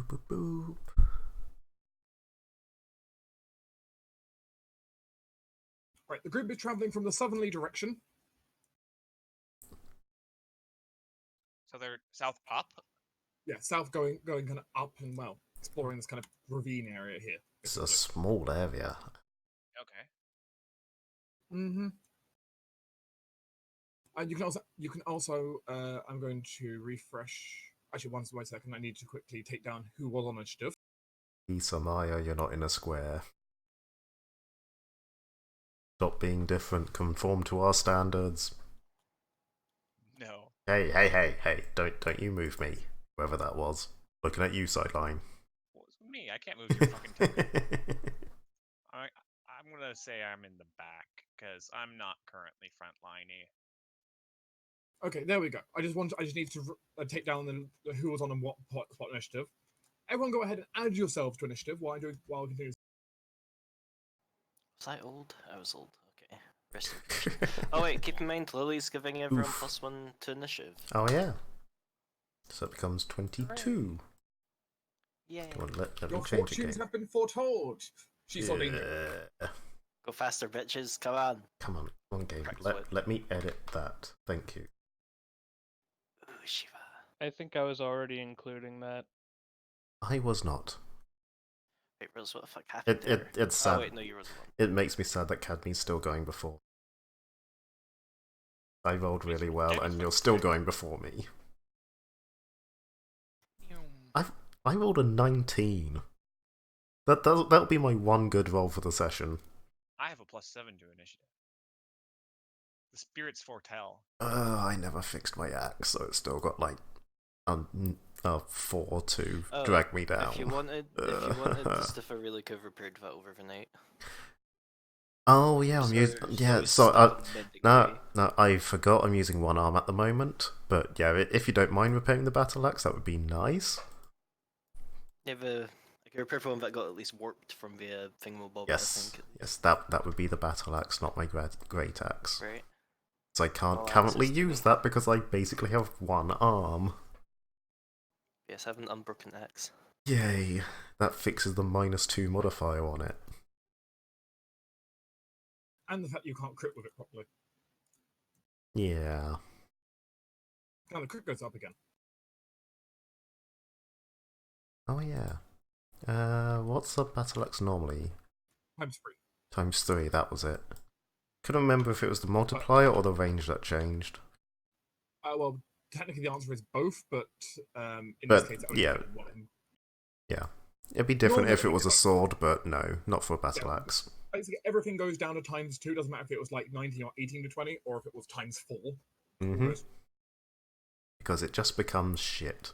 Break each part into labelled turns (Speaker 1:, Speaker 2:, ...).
Speaker 1: boop, boop.
Speaker 2: Right, the group is travelling from the southerly direction.
Speaker 3: So they're south up?
Speaker 2: Yeah, south going kind of up and, well, exploring this kind of ravine area here.
Speaker 1: It's a small area.
Speaker 3: Okay.
Speaker 2: Mm-hmm. And you can also I'm going to refresh. Actually, wait a second. I need to quickly take down who was on initiative.
Speaker 1: Lisa Maya, you're not in a square. Stop being different. Conform to our standards.
Speaker 3: No.
Speaker 1: Hey! Don't you move me. Whoever that was. Looking at you, sideline.
Speaker 3: What was me? I can't move your fucking target. I'm gonna say I'm in the back because I'm not currently frontliney.
Speaker 2: Okay, there we go. I just need to take down the who was on and what plot initiative. Everyone, go ahead and add yourselves to initiative while we continue.
Speaker 4: Was I old? I was old. Okay. Rest in peace. Oh wait, keep in mind Lily's giving everyone
Speaker 1: Oof.
Speaker 4: +1 to initiative.
Speaker 1: Oh yeah. So it becomes 22.
Speaker 4: Yay.
Speaker 1: Come on, let me
Speaker 2: Your
Speaker 1: change
Speaker 2: fortunes
Speaker 1: again.
Speaker 2: have been foretold. She's so dangerous.
Speaker 4: Go faster, bitches. Come on.
Speaker 1: Come on, game.
Speaker 4: Practice what?
Speaker 1: Let me edit that. Thank you.
Speaker 4: Ooh, Shiva.
Speaker 5: I think I was already including that.
Speaker 1: I was not.
Speaker 4: Wait, Rose, what the fuck happened there?
Speaker 1: It's sad.
Speaker 4: Oh wait, no, you were the one.
Speaker 1: It makes me sad that Cadmy's still going before. I rolled really well, and you're still going before me. I rolled a 19. That'll be my one good roll for the session.
Speaker 3: I have a +7 to initiative. The spirits foretell.
Speaker 1: I never fixed my axe, so it's still got like a 4 to
Speaker 4: Oh,
Speaker 1: drag me down.
Speaker 4: If you wanted the stuff I really could have repaired that over the night.
Speaker 1: Oh yeah, I'm using no, I forgot I'm using one arm at the moment. But yeah, if you don't mind repairing the battle axe, that would be nice.
Speaker 4: You have I can repair for one that got at least warped from the thingamabob.
Speaker 1: Yes,
Speaker 4: I think.
Speaker 1: yes, that would be the battle axe, not my great axe.
Speaker 4: Right.
Speaker 1: So I can't
Speaker 4: All
Speaker 1: currently
Speaker 4: axes
Speaker 1: use that because I basically have one arm.
Speaker 4: Yes, I have an unbroken axe.
Speaker 1: Yay! That fixes the -2 modifier on it.
Speaker 2: And the fact you can't crit with it properly.
Speaker 1: Yeah.
Speaker 2: Now the crit goes up again.
Speaker 1: Oh yeah. What's the battle axe normally?
Speaker 2: ×3.
Speaker 1: ×3, that was it. Couldn't remember if it was the multiplier or the range that changed.
Speaker 2: Well, technically the answer is both, but in this case, only
Speaker 1: yeah.
Speaker 2: one.
Speaker 1: Yeah. It'd be different if it was a sword, but no, not for a battle axe.
Speaker 2: Basically, everything goes down to ×2. Doesn't matter if it was like 19 or 18 to 20, or if it was ×4.
Speaker 1: Mm-hmm. Because it just becomes shit.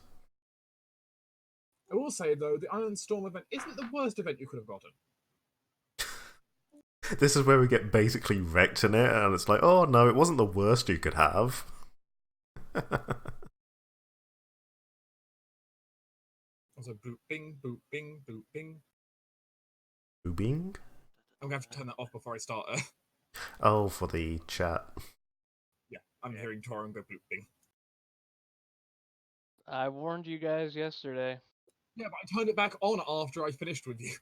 Speaker 2: I will say, though, the Iron Storm event isn't the worst event you could have gotten.
Speaker 1: This is where we get basically wrecked in it, and it's like, oh no, it wasn't the worst you could have.
Speaker 2: Also, boop, bing, boop, bing, boop, bing.
Speaker 1: Boobing?
Speaker 2: I'm going to have to turn that off before I start.
Speaker 1: Oh, for the chat.
Speaker 2: Yeah, I'm hearing Torum go boop, bing.
Speaker 5: I warned you guys yesterday.
Speaker 2: Yeah, but I turned it back on after I finished with you.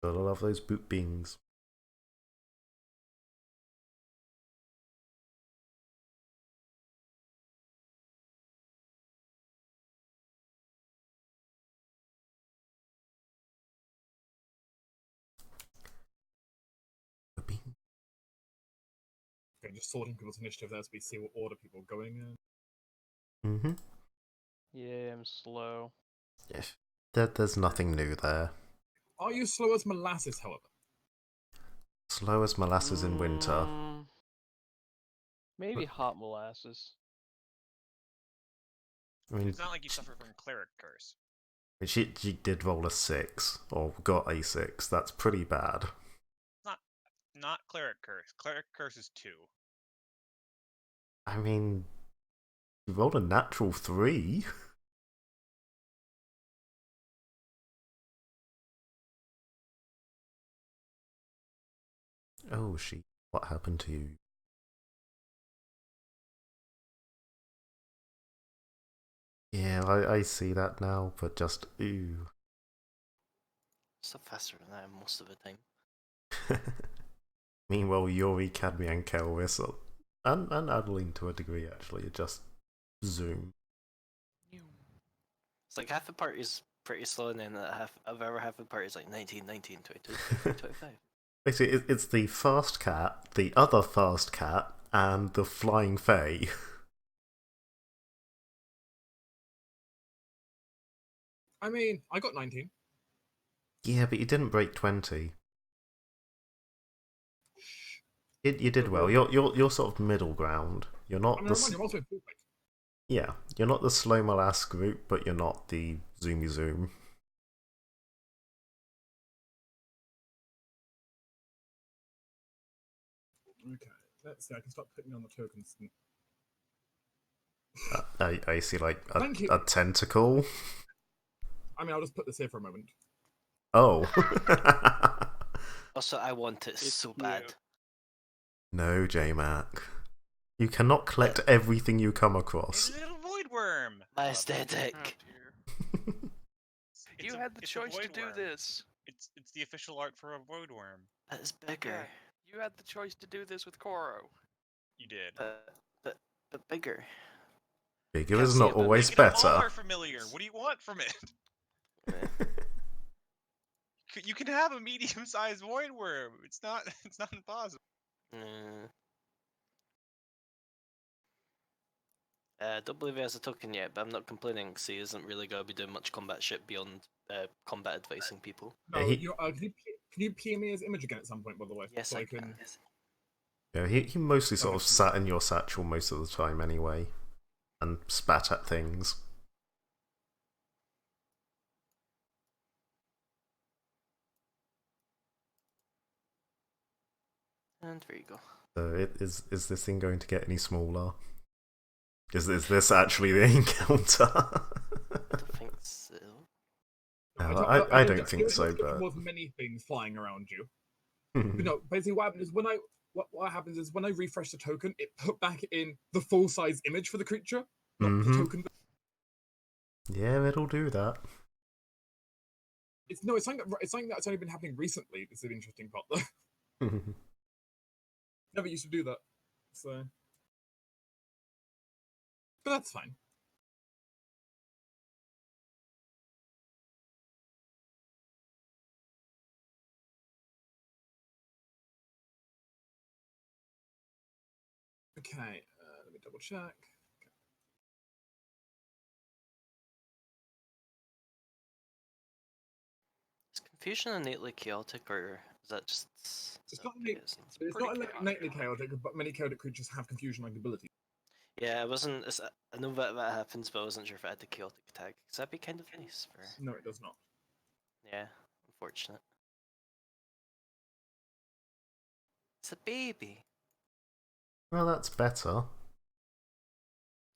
Speaker 1: Gotta love those boot bings.
Speaker 2: Okay, just sorting people's initiative there so we see what order people are going in.
Speaker 1: Mm-hmm.
Speaker 5: Yeah, I'm slow.
Speaker 1: Yes. There's nothing new there.
Speaker 2: Are you slow as molasses, however?
Speaker 1: Slow as molasses in winter.
Speaker 5: Maybe hot molasses.
Speaker 1: I mean,
Speaker 3: It's not like you suffer from cleric curse.
Speaker 1: she did roll a 6, or got a 6. That's pretty bad.
Speaker 3: Not cleric curse. Cleric curse is 2.
Speaker 1: I mean, you rolled a natural 3. Oh, what happened to you? Yeah, I see that now, but just ooh.
Speaker 4: Still faster than I am most of the time.
Speaker 1: Meanwhile, Yuri, Cadme, and Kelvis, and Adeline to a degree actually, are just zoom.
Speaker 4: It's like half the party's pretty slow, and then half the party's like 19, 19, 22, 25.
Speaker 1: Basically, it's the fast cat, the other fast cat, and the flying fae.
Speaker 2: I mean, I got 19.
Speaker 1: Yeah, but you didn't break 20. You did well. You're sort of middle ground. You're
Speaker 2: I
Speaker 1: not
Speaker 2: mean,
Speaker 1: the
Speaker 2: remind you, I'm also in full plate.
Speaker 1: yeah. You're not the slow molass group, but you're not the zoomy zoom.
Speaker 2: Okay, let's see. I can start putting on the tokens.
Speaker 1: I see like
Speaker 2: Thank you.
Speaker 1: a tentacle.
Speaker 2: I mean, I'll just put this here for a moment.
Speaker 1: Oh.
Speaker 4: Also, I want it so bad.
Speaker 1: No, J-Mac. You cannot collect everything you come across.
Speaker 3: It's a little void worm.
Speaker 4: My
Speaker 3: Oh,
Speaker 4: aesthetic.
Speaker 3: it's
Speaker 6: You
Speaker 3: a-
Speaker 6: had the
Speaker 3: it's a
Speaker 6: choice to
Speaker 3: void
Speaker 6: do
Speaker 3: worm.
Speaker 6: this.
Speaker 3: It's the official art for a void worm.
Speaker 4: That is bigger.
Speaker 6: Yeah, you had the choice to do this with Koro.
Speaker 3: You did.
Speaker 4: But bigger.
Speaker 1: Bigger
Speaker 4: Can't
Speaker 1: is
Speaker 4: see
Speaker 1: not
Speaker 4: it, but
Speaker 1: always
Speaker 3: Make it a
Speaker 1: better.
Speaker 3: Mauler familiar. What do you want from it?
Speaker 4: Yeah.
Speaker 3: You can have a medium-sized void worm. It's not. It's not impossible.
Speaker 4: Don't believe he has a token yet, but I'm not complaining because he isn't really going to be doing much combat shit beyond combat advising people.
Speaker 2: No,
Speaker 1: Yeah,
Speaker 2: can you PM me his image again at some point, by the way?
Speaker 4: Yes,
Speaker 2: so
Speaker 4: I can.
Speaker 1: Yeah, he mostly sort of sat in your satchel most of the time anyway, and spat at things.
Speaker 4: And there you go.
Speaker 1: So is this thing going to get any smaller? Is this actually the encounter?
Speaker 4: I don't think so.
Speaker 1: No, I don't think so,
Speaker 2: There
Speaker 1: but
Speaker 2: was many things flying around you. But no, basically what happened is what happens is when I refresh the token, it put back in the full size image for the creature, not the token.
Speaker 1: Yeah, it'll do that.
Speaker 2: It's something that's only been happening recently. It's an interesting part though. Never used to do that. So but that's fine. Okay, let me double check.
Speaker 4: Is confusion innately chaotic, or is that just?
Speaker 2: It's not innately chaotic, but many chaotic creatures have confusion-like abilities.
Speaker 4: Yeah, I wasn't. I know that happens, but I wasn't sure if I had the chaotic tag. Because that'd be kind of nice for.
Speaker 2: No, it does not.
Speaker 4: Yeah, unfortunate. It's a baby.
Speaker 1: Well, that's better.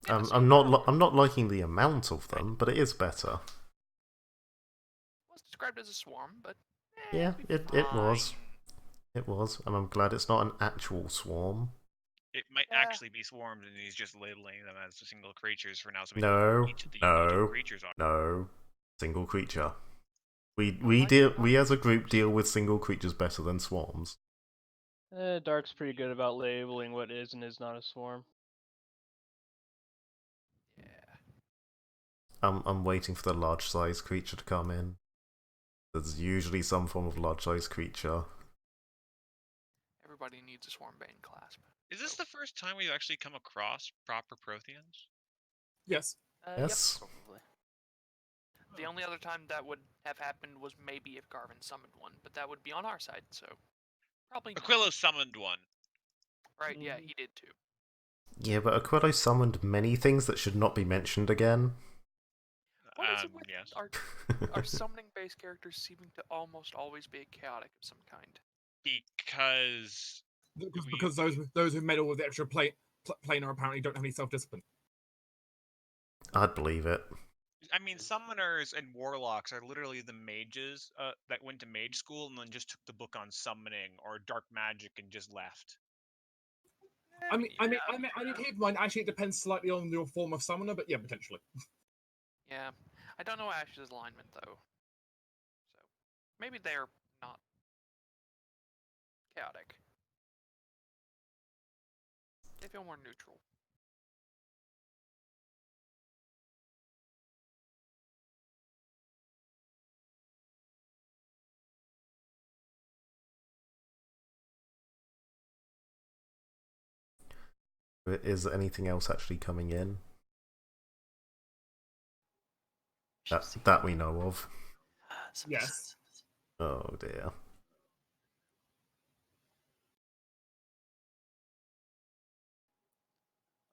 Speaker 6: Yeah,
Speaker 1: I'm not liking the amount of them, but it is better.
Speaker 6: It was described as a swarm, but
Speaker 1: Yeah,
Speaker 6: it'd be
Speaker 1: it was.
Speaker 3: Fine.
Speaker 1: It was, and I'm glad it's not an actual swarm.
Speaker 3: It might
Speaker 6: Yeah.
Speaker 3: actually be swarms, and he's just labeling them as single creatures for now. So we know
Speaker 1: No,
Speaker 3: what each of the unique creatures are.
Speaker 1: no, single creature. We
Speaker 6: like
Speaker 1: as a group deal with single creatures better than swarms.
Speaker 5: Dark's pretty good about labeling what is and is not a swarm.
Speaker 6: Yeah.
Speaker 1: I'm waiting for the large size creature to come in. There's usually some form of large size creature.
Speaker 6: Everybody needs a swarm bane clasp.
Speaker 3: Is this the first time we've actually come across proper Protheans?
Speaker 2: Yes.
Speaker 1: Yes.
Speaker 4: Probably.
Speaker 6: The only other time that would have happened was maybe if Garvin summoned one, but that would be on our side, so probably not.
Speaker 3: Aquilo summoned one.
Speaker 6: Right, yeah, he did too.
Speaker 1: Yeah, but Aquilo summoned many things that should not be mentioned again.
Speaker 6: What is it with
Speaker 3: Yes.
Speaker 6: our summoning-based characters seeming to almost always be chaotic of some kind?
Speaker 3: Because
Speaker 2: Because those who meddle with the extra planar apparently don't have any self-discipline.
Speaker 1: I'd believe it.
Speaker 3: I mean, summoners and warlocks are literally the mages that went to mage school and then just took the book on summoning or dark magic and just left.
Speaker 2: I mean, keep in mind, actually, it depends slightly on your form of summoner, but yeah, potentially.
Speaker 6: Yeah, I don't know Ash's alignment though, so maybe they're not chaotic. They feel more neutral.
Speaker 1: Is anything else actually coming in that we know of?
Speaker 2: Yes.
Speaker 1: Oh dear.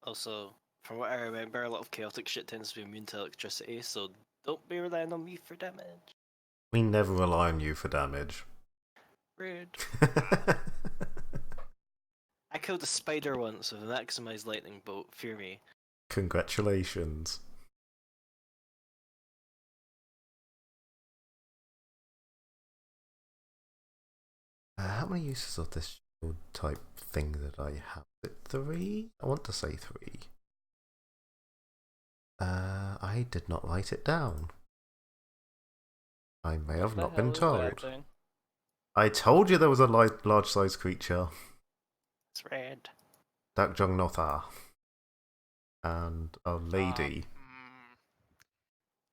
Speaker 4: Also, from what I remember, a lot of chaotic shit tends to be immune to electricity, so don't be relying on me for damage.
Speaker 1: We never rely on you for damage.
Speaker 4: Rude. I killed a spider once with a maximized lightning bolt. Fear me.
Speaker 1: Congratulations. How many uses of this shield type thing did I have? Is it 3? I want to say 3. I did not write it down. I may have
Speaker 5: The
Speaker 1: not
Speaker 5: hell
Speaker 1: been
Speaker 5: is that
Speaker 1: told.
Speaker 5: thing?
Speaker 1: I told you there was a large-sized creature.
Speaker 4: It's red.
Speaker 1: Dak Jung Nothar. And a lady.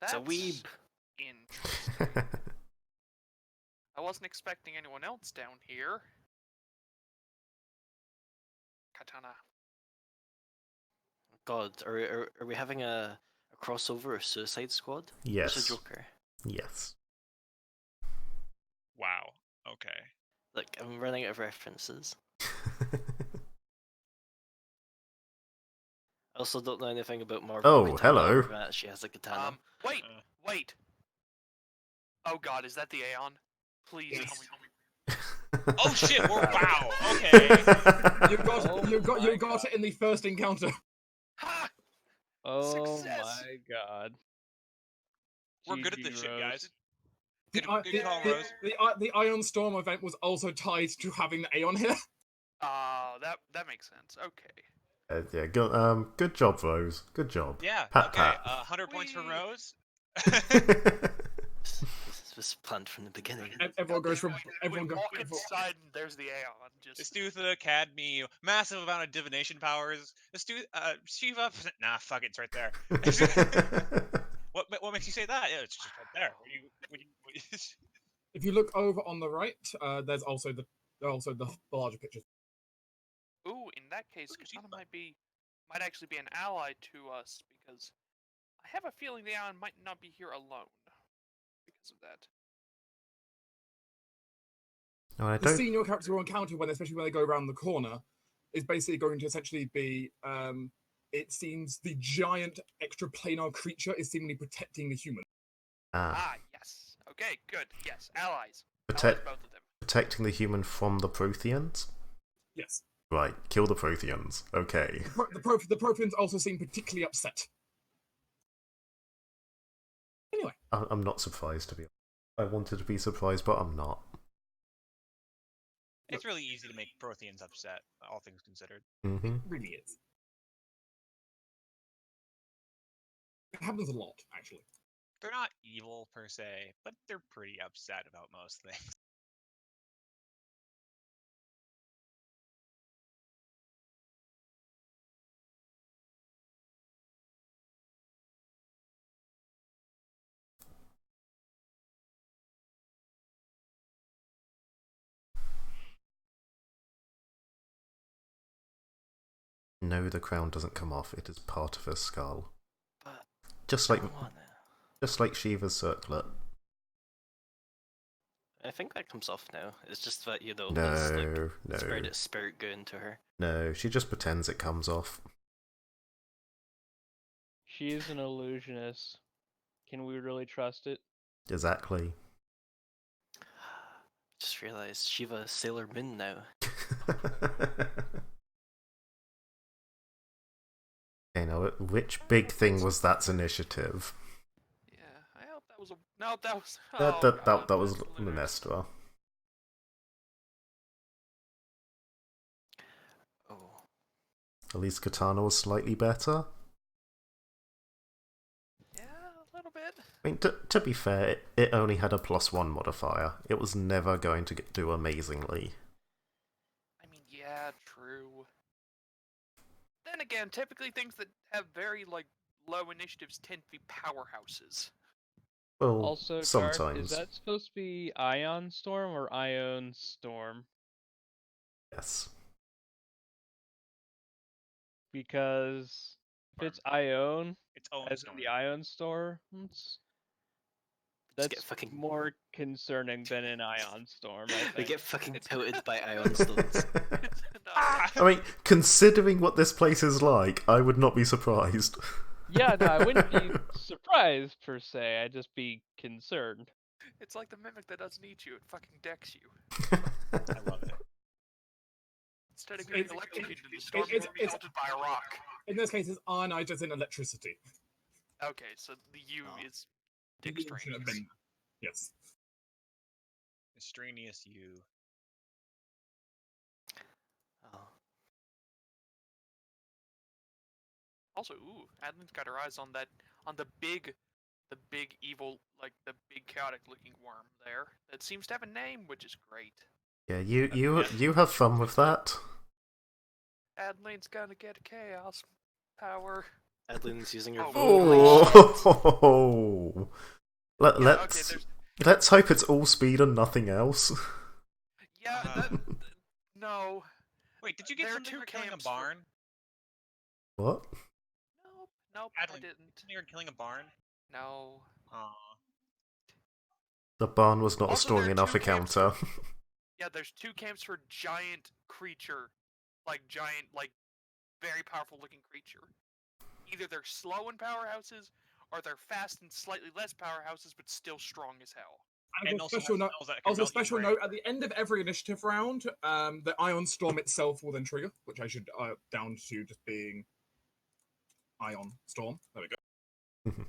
Speaker 4: It's a
Speaker 6: That's
Speaker 4: weeb.
Speaker 6: interesting. I wasn't expecting anyone else down here. Katana.
Speaker 4: God, are we having a crossover of Suicide Squad?
Speaker 1: Yes.
Speaker 4: Who's a Joker?
Speaker 1: Yes.
Speaker 3: Wow. Okay.
Speaker 4: Look, I'm running out of references. I also don't know anything about Marvel.
Speaker 1: Oh,
Speaker 4: Katana
Speaker 1: hello.
Speaker 4: other than that she has a katana.
Speaker 6: Wait. Oh God, is that the Aeon? Please
Speaker 2: Yes.
Speaker 6: tell me.
Speaker 3: Oh shit! Wow. Okay.
Speaker 2: You got it in the first encounter.
Speaker 6: Ha!
Speaker 5: Oh
Speaker 6: Success.
Speaker 5: my god.
Speaker 3: We're good at
Speaker 5: GG,
Speaker 3: this shit,
Speaker 5: Rose.
Speaker 3: guys.
Speaker 2: The,
Speaker 3: Good call, Rose.
Speaker 2: the Ion Storm event was also tied to having the Aeon here.
Speaker 6: That makes sense. Okay.
Speaker 1: Yeah, good job, Rose. Good job.
Speaker 3: Yeah.
Speaker 1: Pat,
Speaker 3: Okay.
Speaker 1: pat.
Speaker 3: 100 points for
Speaker 6: Whee!
Speaker 3: Rose.
Speaker 4: This was planned from the beginning.
Speaker 2: Everyone goes from
Speaker 6: We
Speaker 2: everyone goes.
Speaker 6: walk inside and there's the Aeon. Just
Speaker 3: Astutha, Academy, massive amount of divination powers. Shiva, nah, fuck it, it's right there. What makes you say that? Yeah, it's just right there.
Speaker 2: If you look over on the right, there's also the larger pictures.
Speaker 6: ooh, in that case, Katana might actually be an ally to us because I have a feeling the Aeon might not be here alone because of that.
Speaker 1: No, I
Speaker 2: The
Speaker 1: don't.
Speaker 2: scene your characters will encounter especially when they go around the corner, is basically going to essentially be. It seems the giant extraplanar creature is seemingly protecting the human.
Speaker 6: Yes. Okay, good. Yes, allies.
Speaker 1: Protect-
Speaker 6: Allies, both of them.
Speaker 1: Protecting the human from the Protheans?
Speaker 2: Yes.
Speaker 1: Right, kill the Protheans. Okay.
Speaker 2: The Protheans also seem particularly upset. Anyway.
Speaker 1: I'm not surprised, to be honest. I wanted to be surprised, but I'm not.
Speaker 3: It's really easy to make Protheans upset, all things considered.
Speaker 1: Mm-hmm.
Speaker 2: It really is. It happens a lot, actually.
Speaker 3: They're not evil per se, but they're pretty upset about most things.
Speaker 1: No, the crown doesn't come off. It is part of her skull.
Speaker 4: But
Speaker 1: Just like Shiva's circlet.
Speaker 4: I think that comes off now. It's just that,
Speaker 1: No,
Speaker 4: there's spirit going to her.
Speaker 1: No, she just pretends it comes off.
Speaker 5: She is an illusionist. Can we really trust it?
Speaker 1: Exactly.
Speaker 4: Just realized Shiva is Sailor Moon now.
Speaker 1: Okay, now which big thing was that's initiative?
Speaker 6: Yeah, I hope that was a. No, that was.
Speaker 1: That was
Speaker 6: that's ludicrous.
Speaker 1: Lunestra.
Speaker 4: Oh.
Speaker 1: At least Katana was slightly better.
Speaker 6: Yeah, a
Speaker 1: I mean, to be fair, it only had a +1 modifier. It was never going to do amazingly.
Speaker 6: I mean, yeah, true. Then again, typically things that have very, like, low initiatives tend to be powerhouses.
Speaker 1: Well,
Speaker 5: Also, Dark, is
Speaker 1: sometimes.
Speaker 5: that supposed to be Ion Storm or Ion Storm?
Speaker 1: Yes.
Speaker 5: Because if
Speaker 3: Storm.
Speaker 5: it's Ion,
Speaker 3: Its own
Speaker 5: as
Speaker 3: storm.
Speaker 5: in the Ion Storms,
Speaker 4: Just
Speaker 5: that's
Speaker 4: get fucking
Speaker 5: more concerning than an Ion Storm, I
Speaker 4: we
Speaker 5: think.
Speaker 4: get fucking pelted by ion stones.
Speaker 6: No,
Speaker 1: I mean, considering what this place is like, I would not be surprised.
Speaker 5: Yeah, no, I wouldn't be surprised per se. I'd just be concerned.
Speaker 6: it's like the mimic that doesn't eat you; it fucking decks you.
Speaker 3: I love it.
Speaker 6: Instead of getting
Speaker 2: It's-
Speaker 6: electrocuted, the
Speaker 2: it's-
Speaker 6: storm
Speaker 2: it's-
Speaker 6: is melted by a rock.
Speaker 2: In this case, it's ionized as in electricity.
Speaker 6: Okay, so the U
Speaker 4: Oh.
Speaker 6: is
Speaker 2: The U should have
Speaker 6: extraneous.
Speaker 2: been- Yes.
Speaker 3: Extraneous you.
Speaker 4: Oh.
Speaker 6: Also, ooh, Adeline's got her eyes on that, on the big evil, like the big chaotic-looking worm there. That seems to have a name, which is great.
Speaker 1: Yeah, you have fun with that.
Speaker 6: Adeline's gonna get a chaos power.
Speaker 4: Adeline's using her
Speaker 6: Oh,
Speaker 4: vocal.
Speaker 1: Oh,
Speaker 6: Yeah,
Speaker 1: let's
Speaker 6: okay,
Speaker 1: let's hope it's all speed and nothing else.
Speaker 6: yeah, that, no.
Speaker 3: Wait, did you get
Speaker 6: There are
Speaker 3: something
Speaker 6: two
Speaker 3: for killing a
Speaker 6: camps for-
Speaker 3: barn?
Speaker 1: What?
Speaker 6: Nope, I
Speaker 3: Adeline,
Speaker 6: didn't.
Speaker 3: you're killing a barn?
Speaker 6: No.
Speaker 3: Aw.
Speaker 1: The barn was not a
Speaker 6: Also,
Speaker 1: strong
Speaker 6: there are
Speaker 1: enough
Speaker 6: two camps-
Speaker 1: encounter.
Speaker 6: Yeah, there's two camps for giant creature. Giant, very powerful looking creature. Either they're slow in powerhouses, or they're fast and slightly less powerhouses, but still strong as hell.
Speaker 2: And
Speaker 3: also
Speaker 2: special
Speaker 3: have
Speaker 2: note,
Speaker 3: spells that can
Speaker 2: also,
Speaker 3: melt you
Speaker 2: special
Speaker 3: brain.
Speaker 2: note: at the end of every initiative round, the Ion Storm itself will then trigger, which I should down to just being Ion Storm. There we go.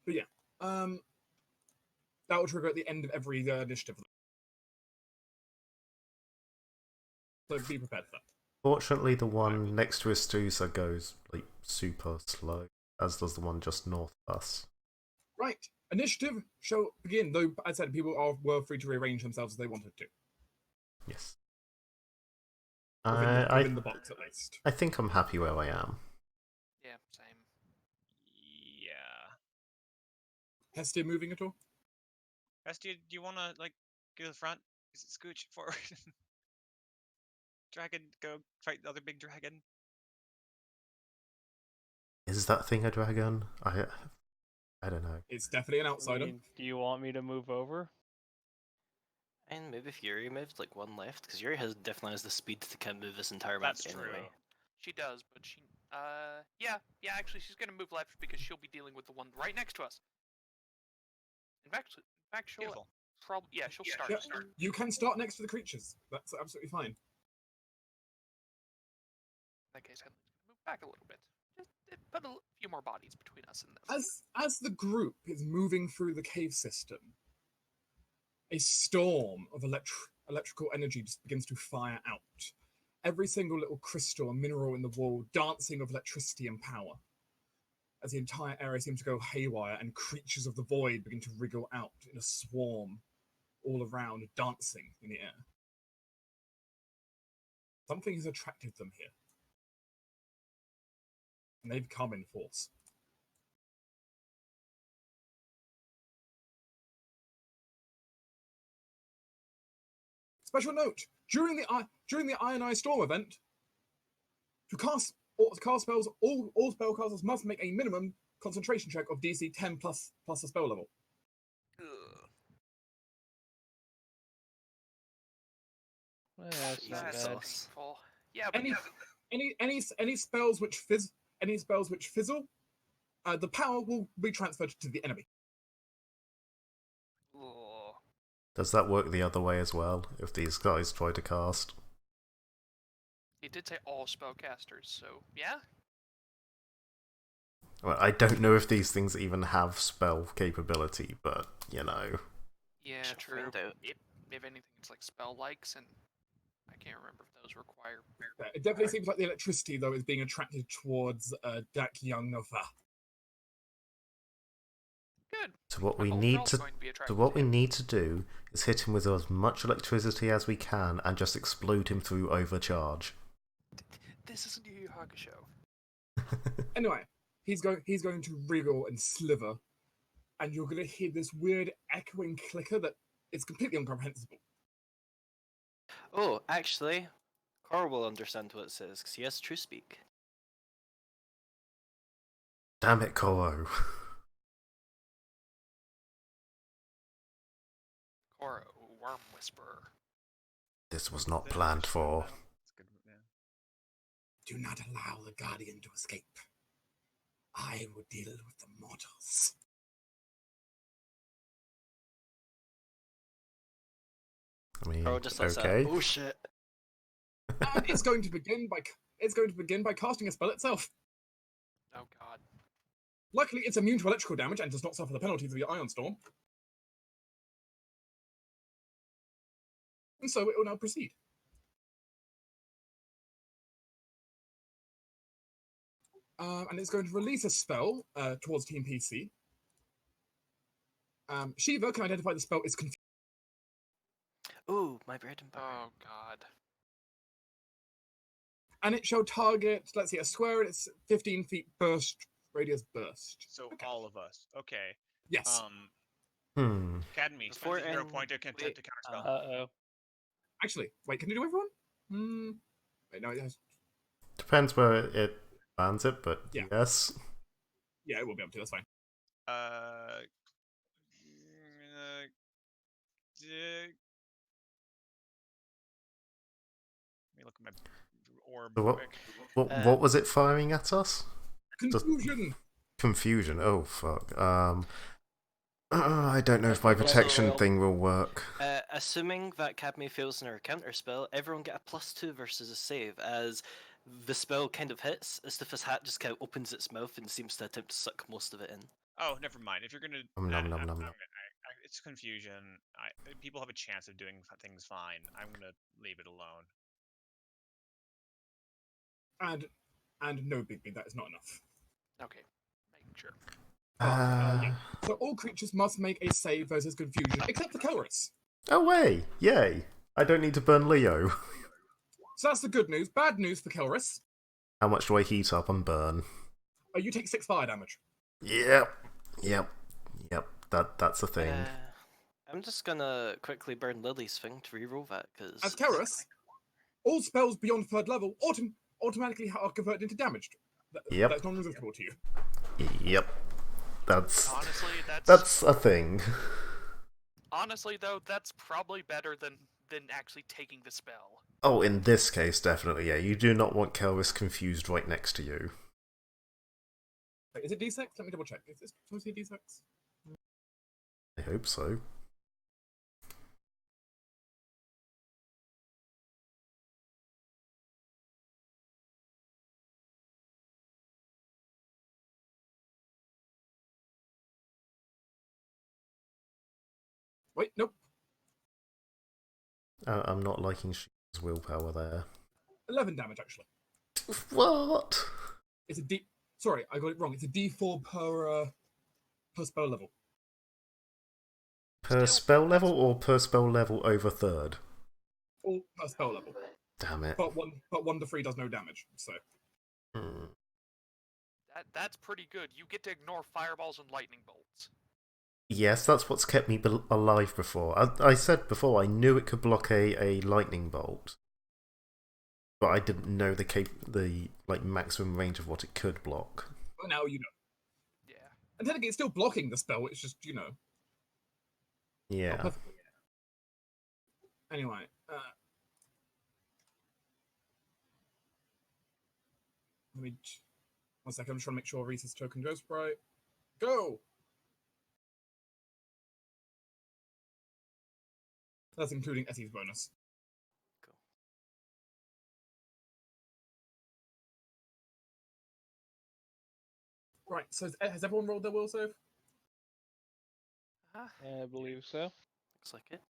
Speaker 2: But yeah, that will trigger at the end of every initiative. So be prepared for that.
Speaker 1: Fortunately, the one next to Astusa goes like super slow, as does the one just north of us.
Speaker 2: Right, initiative shall begin. Though, as I said, were free to rearrange themselves as they wanted to
Speaker 1: Yes.
Speaker 2: within the box, at least.
Speaker 1: I think I'm happy where I am.
Speaker 6: Yeah, same.
Speaker 3: Yeah.
Speaker 2: Hestia moving at all?
Speaker 3: Estia, do you want to, go to the front? Is it scooch forward? Dragon, go fight the other big dragon.
Speaker 1: Is that thing a dragon? I don't know.
Speaker 2: It's definitely an
Speaker 5: I
Speaker 2: outsider.
Speaker 5: mean, do you want me to move over?
Speaker 4: And maybe Fury moved like one left, because Fury definitely has the speed to kind of move this entire map
Speaker 3: That's
Speaker 4: anyway.
Speaker 3: true.
Speaker 6: She does, but yeah, actually, she's gonna move left because she'll be dealing with the one right next to us. In fact, she'll
Speaker 3: Beautiful.
Speaker 6: probably, she'll start.
Speaker 2: Yeah, you can start next to the creatures. That's absolutely fine.
Speaker 6: In that case, I'd move back a little bit. Just put a few more bodies between us and them.
Speaker 2: As the group is moving through the cave system, a storm of electrical energy just begins to fire out. Every single little crystal and mineral in the wall dancing with electricity and power. As the entire area seems to go haywire and creatures of the void begin to wriggle out in a swarm all around, dancing in the air. Something has attracted them here. And they've come in force. Special note: during the Ionized Storm event, to cast spells, all spellcasters must make a minimum concentration check of DC 10 plus a spell level.
Speaker 6: Ugh.
Speaker 5: That's not
Speaker 6: That's
Speaker 5: bad.
Speaker 6: painful. Yeah, but
Speaker 2: Any spells which fizzle, the power will be transferred to the enemy.
Speaker 6: ugh.
Speaker 1: Does that work the other way as well, if these guys try to cast?
Speaker 6: It did say all spellcasters, so yeah.
Speaker 1: Well, I don't know if these things even have spell capability, but, you know.
Speaker 6: Yeah,
Speaker 4: Shall
Speaker 6: true.
Speaker 4: find out.
Speaker 6: If anything, it's like spell likes and I can't remember if those require.
Speaker 2: Yeah, it definitely seems like the electricity, though, is being attracted towards Dak Young Nova.
Speaker 6: Good.
Speaker 1: So what
Speaker 6: My
Speaker 1: we
Speaker 6: little
Speaker 1: need
Speaker 6: girl's
Speaker 1: to
Speaker 6: going to be
Speaker 1: so
Speaker 6: attracted
Speaker 1: what
Speaker 6: to
Speaker 1: we
Speaker 6: him.
Speaker 1: need to do is hit him with as much electricity as we can and just explode him through overcharge.
Speaker 6: This isn't Yu Yu Hakusho.
Speaker 2: Anyway, he's going to wriggle and sliver, and you're going to hear this weird echoing clicker that is completely incomprehensible.
Speaker 4: Oh, actually, Cor will understand what it says because he has True Speak.
Speaker 1: Damn it, Koro.
Speaker 6: Koro, Worm Whisperer.
Speaker 1: This was not
Speaker 3: That's
Speaker 1: planned
Speaker 3: actually-
Speaker 1: for.
Speaker 3: that's good, yeah.
Speaker 2: Do not allow the Guardian to escape. I will deal with the mortals.
Speaker 1: I mean,
Speaker 4: Cor just lets
Speaker 1: okay.
Speaker 4: out, oh shit.
Speaker 2: And it's going to begin by casting a spell itself.
Speaker 6: Oh god.
Speaker 2: Luckily, it's immune to electrical damage and does not suffer the penalties of the Ion Storm. And so it will now proceed. And it's going to release a spell towards Team PC. Shiva can identify the spell is confused.
Speaker 4: Ooh, my bread and butter.
Speaker 6: Oh god.
Speaker 2: And it shall target, let's see, a square and it's 15 feet burst, radius burst.
Speaker 3: So all of us. Okay.
Speaker 2: Yes.
Speaker 3: Academy,
Speaker 4: Before
Speaker 3: spends a hero
Speaker 4: end-
Speaker 3: point to
Speaker 4: wait,
Speaker 3: counterspell.
Speaker 5: Uh-oh.
Speaker 2: Actually, wait, can you do everyone? Wait, no, it has.
Speaker 1: Depends where it lands it, but
Speaker 2: Yeah.
Speaker 1: yes.
Speaker 2: Yeah, it will be able to, that's fine.
Speaker 3: Let me look at my orb
Speaker 1: So
Speaker 3: quick.
Speaker 1: what was it firing at us?
Speaker 2: Confusion!
Speaker 1: Confusion. Oh fuck. I don't know if my
Speaker 4: Okay,
Speaker 1: protection
Speaker 4: so-
Speaker 1: thing will work.
Speaker 4: Assuming that Cadme fails in her counterspell, everyone get a +2 versus a save, as the spell kind of hits. Istith's hat just kind of opens its mouth and seems to attempt to suck most of it in.
Speaker 3: Oh, never mind. If you're gonna, it's confusion. People have a chance of doing things fine. I'm gonna leave it alone.
Speaker 2: And no, Bigby, that is not enough.
Speaker 6: Okay. Making sure.
Speaker 2: So all creatures must make a save versus confusion, except for Kelris.
Speaker 1: Oh way! Yay! I don't need to burn Leo.
Speaker 2: So that's the good news. Bad news for Kelris.
Speaker 1: How much do I heat up and burn?
Speaker 2: You take 6 fire damage.
Speaker 1: Yep. That's a thing.
Speaker 4: I'm just gonna quickly burn Lily's thing to reroll that, because...
Speaker 2: As Kelris, all spells beyond 3rd level automatically are converted into damage.
Speaker 1: Yep.
Speaker 2: That's non-resistible to you.
Speaker 1: Yep. That's
Speaker 6: Honestly,
Speaker 1: that's a thing.
Speaker 6: honestly though, that's probably better than actually taking the spell.
Speaker 1: Oh, in this case, definitely, yeah. You do not want Kelvis confused right next to you.
Speaker 2: Wait, is it D6? Let me double check. Is this supposed to be D6?
Speaker 1: I hope so.
Speaker 2: Wait, nope.
Speaker 1: I'm not liking Shiva's willpower there.
Speaker 2: 11 damage, actually.
Speaker 1: What?
Speaker 2: It's a D... Sorry, I got it wrong. It's a D4 per spell level.
Speaker 1: Per spell level or per spell level over 3rd?
Speaker 2: All per spell level.
Speaker 1: Damn it.
Speaker 2: But 1 to 3 does no damage, so...
Speaker 1: Hmm.
Speaker 6: That's pretty good. You get to ignore fireballs and lightning bolts.
Speaker 1: Yes, that's what's kept me alive before. I said before I knew it could block a lightning bolt, but I didn't know the maximum range of what it could block.
Speaker 2: But now you know.
Speaker 6: Yeah.
Speaker 2: And technically it's still blocking the spell, it's just, you know...
Speaker 1: Yeah.
Speaker 2: Oh, anyway, let me... 1 second, I'm just trying to make sure Reese's token goes right. Go! That's including Essie's bonus.
Speaker 4: Cool.
Speaker 2: Right, so has everyone rolled their will save?
Speaker 5: I believe so.
Speaker 4: Looks like it.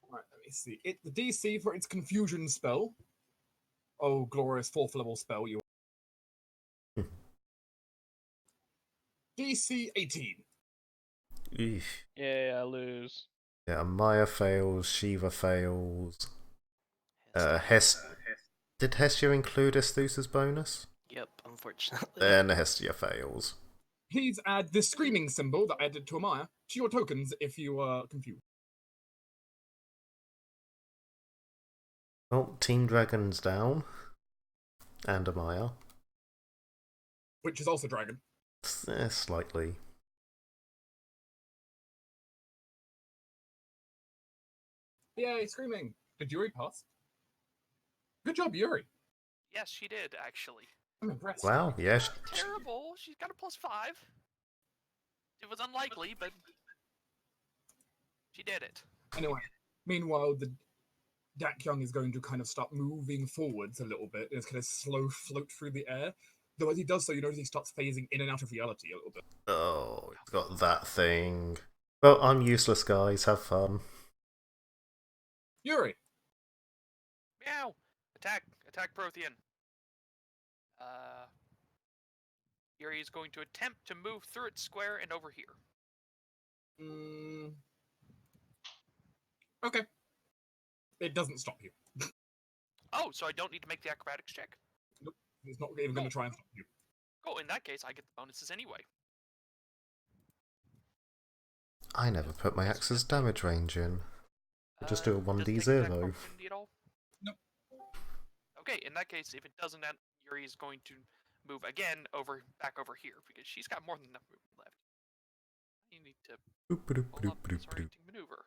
Speaker 2: Right, let me see. The DC for its confusion spell. Oh, glorious 4th level spell. You DC 18.
Speaker 1: Eesh.
Speaker 5: Yeah, I lose.
Speaker 1: Yeah, Maya fails, Shiva fails.
Speaker 4: Hestia.
Speaker 1: Did Hestia include Esthus's bonus?
Speaker 4: Yep, unfortunately.
Speaker 1: Then Hestia fails.
Speaker 2: Please add the screaming symbol that I added to Amaya to your tokens if you are confused.
Speaker 1: Well, Team Dragon's down. And Amaya.
Speaker 2: Which is also dragon.
Speaker 1: Slightly.
Speaker 2: Yay, screaming. Did Yuri pass? Good job, Yuri.
Speaker 6: Yes, she did actually.
Speaker 2: I'm impressed.
Speaker 1: Wow, yes.
Speaker 6: Not terrible. She's got a +5. It was unlikely, but she did it.
Speaker 2: Anyway, meanwhile, the Dak Young is going to kind of start moving forwards a little bit. It's kind of slow float through the air. Though as he does so, you notice he starts phasing in and out of reality a little bit.
Speaker 1: Oh, it's got that thing. Well, I'm useless, guys. Have fun.
Speaker 2: Yuri!
Speaker 6: Meow! Attack Prothean. Yuri is going to attempt to move through its square and over here.
Speaker 2: Okay. It doesn't stop you.
Speaker 6: Oh, so I don't need to make the acrobatics check?
Speaker 2: Nope. It's not even going to try and stop you.
Speaker 6: Oh, in that case, I get the bonuses anyway.
Speaker 1: I never put my axe's damage range in. Just do a
Speaker 6: does it
Speaker 1: 1d0.
Speaker 6: take attack opportunity at all?
Speaker 2: Nope.
Speaker 6: Okay, in that case, if it doesn't, Yuri is going to move again back over here because she's got more than enough movement left. You need to pull up this orienting maneuver.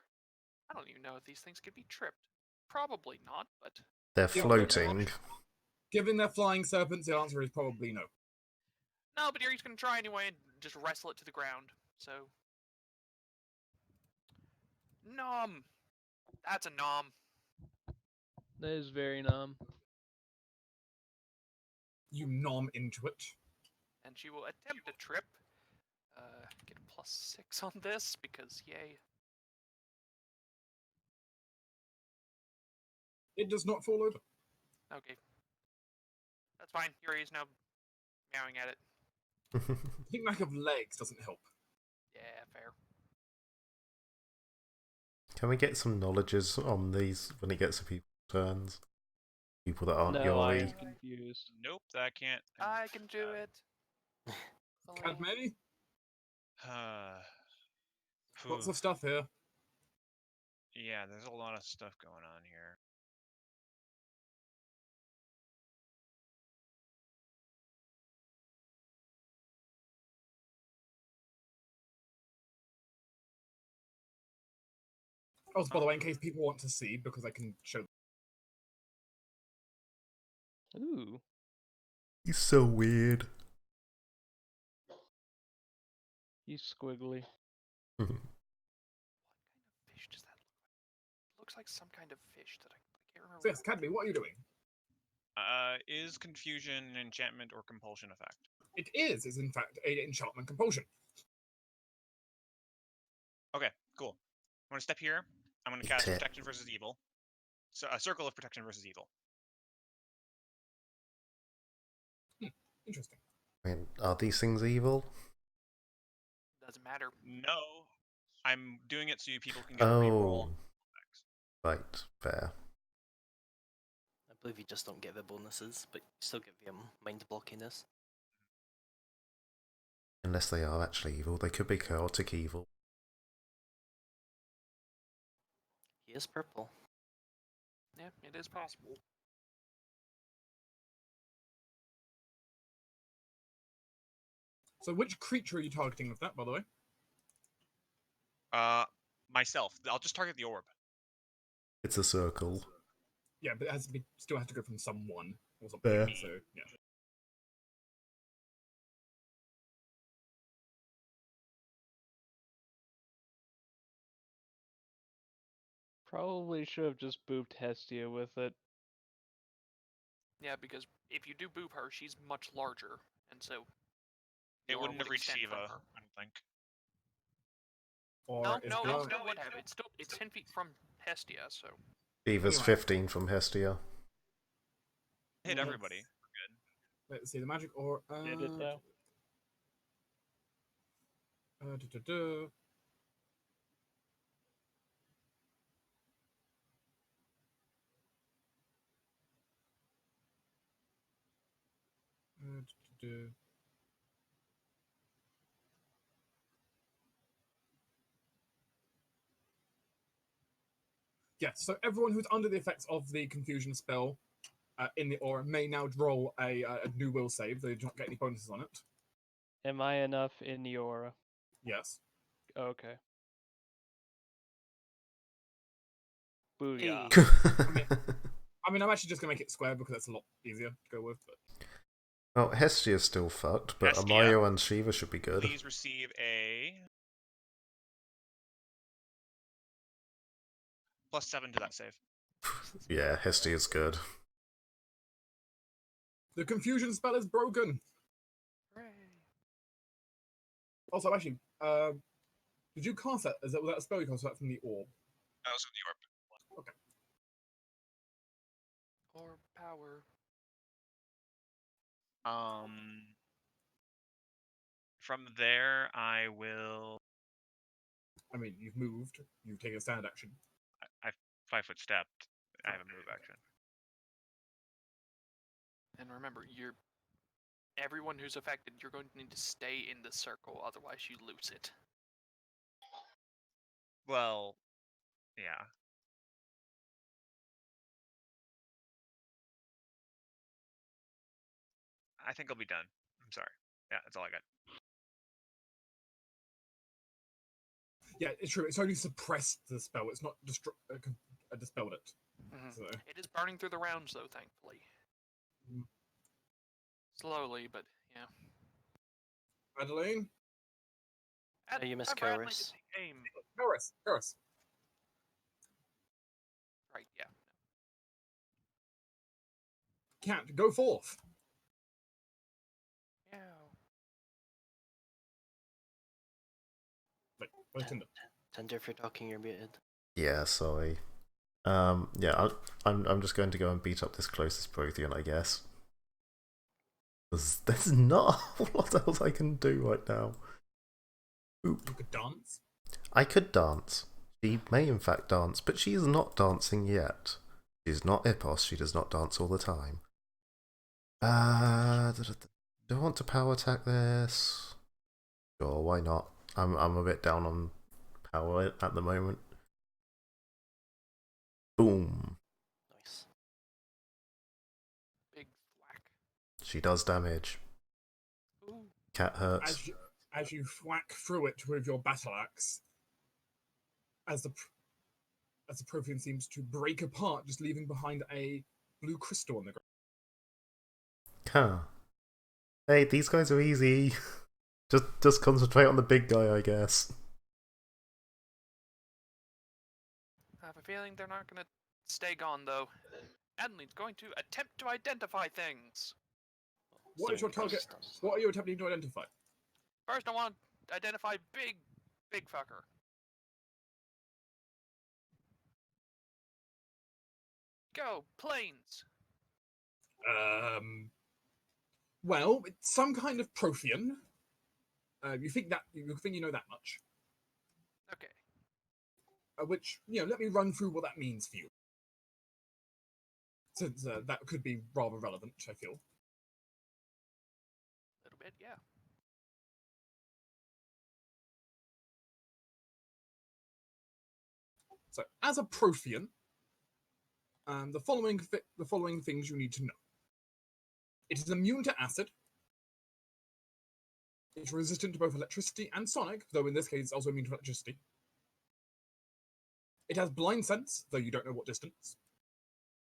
Speaker 6: I don't even know if these things could be tripped. Probably not, but
Speaker 1: They're floating.
Speaker 2: Given they're flying serpents, the answer is probably no.
Speaker 6: no. But Yuri's going to try anyway and just wrestle it to the ground. So, nom. That's a nom.
Speaker 5: That is very numb.
Speaker 2: You nom into it.
Speaker 6: And she will attempt a trip. Get a +6 on this because yay.
Speaker 2: It does not fall over.
Speaker 6: Okay. That's fine. Yuri is now meowing at it.
Speaker 2: I think lack of legs doesn't help.
Speaker 6: Yeah, fair.
Speaker 1: Can we get some knowledges on these when it gets to people's turns? People that aren't
Speaker 5: No, I
Speaker 1: Yori.
Speaker 5: am confused.
Speaker 3: Nope, that can't.
Speaker 6: I can do it.
Speaker 2: Cadme?
Speaker 3: Phew.
Speaker 2: Lots of stuff here.
Speaker 3: Yeah, there's a lot of stuff going on here.
Speaker 2: Oh, by the way, in case people want to see, because I can show.
Speaker 5: Ooh.
Speaker 1: He's so weird.
Speaker 5: He's squiggly.
Speaker 6: What kind of fish does that look like? It looks like some kind of fish that I can't remember.
Speaker 2: So yes, Cadme, what are you doing?
Speaker 3: Is confusion an enchantment or compulsion effect?
Speaker 2: It is in fact an enchantment compulsion.
Speaker 3: Okay, cool. I'm gonna step here. I'm gonna cast Protection versus Evil. So a circle of protection versus evil.
Speaker 2: Interesting.
Speaker 1: I mean, are these things evil?
Speaker 6: Doesn't matter.
Speaker 3: No, I'm doing it so you people can get a
Speaker 1: Oh.
Speaker 3: reroll.
Speaker 1: Right, fair.
Speaker 4: I believe you just don't get the bonuses, but you still give him mind blockiness.
Speaker 1: Unless they are actually evil, they could be chaotic evil.
Speaker 4: He is purple.
Speaker 6: Yeah, it is possible.
Speaker 2: So which creature are you targeting with that, by the way?
Speaker 3: Myself. I'll just target the orb.
Speaker 1: It's a circle.
Speaker 2: Yeah, but it has to be, still has to go from someone or something.
Speaker 1: Fair.
Speaker 2: So yeah.
Speaker 5: Probably should have just booped Hestia with it.
Speaker 6: Yeah, because if you do boop her, she's much larger, and so the
Speaker 3: It
Speaker 6: orb
Speaker 3: wouldn't
Speaker 6: would
Speaker 3: have reached
Speaker 6: extend
Speaker 3: Shiva,
Speaker 6: from her.
Speaker 3: I don't think.
Speaker 2: Or
Speaker 6: No,
Speaker 2: is
Speaker 6: no,
Speaker 2: there-
Speaker 6: it still would have. It's 10 feet from Hestia, so
Speaker 1: Eva's
Speaker 2: Anyway.
Speaker 1: 15 from Hestia.
Speaker 3: Hit
Speaker 2: Let's-
Speaker 3: everybody.
Speaker 2: Let's see the magic aura.
Speaker 5: Did it though?
Speaker 2: Da-da-da. Da-da-da. Yeah, so everyone who's under the effects of the confusion spell in the aura may now roll a new will save. They do not get any bonuses on it.
Speaker 5: Am I enough in the aura?
Speaker 2: Yes.
Speaker 5: Okay. Booyah.
Speaker 2: I mean, I'm actually just going to make it square because that's a lot easier to go with. But
Speaker 1: Well, Hestia's still fucked, but
Speaker 3: Hestia,
Speaker 1: Amayo and Shiva should be good.
Speaker 3: Please receive a +7 to that save.
Speaker 1: Yeah, Hestia's good.
Speaker 2: the confusion spell is broken. Also, actually, did you cast that? Was that a spell you cast that from the orb?
Speaker 3: That was the orb.
Speaker 6: or power.
Speaker 3: From there, I will.
Speaker 2: I mean, you've moved. You've taken a standard action.
Speaker 3: I 5-foot stepped. I have a move action.
Speaker 6: And remember, everyone who's affected, you're going to need to stay in the circle, otherwise you lose it.
Speaker 3: Well, yeah. I think I'll be done. I'm sorry. Yeah, that's all I got.
Speaker 2: Yeah, it's true. It's only suppressed the spell. It's not dispelled it.
Speaker 6: Mhm.
Speaker 2: So,
Speaker 6: It is burning through the rounds, though, thankfully.
Speaker 2: Mm.
Speaker 6: Slowly, but yeah.
Speaker 2: Madeline,
Speaker 4: Oh, you missed
Speaker 6: I'm rattling
Speaker 4: Chorus.
Speaker 6: the game.
Speaker 2: Chorus.
Speaker 6: Right, yeah.
Speaker 2: Cat, go forth.
Speaker 6: Yeah.
Speaker 2: Wait, where's Tinder?
Speaker 4: Tinder, if you're talking, you're muted.
Speaker 1: Yeah, sorry. Yeah, I'm just going to go and beat up this closest Prothean, I guess. There's not a whole lot else I can do right now. Oop.
Speaker 2: You could dance.
Speaker 1: I could dance. She may in fact dance, but she is not dancing yet. She's not Ipos, she does not dance all the time. Do I want to power attack this? Sure, why not? I'm a bit down on power at the moment. Boom.
Speaker 4: Nice.
Speaker 6: Big thwack.
Speaker 1: She does damage.
Speaker 6: Ooh.
Speaker 1: Cat hurts.
Speaker 2: As you thwack through it with your battle axe, as the Prothean seems to break apart, just leaving behind a blue crystal on the ground.
Speaker 1: Huh. Hey, these guys are easy. Just concentrate on the big guy, I guess.
Speaker 6: I have a feeling they're not going to stay gone, though. Adeline's going to attempt to identify things.
Speaker 2: What is your target? What are you attempting to identify?
Speaker 6: First, I want to identify big fucker. Go, planes.
Speaker 2: Well, it's some kind of Prothean. You think you know that much.
Speaker 6: Okay.
Speaker 2: Which, let me run through what that means for you. Since that could be rather relevant, I feel.
Speaker 6: A little bit, yeah.
Speaker 2: So, as a Prothean, the following things you need to know. It is immune to acid. It's resistant to both electricity and sonic, though in this case it's also immune to electricity. It has blind sense, though you don't know what distance.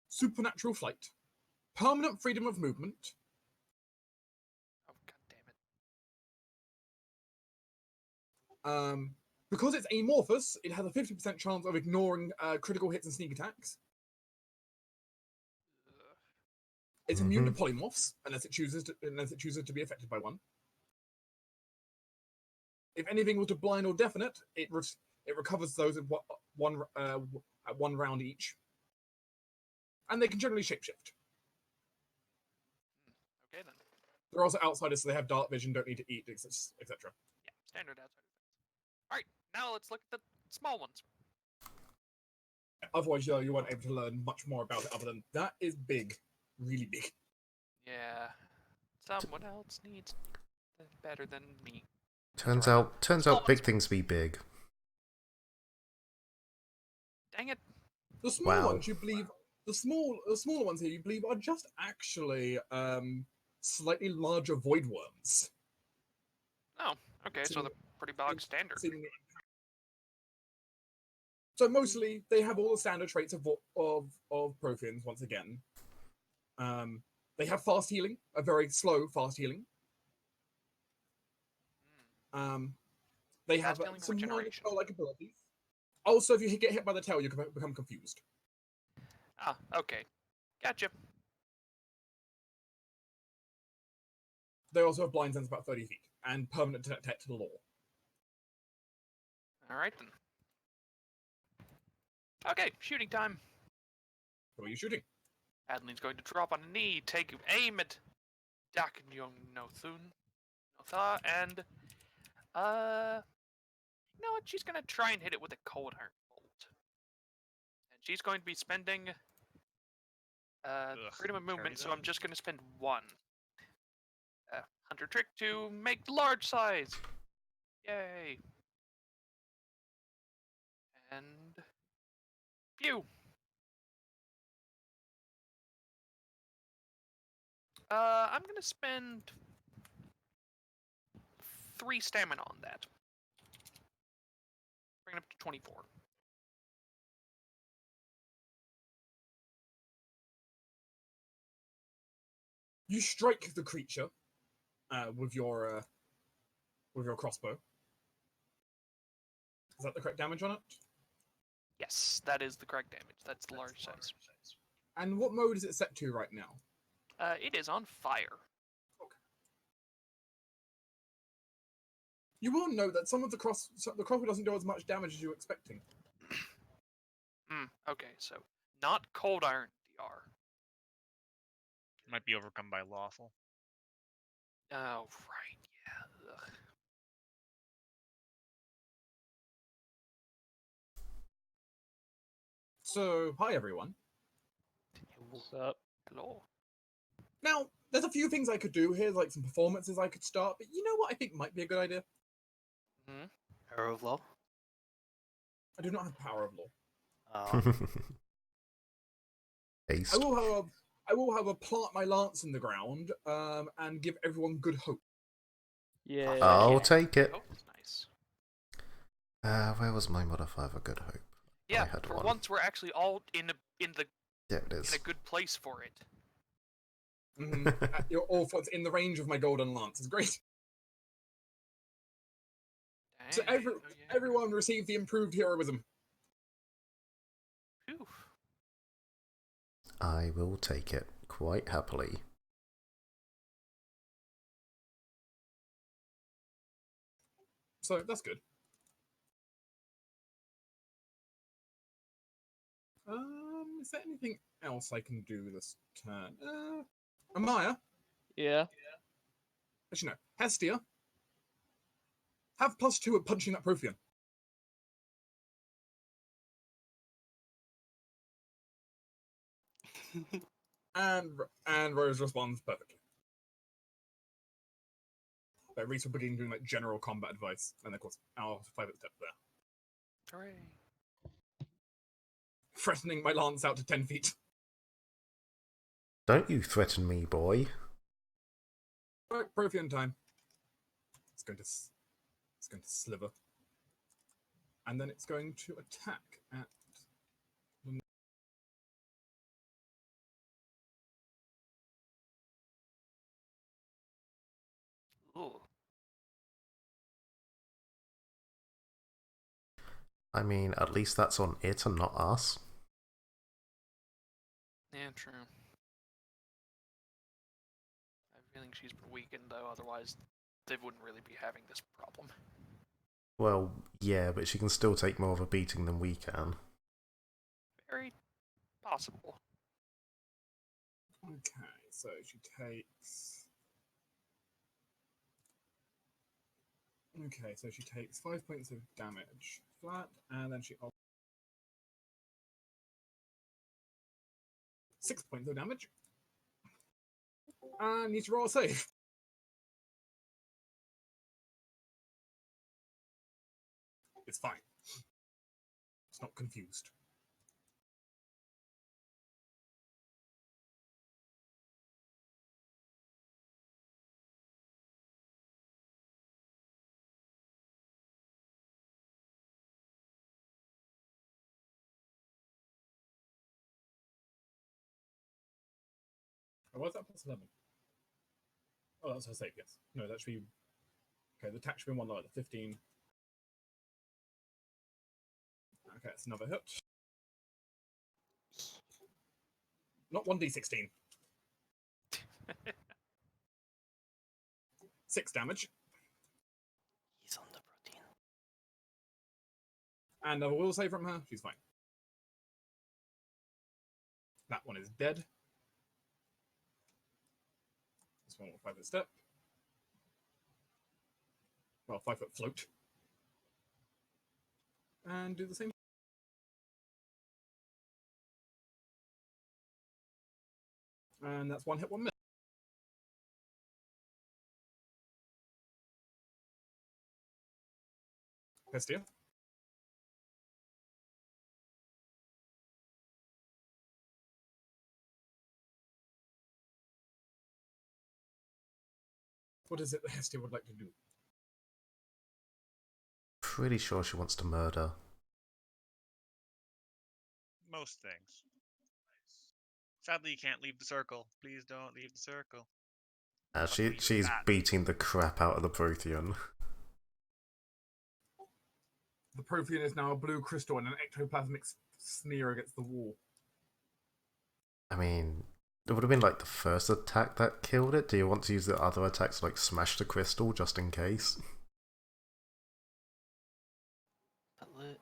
Speaker 2: Supernatural flight. Permanent freedom of movement.
Speaker 6: Oh, god damn it.
Speaker 2: Because it's amorphous, it has a 50% chance of ignoring critical hits and sneak attacks. It's immune to polymorphs, unless it chooses to be affected by one. If anything was to blind or deafen it, it recovers those in at 1 round each. And they can generally shapeshift.
Speaker 6: Okay then.
Speaker 2: They're also outsiders, so they have dark vision, don't need to eat, etc.
Speaker 6: Yeah, standard outside. All right, now let's look at the small ones.
Speaker 2: Otherwise, you weren't able to learn much more about it other than that is big. Really big.
Speaker 6: Yeah, someone else needs better than me.
Speaker 1: Turns
Speaker 6: Right.
Speaker 1: out big things be big.
Speaker 6: Dang it!
Speaker 2: The small
Speaker 1: Wow.
Speaker 2: ones, you believe, the smaller ones here, you believe, are just actually slightly larger void worms.
Speaker 6: Oh, okay, so they're pretty bog standard.
Speaker 2: So mostly, they have all the standard traits of Protheans. Once again, they have fast healing, a very slow fast healing. They have
Speaker 6: Fast healing
Speaker 2: some minor
Speaker 6: regeneration.
Speaker 2: spell-like abilities. Also, if you get hit by the tail, you can become confused.
Speaker 6: Ah, okay, gotcha.
Speaker 2: They also have blind sense about 30 feet and permanent detect to the law.
Speaker 6: All right then. Okay, shooting time.
Speaker 2: Who are you shooting?
Speaker 6: Adeline's going to drop on a knee, take aim at Dak Young Notha, and you know what? She's gonna try and hit it with a cold iron bolt, and she's going to be spending freedom of movement. So I'm just gonna spend 1 hunter trick to make the large size. Yay! And phew. I'm gonna spend 3 stamina on that. Bring it up to 24.
Speaker 2: You strike the creature with your crossbow. Is that the correct damage on it?
Speaker 6: Yes, that is the correct damage. That's the large size.
Speaker 2: And what mode is it set to right now?
Speaker 6: It is on fire.
Speaker 2: Okay. You will note that the crossbow doesn't do as much damage as you were expecting.
Speaker 6: Okay, so not cold iron DR.
Speaker 3: Might be overcome by lawful.
Speaker 6: Oh, right, yeah. Ugh.
Speaker 2: So, hi everyone.
Speaker 5: What's up?
Speaker 6: Hello.
Speaker 2: Now, there's a few things I could do here, like some performances I could start, but you know what I think might be a good idea?
Speaker 4: Power of law.
Speaker 2: I do not have power of law.
Speaker 1: Haste.
Speaker 2: I will, however, plant my lance in the ground and give everyone good hope.
Speaker 5: Yeah.
Speaker 1: I'll take it.
Speaker 6: Oh, that's nice.
Speaker 1: Where was my modifier for good hope?
Speaker 6: Yeah,
Speaker 1: I had
Speaker 6: for
Speaker 1: one.
Speaker 6: once we're actually all in
Speaker 1: There it is.
Speaker 6: a good place for it.
Speaker 2: You're all in the range of my golden lance. It's great. So
Speaker 6: Dang. Oh, yeah.
Speaker 2: everyone received the improved heroism.
Speaker 6: Phew.
Speaker 1: I will take it quite happily.
Speaker 2: So that's good. Is there anything else I can do this turn? Amaya?
Speaker 5: Yeah.
Speaker 2: Actually, no. Hestia? Have +2 at punching that Prothean. and Rose responds perfectly. But Reese will begin doing like general combat advice, and of course, our 5 step there.
Speaker 6: Hooray.
Speaker 2: Threatening my lance out to 10 feet.
Speaker 1: Don't you threaten me, boy.
Speaker 2: Right, Prothean time. It's going to sliver. And then it's going to attack at...
Speaker 6: Ooh.
Speaker 1: I mean, at least that's on it and not us.
Speaker 6: Yeah, true. I have a feeling she's been weakened, though, otherwise they wouldn't really be having this problem.
Speaker 1: Well, yeah, but she can still take more of a beating than we can.
Speaker 6: very possible.
Speaker 2: Okay, so she takes. Okay, so she takes 5 points of damage flat, and then she. 6 points of damage. And needs to roll a save. It's fine. It's not confused. Oh, what's that plus 11? Oh, that's her save, yes. No, that should be. Okay, the attack should be one lower, the 15. Okay, that's another hit. Not 1d16. 6 damage.
Speaker 4: He's on the protein.
Speaker 2: And another will save from her. She's fine. That one is dead. This one will 5-foot step. Well, 5-foot float. And do the same. And that's one hit, one miss. Pestia. What is it that Hestia would like to do?
Speaker 1: Pretty sure she wants to murder.
Speaker 3: Most things. Sadly, you can't leave the circle. Please don't leave the circle.
Speaker 1: She's beating the crap out of the Prothean.
Speaker 2: The Prothean is now a blue crystal and an ectoplasmic smear against the wall.
Speaker 1: I mean, it would have been like the first attack that killed it. Do you want to use the other attacks to like smash the crystal just in case?
Speaker 4: But look,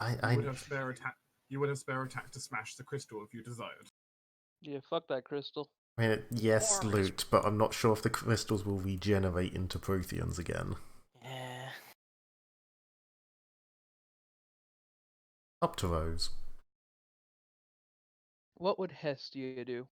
Speaker 2: You would have spare attack. You would have spare attack to smash the crystal if you desired.
Speaker 5: Yeah, fuck that crystal.
Speaker 1: I mean, yes, loot, but I'm not sure if the crystals will regenerate into Protheans again.
Speaker 4: yeah.
Speaker 1: Up to Rose.
Speaker 5: What would Hestia do?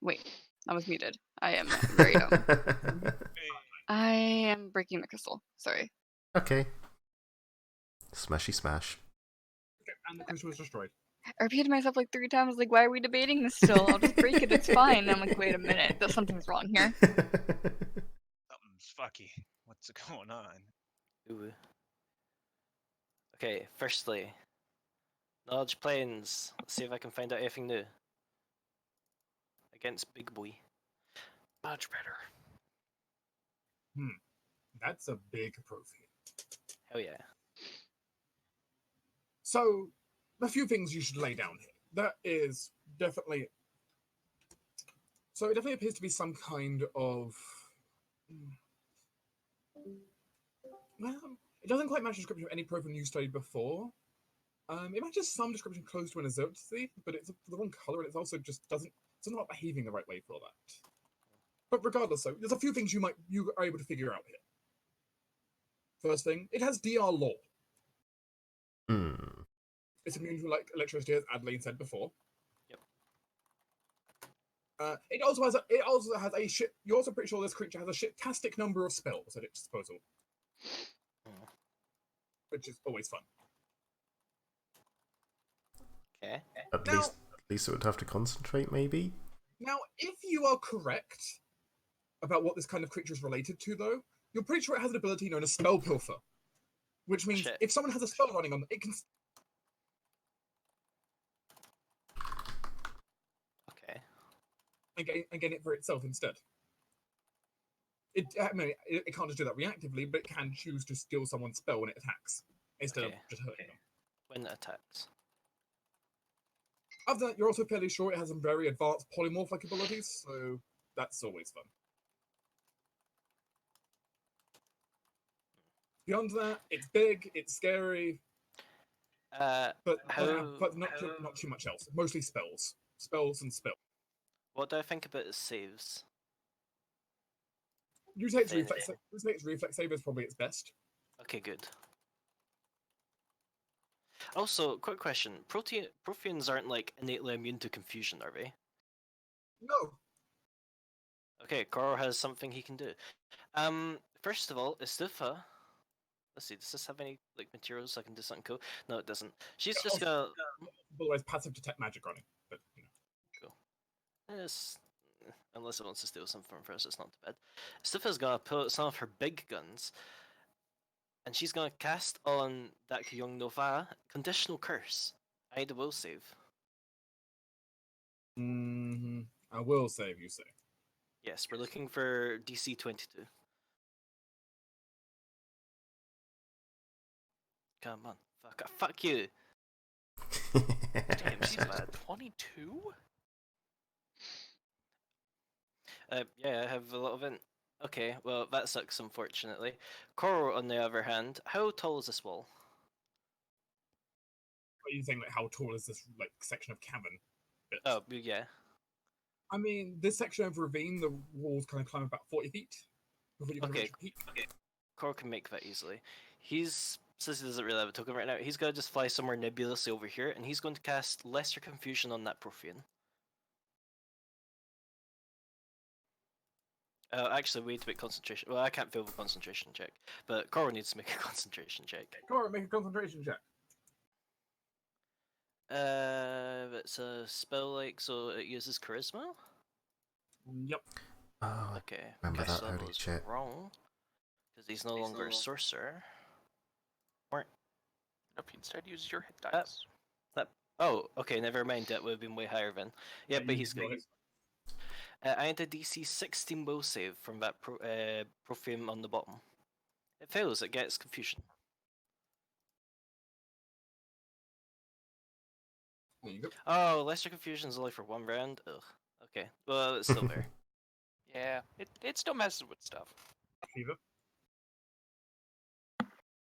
Speaker 7: Wait, I was muted. I am very dumb. I am breaking the crystal. Sorry.
Speaker 1: Okay. Smashy smash.
Speaker 2: Okay, and the crystal was destroyed.
Speaker 7: I repeated myself like 3 times, like, why are we debating this still? I'll just break it, it's fine. I'm like, wait a minute, something's wrong here.
Speaker 3: Something's fucky. What's going on?
Speaker 4: Ooh. Okay, firstly, Knowledge Planes. Let's see if I can find out anything new. Against Big Boy. Much better.
Speaker 2: That's a big Prothean.
Speaker 4: Hell yeah.
Speaker 2: So, a few things you should lay down here. That is definitely. So, it definitely appears to be some kind of. Well, it doesn't quite match the description of any Prothean you studied before. It matches some description close to an Azotzi, but it's the wrong color, and it also just doesn't. It's not behaving the right way for that. But regardless, though, there's a few things you are able to figure out here. First thing, it has DR law. It's immune to electricity, as Adeline said before.
Speaker 4: Yep.
Speaker 2: It also has a shit. You're also pretty sure this creature has a shit-tastic number of spells at its disposal, which is always fun.
Speaker 4: Okay.
Speaker 1: At least it would have to concentrate, maybe?
Speaker 2: Now, if you are correct about what this kind of creature is related to, though, you're pretty sure it has an ability known as Spell Pilfer, which means if someone has a spell running on them, it can.
Speaker 4: Okay.
Speaker 2: And gain it for itself instead. It can't just do that reactively, but it can choose to steal someone's spell when it attacks, instead of just hurting them.
Speaker 4: When it attacks.
Speaker 2: Other than that, you're also fairly sure it has some very advanced polymorphic abilities, so that's always fun. Beyond that, it's big, it's scary, but not too much else. Mostly spells, and spells.
Speaker 4: What do I think about its saves?
Speaker 2: Utate's
Speaker 4: Affinity.
Speaker 2: reflex save is probably its best.
Speaker 4: Okay, good. Also, quick question: Protheans aren't like innately immune to confusion, are they?
Speaker 2: No.
Speaker 4: Okay, Koro has something he can do. First of all, Istufa. Let's see, does this have any like materials I can do something cool? No, it doesn't. She's just gonna.
Speaker 2: Otherwise, passive detect magic on it, but you know.
Speaker 4: Cool. Yes. Unless it wants to steal something from us, it's not too bad. Istufa's gonna pull out some of her big guns, and she's gonna cast on that young Nova conditional curse. I need a will save.
Speaker 2: I will save, you say.
Speaker 4: Yes, we're looking for DC 22. Come on, fuck you.
Speaker 6: Damn, she's
Speaker 4: bad.
Speaker 6: 22?
Speaker 4: Yeah, I have a lot of it. Okay, well, that sucks, unfortunately. Koro, on the other hand, how tall is this wall?
Speaker 2: Are you saying like how tall is this like section of cavern? Bit?
Speaker 4: Oh, yeah.
Speaker 2: I mean, this section of ravine, the walls kind of climb about 40 feet before you can reach your peak.
Speaker 4: Koro can make that easily. Since he doesn't really have a token right now, he's gonna just fly somewhere nebulously over here, and he's going to cast Lesser Confusion on that Prothean. Actually, we need to make concentration. Well, I can't fail the concentration check, but Koro needs to make a concentration check.
Speaker 2: Koro, make a concentration check.
Speaker 4: It's a spell like, so it uses charisma?
Speaker 2: Yep.
Speaker 1: Oh,
Speaker 4: okay.
Speaker 1: remember that
Speaker 4: level
Speaker 1: holy
Speaker 4: is
Speaker 1: shit.
Speaker 4: wrong. Because he's no longer a sorcerer.
Speaker 6: Nope, instead use your hit dice.
Speaker 4: Oh, okay, never mind. That would have been way higher then. Yeah, but he's good. I need a DC 16 will save from that Prothean on the bottom. It fails, it gets confusion.
Speaker 2: There you go.
Speaker 4: Oh, Lesser Confusion is only for one round? Ugh. Okay, well, it's still there.
Speaker 6: Yeah, it still messes with stuff.
Speaker 2: Fever.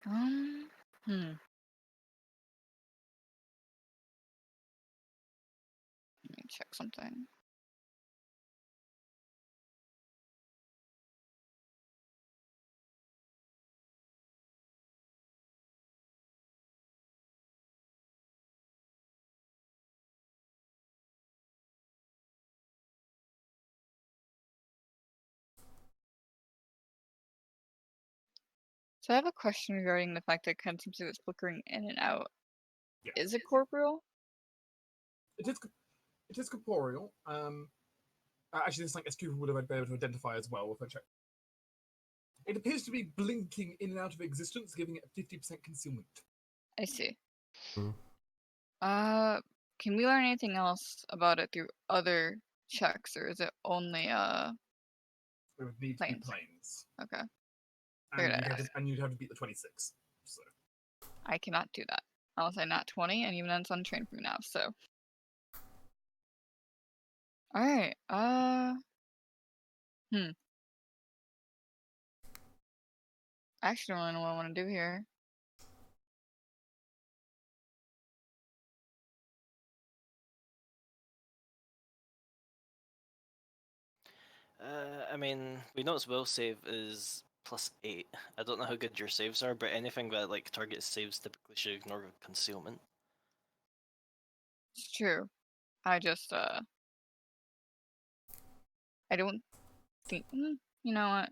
Speaker 7: Let me check something. So I have a question regarding the fact that it kind of seems like it's flickering in and out.
Speaker 2: Yeah.
Speaker 7: Is it corporeal?
Speaker 2: It is corporeal. Actually, this like SQ would have been able to identify as well if I check. It appears to be blinking in and out of existence, giving it 50% concealment.
Speaker 7: I see.
Speaker 1: Hmm.
Speaker 7: Can we learn anything else about it through other checks, or is it only
Speaker 2: It would need to be
Speaker 7: Planes.
Speaker 2: planes.
Speaker 7: Okay.
Speaker 2: And
Speaker 7: Figured
Speaker 2: you'd have to beat the 26. So.
Speaker 7: I cannot do that unless I not 20, and even then it's untrained for me now. So. All right. I actually don't really know what I want to do here.
Speaker 4: I mean, we know its will save is +8. I don't know how good your saves are, but anything that like target saves typically should ignore concealment.
Speaker 7: It's true. I just I don't think. You know what?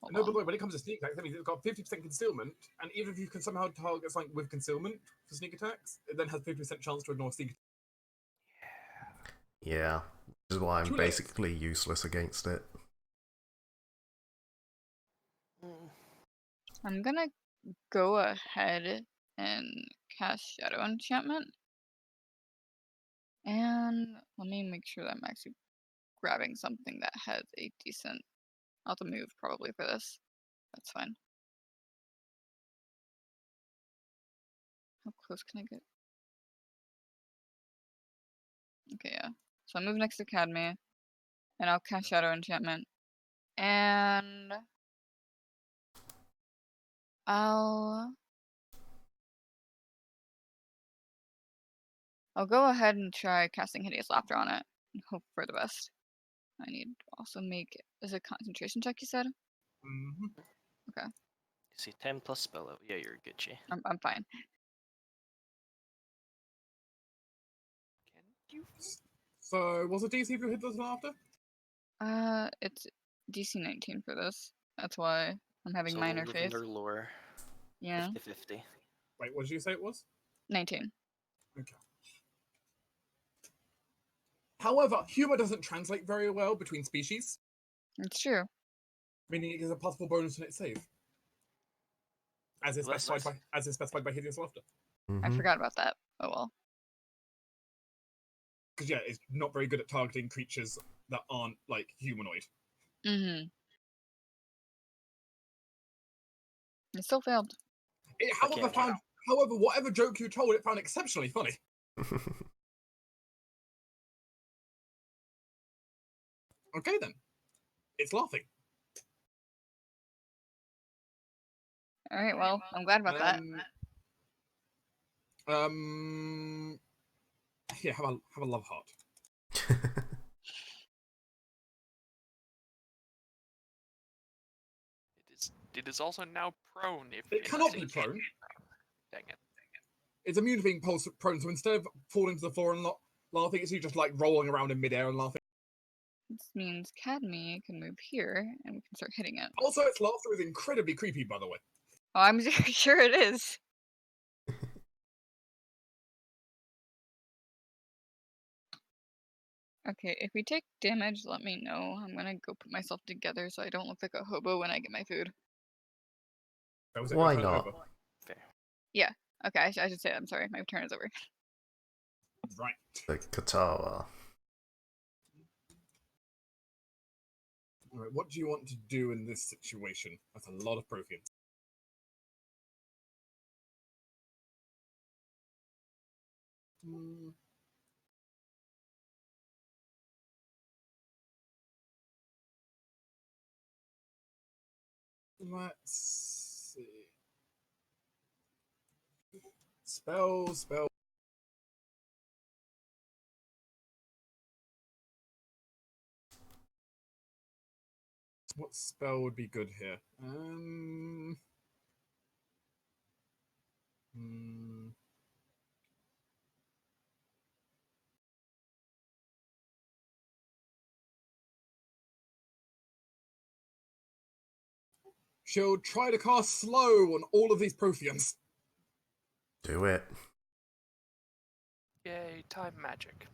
Speaker 7: Hold
Speaker 2: No,
Speaker 7: on.
Speaker 2: but look, when it comes to sneak attacks, I mean, it's got 50% concealment, and even if you can somehow target something with concealment for sneak attacks, it then has 50% chance to ignore sneak.
Speaker 1: Yeah, which is why I'm
Speaker 2: Too late.
Speaker 1: basically useless against it.
Speaker 7: I'm gonna go ahead and cast Shadow Enchantment. And let me make sure that I'm actually grabbing something that has a decent. I'll have to move probably for this. That's fine. How close can I get? Okay, yeah. So I move next to Cadme, and I'll cast Shadow Enchantment, and I'll go ahead and try casting Hideous Laughter on it and hope for the best. I need to also make is it a concentration check you said?
Speaker 2: hmm
Speaker 7: Okay,
Speaker 4: You see 10 plus spell level. Yeah, you're Gucci.
Speaker 7: I'm fine.
Speaker 6: Can you?
Speaker 2: So, what's the DC if you hit this after?
Speaker 7: It's DC 19 for this. That's why I'm having
Speaker 4: So
Speaker 7: minor
Speaker 4: within
Speaker 7: faith.
Speaker 4: their lore,
Speaker 7: Yeah,
Speaker 4: 50-50.
Speaker 2: Wait, what did you say it was?
Speaker 7: 19.
Speaker 2: Okay. However, humor doesn't translate very well between species,
Speaker 7: It's true.
Speaker 2: meaning it is a possible bonus in its save, as is
Speaker 4: That's
Speaker 2: specified
Speaker 4: nice.
Speaker 2: by Hideous Laughter.
Speaker 7: I
Speaker 1: Mhm.
Speaker 7: forgot about that. Oh well.
Speaker 2: Because yeah, it's not very good at targeting creatures that aren't like humanoid.
Speaker 7: Mm-hmm. It still failed.
Speaker 2: It,
Speaker 4: Okay,
Speaker 2: however, whatever joke you told, it found exceptionally funny. Okay then, it's laughing.
Speaker 7: All right. Well, I'm glad about that.
Speaker 2: Here, have a love heart.
Speaker 6: It is also now prone if
Speaker 2: It cannot be prone.
Speaker 6: Dang it.
Speaker 2: It's immune to being prone, so instead of falling to the floor and laughing, it's you just like rolling around in midair and laughing.
Speaker 7: This means Cadme can move here, and we can start hitting it.
Speaker 2: Also, its laughter is incredibly creepy, by the way.
Speaker 7: Oh, I'm sure it is. Okay, if we take damage, let me know. I'm gonna go put myself together so I don't look like a hobo when I get my food.
Speaker 2: That was it,
Speaker 1: Why
Speaker 2: your turn
Speaker 1: not?
Speaker 2: over.
Speaker 4: fair.
Speaker 7: Yeah. Okay, I should say that. I'm sorry. My turn is over.
Speaker 2: Right.
Speaker 1: The Katara.
Speaker 2: Alright, what do you want to do in this situation? That's a lot of Protheans. Let's see. Spell. What spell would be good here? She'll try to cast slow on all of these Protheans.
Speaker 1: Do it.
Speaker 6: Yay, time magic.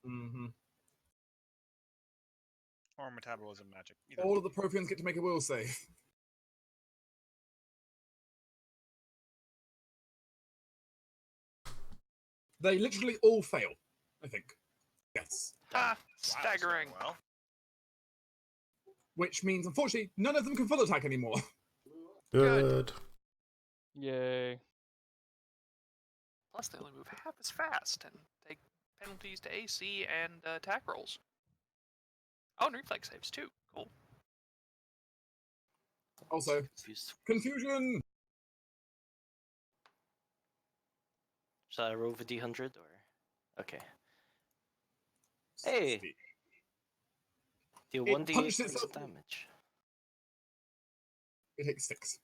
Speaker 2: Mm-hmm.
Speaker 3: Or metabolism magic. Either
Speaker 2: All
Speaker 3: one.
Speaker 2: of the Protheans get to make a will save. They literally all fail, I think. Yes.
Speaker 6: Ha!
Speaker 3: Wow, that's going
Speaker 6: Staggering.
Speaker 3: well.
Speaker 2: Which means, unfortunately, none of them can full attack anymore.
Speaker 1: Good.
Speaker 5: Yay.
Speaker 6: Plus, they only move half as fast and take penalties to AC and attack rolls. Oh, and reflex saves too. Cool.
Speaker 2: Also,
Speaker 4: Confused.
Speaker 2: confusion!
Speaker 4: Shall I roll the D100 or? Okay. Hey! Deal
Speaker 2: It
Speaker 4: 1d8
Speaker 2: punched
Speaker 4: points
Speaker 2: itself.
Speaker 4: of damage.
Speaker 2: It takes 6.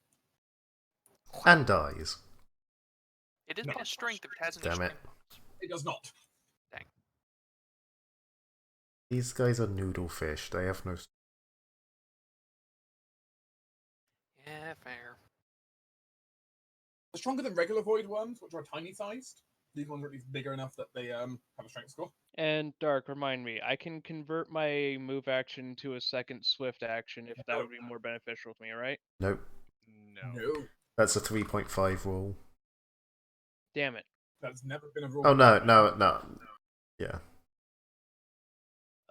Speaker 1: And dies.
Speaker 6: It is
Speaker 2: No.
Speaker 6: plus strength if it has any
Speaker 1: Damn it.
Speaker 6: strength bonus.
Speaker 2: It does not.
Speaker 6: Dang.
Speaker 1: These guys are noodle fish. They have no.
Speaker 6: Yeah, fair.
Speaker 2: They're stronger than regular void worms, which are tiny sized. These ones are at least bigger enough that they have a strength score.
Speaker 5: And Dark, remind me, I can convert my move action to a second swift action if that would be more beneficial to me, right?
Speaker 1: Nope.
Speaker 2: No.
Speaker 1: That's a 3.5 rule.
Speaker 5: Damn it.
Speaker 2: That's never been a rule.
Speaker 1: Oh, no. Yeah.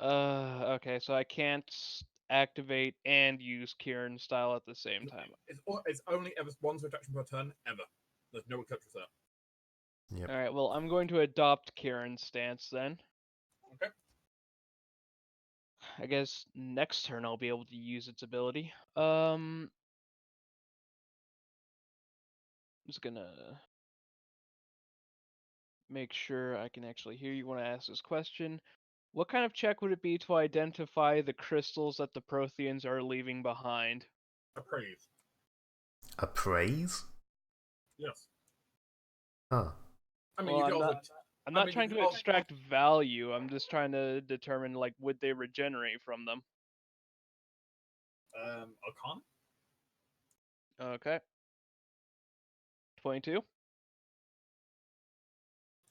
Speaker 5: Okay, so I can't activate and use Kieran style at the same time.
Speaker 2: It's only ever one swift action per turn, ever. There's no exceptions to that.
Speaker 1: Yep.
Speaker 5: Alright, well, I'm going to adopt Kieran's stance then.
Speaker 2: Okay.
Speaker 5: I guess next turn I'll be able to use its ability. Just gonna make sure I can actually hear you when I ask this question. What kind of check would it be to identify the crystals that the Protheans are leaving behind?
Speaker 2: Appraise.
Speaker 1: Appraise?
Speaker 2: Yes.
Speaker 1: Huh.
Speaker 2: I mean,
Speaker 5: Well,
Speaker 2: you can also.
Speaker 5: I'm not
Speaker 2: mean,
Speaker 5: trying
Speaker 2: you
Speaker 5: to
Speaker 2: can also-
Speaker 5: extract value. I'm just trying to determine, like, would they regenerate from them?
Speaker 2: Arcana?
Speaker 5: Okay. 22.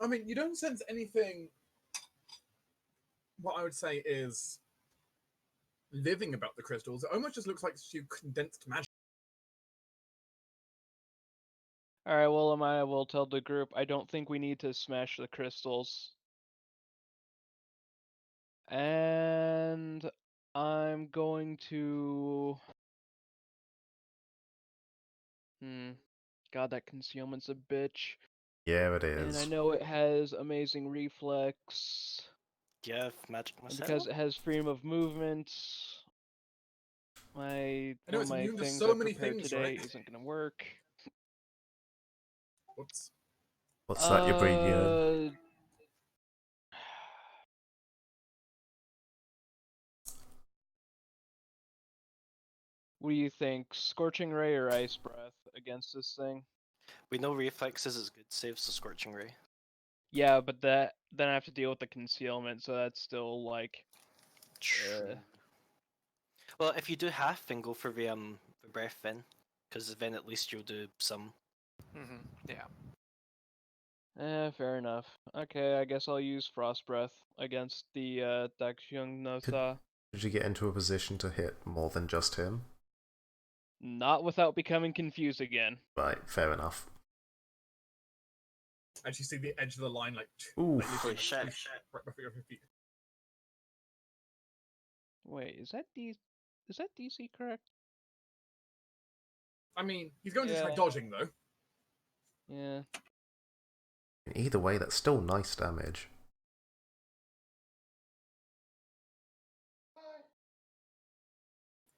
Speaker 2: I mean, you don't sense anything. What I would say is living about the crystals. It almost just looks like you condensed magic.
Speaker 5: Alright, well, I will tell the group I don't think we need to smash the crystals. And I'm going to... God, that concealment's a bitch.
Speaker 1: Yeah, it
Speaker 5: And I
Speaker 1: is.
Speaker 5: know it has amazing reflex.
Speaker 4: Do you have magic
Speaker 5: And
Speaker 4: missile?
Speaker 5: because it has freedom of movement,
Speaker 2: I
Speaker 5: one
Speaker 2: know
Speaker 5: of
Speaker 2: it's
Speaker 5: my
Speaker 2: immune to
Speaker 5: things
Speaker 2: so
Speaker 5: I
Speaker 2: many
Speaker 5: prepared
Speaker 2: things,
Speaker 5: today
Speaker 2: right?
Speaker 5: isn't gonna work.
Speaker 2: Whoops.
Speaker 1: What's that you're bringing in?
Speaker 5: What do you think? Scorching Ray or Ice Breath against this thing?
Speaker 4: We know reflexes is good saves the scorching ray.
Speaker 5: Yeah, but then I have to deal with the concealment, so that's still like...
Speaker 4: True. Well, if you do half, then go for the breath then, because then at least you'll do some.
Speaker 6: Yeah.
Speaker 5: fair enough. Okay, I guess I'll use Frost Breath against the Dakshyung no Sa.
Speaker 1: Did you get into a position to hit more than just him?
Speaker 5: Not without becoming confused again.
Speaker 1: Right, fair enough.
Speaker 2: Actually, see the edge of the line, like.
Speaker 1: Ooh.
Speaker 4: Holy shit.
Speaker 2: Right before your feet.
Speaker 5: Wait, is that DC correct?
Speaker 2: I mean, he's going to
Speaker 5: Yeah.
Speaker 2: try dodging though.
Speaker 5: Yeah.
Speaker 1: Either way, that's still nice damage.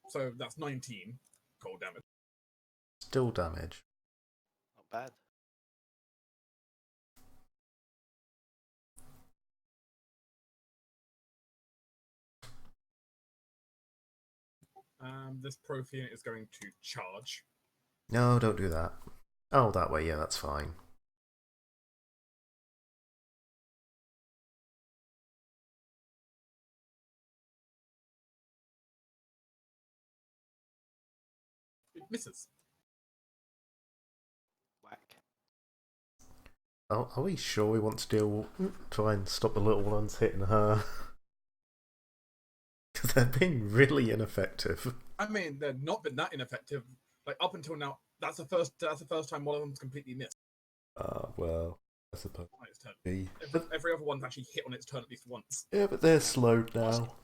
Speaker 2: So that's 19 cold damage.
Speaker 1: Still damage.
Speaker 4: Not bad.
Speaker 2: This Prothean is going to charge.
Speaker 1: No, don't do that. Oh, that way, yeah, that's fine.
Speaker 2: It misses.
Speaker 4: Whack.
Speaker 1: Oh, are we sure we want to try and stop the little ones hitting her? Because they're being really ineffective.
Speaker 2: I mean, they've not been that ineffective. Like up until now, that's the first time one of them's completely missed.
Speaker 1: Well, I suppose.
Speaker 2: On its turn.
Speaker 1: Be.
Speaker 2: Every other one's actually hit on its turn at least once.
Speaker 1: Yeah, but they're slowed now.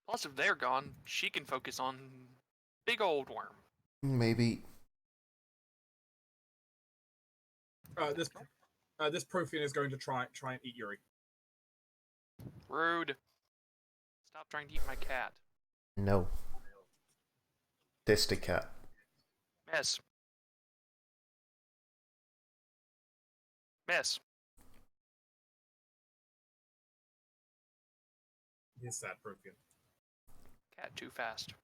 Speaker 6: Plus, if they're gone, she can focus on big old worm.
Speaker 1: Maybe.
Speaker 2: This Prothean is going to try and eat Yuri.
Speaker 6: Rude. Stop trying to eat my cat.
Speaker 1: No. Disticat.
Speaker 6: Miss. Miss.
Speaker 2: He's that Prothean.
Speaker 6: Cat too fast.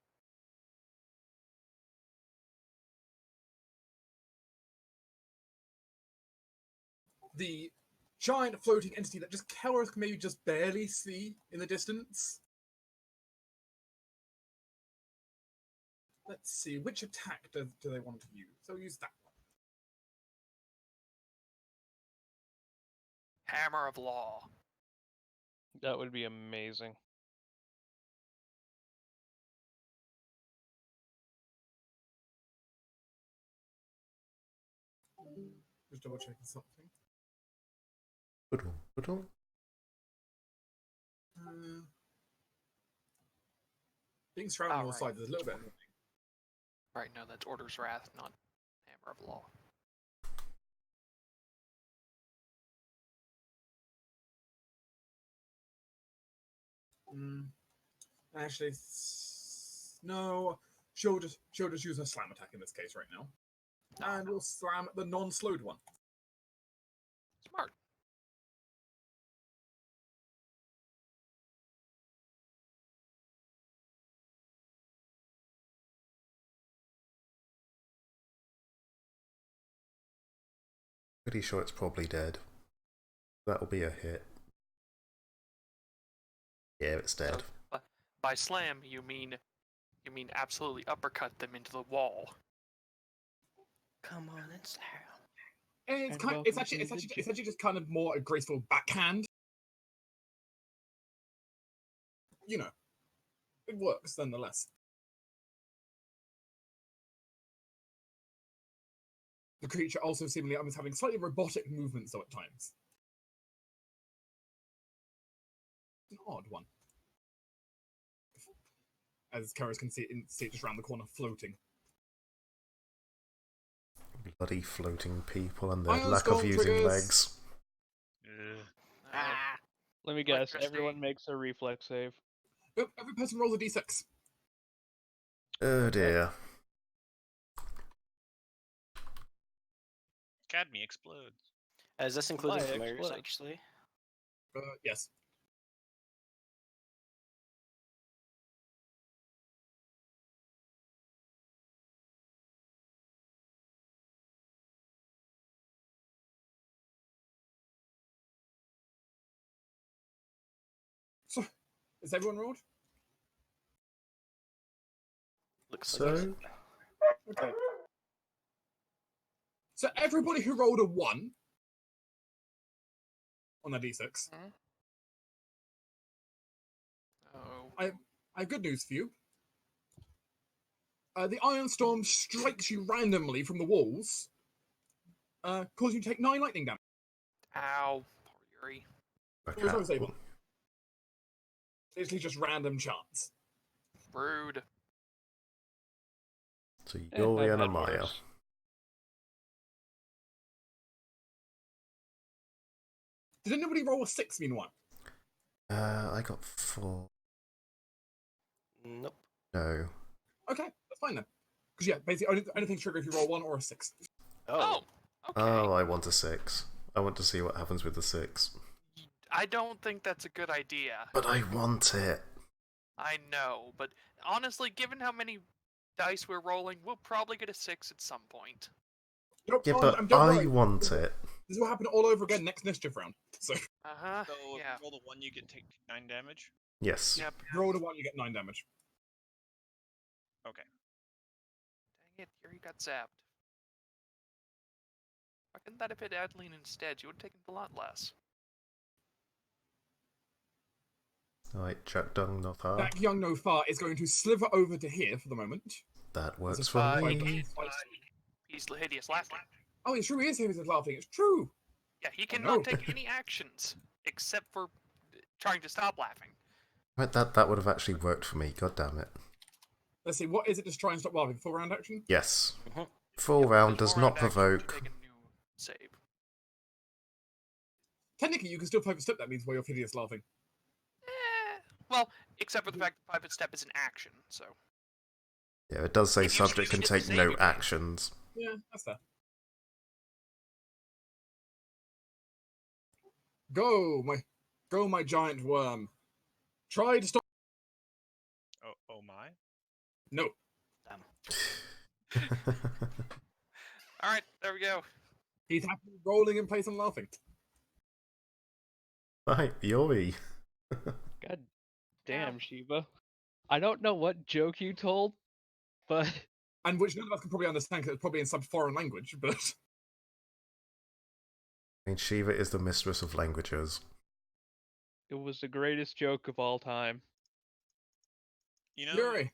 Speaker 2: The giant floating entity that just Kellerith can maybe just barely see in the distance. Let's see, which attack do they want to use? So use that one.
Speaker 6: Hammer of Law.
Speaker 5: That would be amazing.
Speaker 2: Just double checking something. Being surrounded on all
Speaker 6: right.
Speaker 2: sides is a little bit annoying.
Speaker 6: Right, no, that's Order's Wrath, not Hammer of Law.
Speaker 2: Actually, no. She'll just use her slam attack in this case right now, and we'll slam the non-slowed one.
Speaker 6: Smart.
Speaker 1: Pretty sure it's probably dead. That'll be a hit. Yeah, it's dead.
Speaker 6: So, by slam, you mean absolutely uppercut them into the wall.
Speaker 4: Come on and slam.
Speaker 2: And
Speaker 5: And
Speaker 2: it's
Speaker 5: welcome
Speaker 2: actually
Speaker 5: to the
Speaker 2: actually just kind of more a graceful backhand. You know, it works nonetheless. The creature also seemingly was having slightly robotic movements though at times. An odd one. As Karis can see it just around the corner floating.
Speaker 1: Bloody floating people and their
Speaker 2: Iron
Speaker 1: lack of
Speaker 2: Storm
Speaker 1: using
Speaker 2: triggers.
Speaker 1: legs.
Speaker 6: Ah,
Speaker 5: Let me guess.
Speaker 6: Electricity.
Speaker 5: Everyone makes a reflex save.
Speaker 2: Yep, every person rolls a d6.
Speaker 1: Oh dear.
Speaker 3: Academy explodes.
Speaker 4: Is this including
Speaker 5: Why
Speaker 4: familiars,
Speaker 5: explode?
Speaker 4: actually?
Speaker 2: Yes. So, is everyone rolled?
Speaker 4: Looks like
Speaker 1: So,
Speaker 2: Okay. So everybody who rolled a 1 on their d6,
Speaker 6: oh.
Speaker 2: I have good news for you. The Iron Storm strikes you randomly from the walls, causing you to take 9 lightning damage.
Speaker 6: Ow. Poor Yuri.
Speaker 2: There's no save on. It's literally just random chance.
Speaker 6: Rude.
Speaker 1: So
Speaker 5: I've
Speaker 1: Yuri and
Speaker 5: had
Speaker 1: Amaya.
Speaker 5: worse.
Speaker 2: Did anybody roll a 6 meanwhile?
Speaker 1: I got 4.
Speaker 4: Nope.
Speaker 1: No.
Speaker 2: Okay, that's fine then. Because yeah, basically anything trigger if you roll 1 or a 6.
Speaker 6: Oh. Okay.
Speaker 1: Oh, I want a 6. I want to see what happens with the 6.
Speaker 6: I don't think that's a good idea.
Speaker 1: But I want it.
Speaker 6: I know, but honestly, given how many dice we're rolling, we'll probably get a 6 at some point.
Speaker 2: Don't,
Speaker 1: Yeah,
Speaker 2: don't
Speaker 1: but I
Speaker 2: worry.
Speaker 1: want it.
Speaker 2: This will happen all over again next initiative round. So
Speaker 6: Uh-huh.
Speaker 3: So if
Speaker 6: Yeah.
Speaker 3: you roll the 1, you get take 9 damage.
Speaker 1: Yes.
Speaker 6: Yep.
Speaker 2: if you roll a 1, you get 9 damage.
Speaker 3: Okay.
Speaker 6: Dang it, Yuri got zapped. Why couldn't that have hit Adeline instead? She would have taken a lot less.
Speaker 1: Alright, Chuck Dung not hard.
Speaker 2: That young no far is going to sliver over to here for the moment.
Speaker 1: That works
Speaker 2: As a
Speaker 1: for
Speaker 2: five-
Speaker 1: me.
Speaker 6: He's hideous laughing.
Speaker 2: Oh, it's true, he is here with laughing. It's true.
Speaker 6: Yeah, he
Speaker 2: Oh,
Speaker 6: cannot
Speaker 2: no.
Speaker 6: take any actions except for trying to stop laughing.
Speaker 1: Right, that would have actually worked for me. God damn it.
Speaker 2: Let's see, what is it to try and stop laughing? Full round action?
Speaker 1: Yes.
Speaker 4: Mhm.
Speaker 1: Full round
Speaker 6: His
Speaker 1: does
Speaker 6: four-round
Speaker 1: not
Speaker 6: action should
Speaker 1: provoke.
Speaker 6: take a new save.
Speaker 2: Technically, you can still 5-foot step that means while you're hideous laughing.
Speaker 6: Well, except for the fact that 5-foot step is an action, so.
Speaker 1: Yeah, it does say
Speaker 6: If you
Speaker 1: subject can
Speaker 6: succeed at the
Speaker 1: take
Speaker 6: save,
Speaker 1: no
Speaker 6: you can.
Speaker 1: actions.
Speaker 2: Yeah, that's fair. Go, my giant worm. Try to stop.
Speaker 3: Oh my.
Speaker 2: No.
Speaker 6: Alright, there we go.
Speaker 2: He's happily rolling in place and laughing.
Speaker 1: Right, Yuri.
Speaker 5: God damn, Shiva. I don't know what joke you told, but
Speaker 2: And which none of us can probably understand because it's probably in some foreign language, but
Speaker 1: I mean, Shiva is the mistress of languages.
Speaker 5: it was the greatest joke of all time.
Speaker 3: You know,
Speaker 2: Yuri.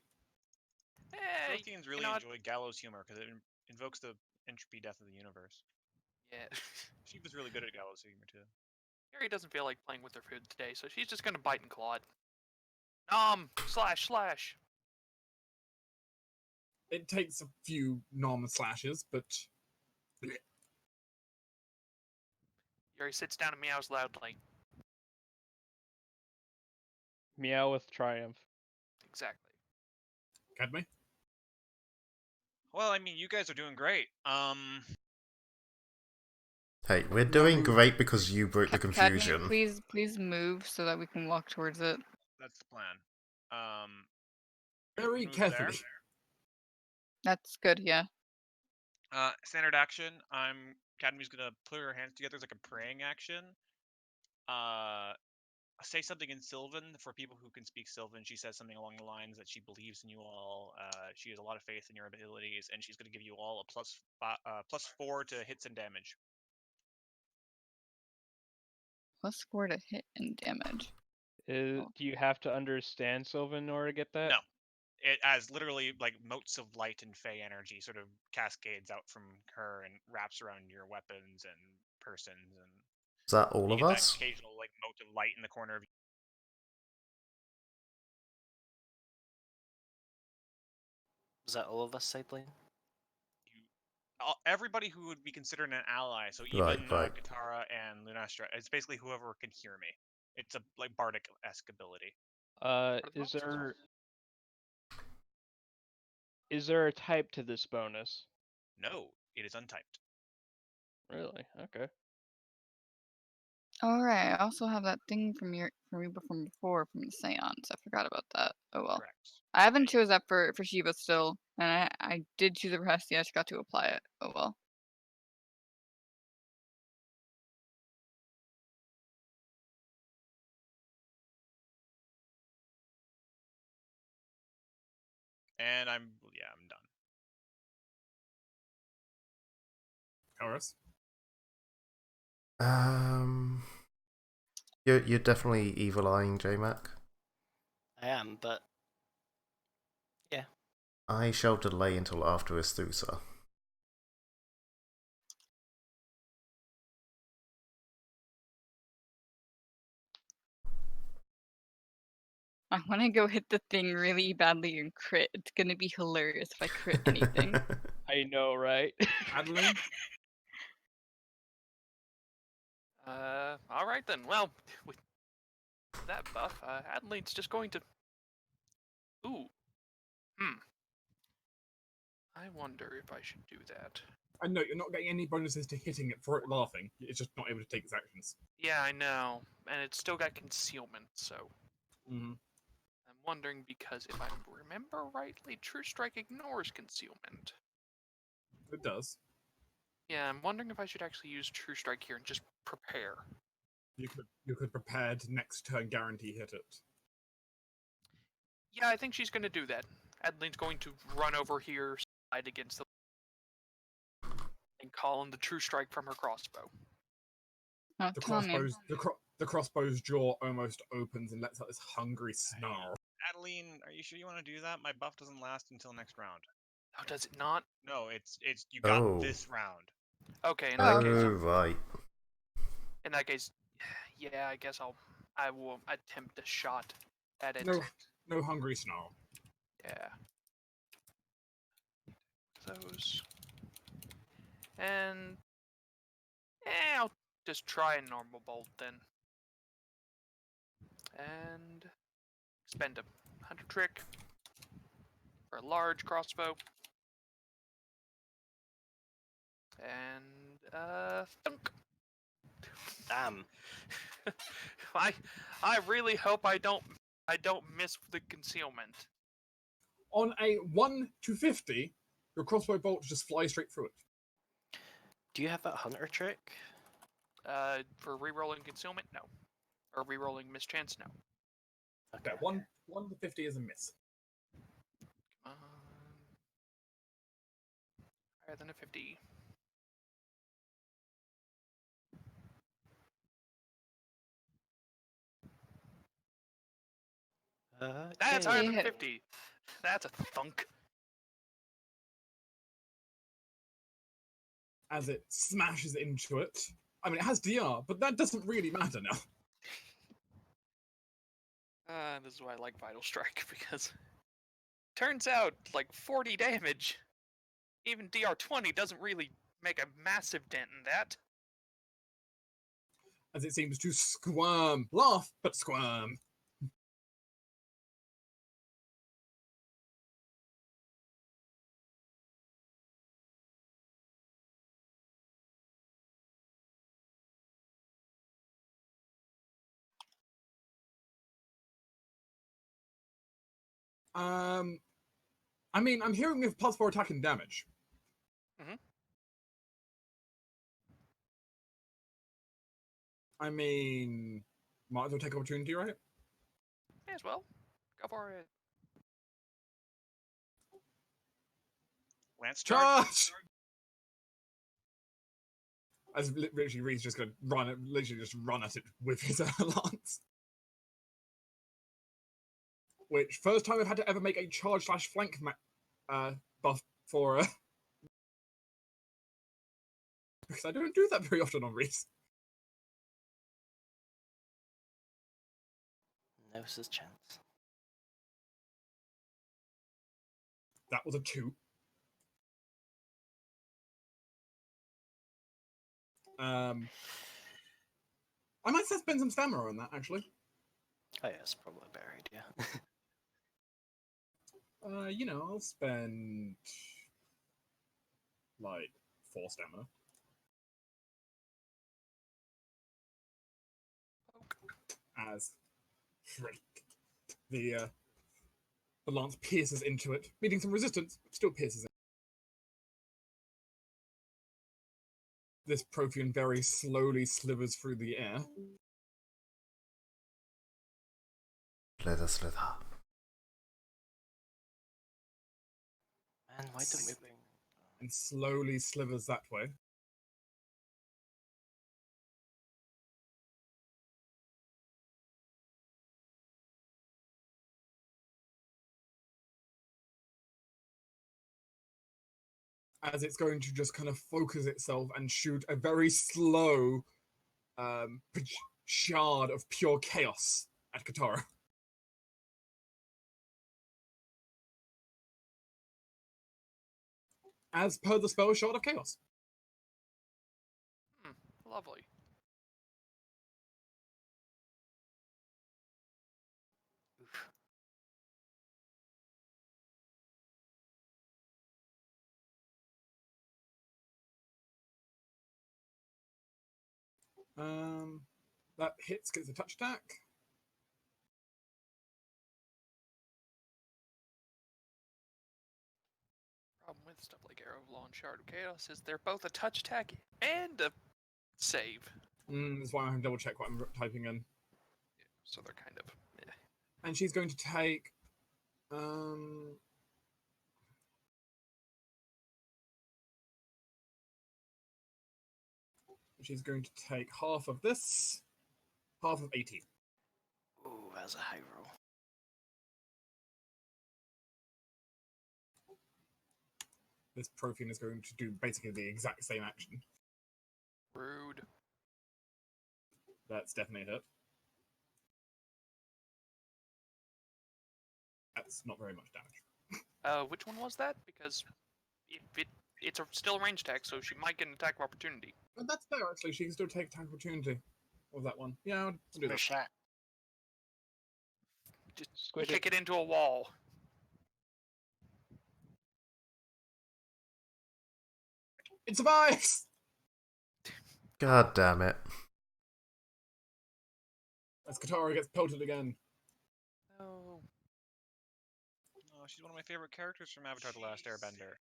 Speaker 6: Hey,
Speaker 3: Protheans really
Speaker 6: you know what?
Speaker 3: enjoy gallows humor because it invokes the entropy death of the universe.
Speaker 6: Yeah.
Speaker 3: She was really good at gallows humor too.
Speaker 6: Yuri doesn't feel like playing with her food today, so she's just gonna bite and claw it. Slash.
Speaker 2: It takes a few normal slashes, but
Speaker 6: Yuri sits down and meows loudly.
Speaker 5: Meow with triumph.
Speaker 6: Exactly.
Speaker 2: Cadme?
Speaker 3: Well, I mean, you guys are doing great.
Speaker 1: Hey, we're
Speaker 2: No
Speaker 1: doing
Speaker 2: move.
Speaker 1: great because you broke the
Speaker 7: Cadme,
Speaker 1: confusion.
Speaker 7: please move so that we can walk towards it.
Speaker 3: That's the plan.
Speaker 2: Very
Speaker 3: move
Speaker 2: carefully.
Speaker 3: there.
Speaker 7: That's good, yeah.
Speaker 3: Standard action. Academy's gonna put her hands together as like a praying action. Say something in Sylvan for people who can speak Sylvan. She says something along the lines that she believes in you all. She has a lot of faith in your abilities, and she's gonna give you all a +4 to hits and damage.
Speaker 7: +4 to hit and damage.
Speaker 5: Do you have to understand Sylvan in order to get that?
Speaker 3: No. It as literally like motes of light and fey energy sort of cascades out from her and wraps around your weapons and persons, and
Speaker 1: Is that all
Speaker 3: you
Speaker 1: of
Speaker 3: get that
Speaker 1: us?
Speaker 3: occasional like mote of light in the corner of
Speaker 4: Was that all of us, Sideline?
Speaker 3: you. Everybody who would be considered an ally, so even
Speaker 1: Right.
Speaker 3: Katara and Lunastra, it's basically whoever can hear me. It's a like bardic-esque ability.
Speaker 5: Is there a type to this bonus?
Speaker 3: No, it is untyped.
Speaker 5: Really? Okay.
Speaker 7: Alright, I also have that thing from before from the seance. I forgot about that. Oh well.
Speaker 3: Correct.
Speaker 7: I haven't chosen that for Shiva still, and I did choose it for Hestia, I just got to apply it. Oh well.
Speaker 3: And I'm done.
Speaker 2: Horus?
Speaker 1: You're definitely evil-eyeing J-Mac.
Speaker 4: I am, but yeah.
Speaker 1: I shall delay until after Isthusa.
Speaker 7: I want to go hit the thing really badly and crit. It's gonna be hilarious if I crit anything.
Speaker 5: I know, right?
Speaker 2: Adeline?
Speaker 6: All right then. Well, with that buff, Adeline's just going to. Ooh. I wonder if I should do that.
Speaker 2: And no, you're not getting any bonuses to hitting it for it laughing. It's just not able to take its actions.
Speaker 6: Yeah, I know, and it's still got concealment, so
Speaker 2: Mm-hmm.
Speaker 6: I'm wondering because if I remember rightly, True Strike ignores concealment.
Speaker 2: It does.
Speaker 6: Yeah, I'm wondering if I should actually use True Strike here and just prepare.
Speaker 2: You could prepare to next turn guarantee hit it.
Speaker 6: Yeah, I think she's going to do that. Adeline's going to run over here, slide against the and call in the True Strike from her crossbow.
Speaker 7: Oh,
Speaker 2: The
Speaker 7: tell me.
Speaker 2: crossbow's jaw almost opens and lets out this hungry snarl.
Speaker 3: Adeline, are you sure you want to do that? My buff doesn't last until next round.
Speaker 6: Oh, does it not?
Speaker 3: No, it's you got
Speaker 1: Oh.
Speaker 3: this round.
Speaker 6: Okay, in
Speaker 1: Oh,
Speaker 6: that case,
Speaker 1: right.
Speaker 6: in that case, yeah, I guess I will attempt a shot at it.
Speaker 2: No hungry snarl.
Speaker 6: Yeah. Those. And I'll just try a normal bolt then. And spend a hunter trick for a large crossbow. And thunk.
Speaker 4: Damn.
Speaker 6: I really hope I don't miss the concealment.
Speaker 2: On a 1 to 50, your crossbow bolt just flies straight through it.
Speaker 4: Do you have that hunter trick?
Speaker 6: For rerolling concealment, no. Or rerolling mischance, no.
Speaker 2: Okay, 1 to 50 is a miss.
Speaker 6: Higher than a 50. That's higher than 50. That's a thunk.
Speaker 2: As it smashes into it. I mean, it has DR, but that doesn't really matter now.
Speaker 6: This is why I like Vital Strike, because turns out, like 40 damage, even DR20 doesn't really make a massive dent in that.
Speaker 2: As it seems to squirm. Laugh, but squirm. I mean, I'm hearing we have +4 attack and damage.
Speaker 6: Mhm.
Speaker 2: I mean, might as well take opportunity, right?
Speaker 6: May as well. Go for it.
Speaker 3: Lance charge.
Speaker 2: Charge! As literally Reed's just gonna literally just run at it with his lance. Which, first time I've had to ever make a charge/flank buff for because I don't do that very often on Reese.
Speaker 4: Now's his chance.
Speaker 2: That was a 2. I might spend some stamina on that, actually.
Speaker 4: Oh yeah, it's probably a better idea.
Speaker 2: I'll spend like 4 stamina. As the lance pierces into it, meeting some resistance, but still pierces it. This Prothean very slowly slithers through the air.
Speaker 1: Slither, slither.
Speaker 4: Man, why don't we bring...
Speaker 2: And slowly slithers that way. As it's going to just kind of focus itself and shoot a very slow shard of pure chaos at Katara. As per the spell, shard of chaos.
Speaker 6: Lovely.
Speaker 4: Oof.
Speaker 2: That hits, gets a touch attack.
Speaker 6: Problem with stuff like Arrow of Law and Shard of Chaos is they're both a touch attack and a save.
Speaker 2: That's why I have to double check what I'm typing in.
Speaker 6: So they're kind of... eh.
Speaker 2: And she's going to take... She's going to take half of this, half of 18.
Speaker 4: Ooh, that's a high roll.
Speaker 2: This Prothean is going to do basically the exact same action.
Speaker 6: Rude.
Speaker 2: That's definitely a hit. That's not very much damage.
Speaker 6: Which one was that? Because if it's still a range attack, so she might get an attack of opportunity.
Speaker 2: But that's fair, actually. She can still take attack opportunity of that one. Yeah, I'll do that.
Speaker 4: Shot.
Speaker 6: Just
Speaker 5: Squid
Speaker 6: kick it into a wall.
Speaker 2: It survives!
Speaker 1: God damn it.
Speaker 2: As Katara gets pelted again.
Speaker 6: Oh.
Speaker 3: Oh, she's one of my favorite characters from Avatar: The Last Airbender.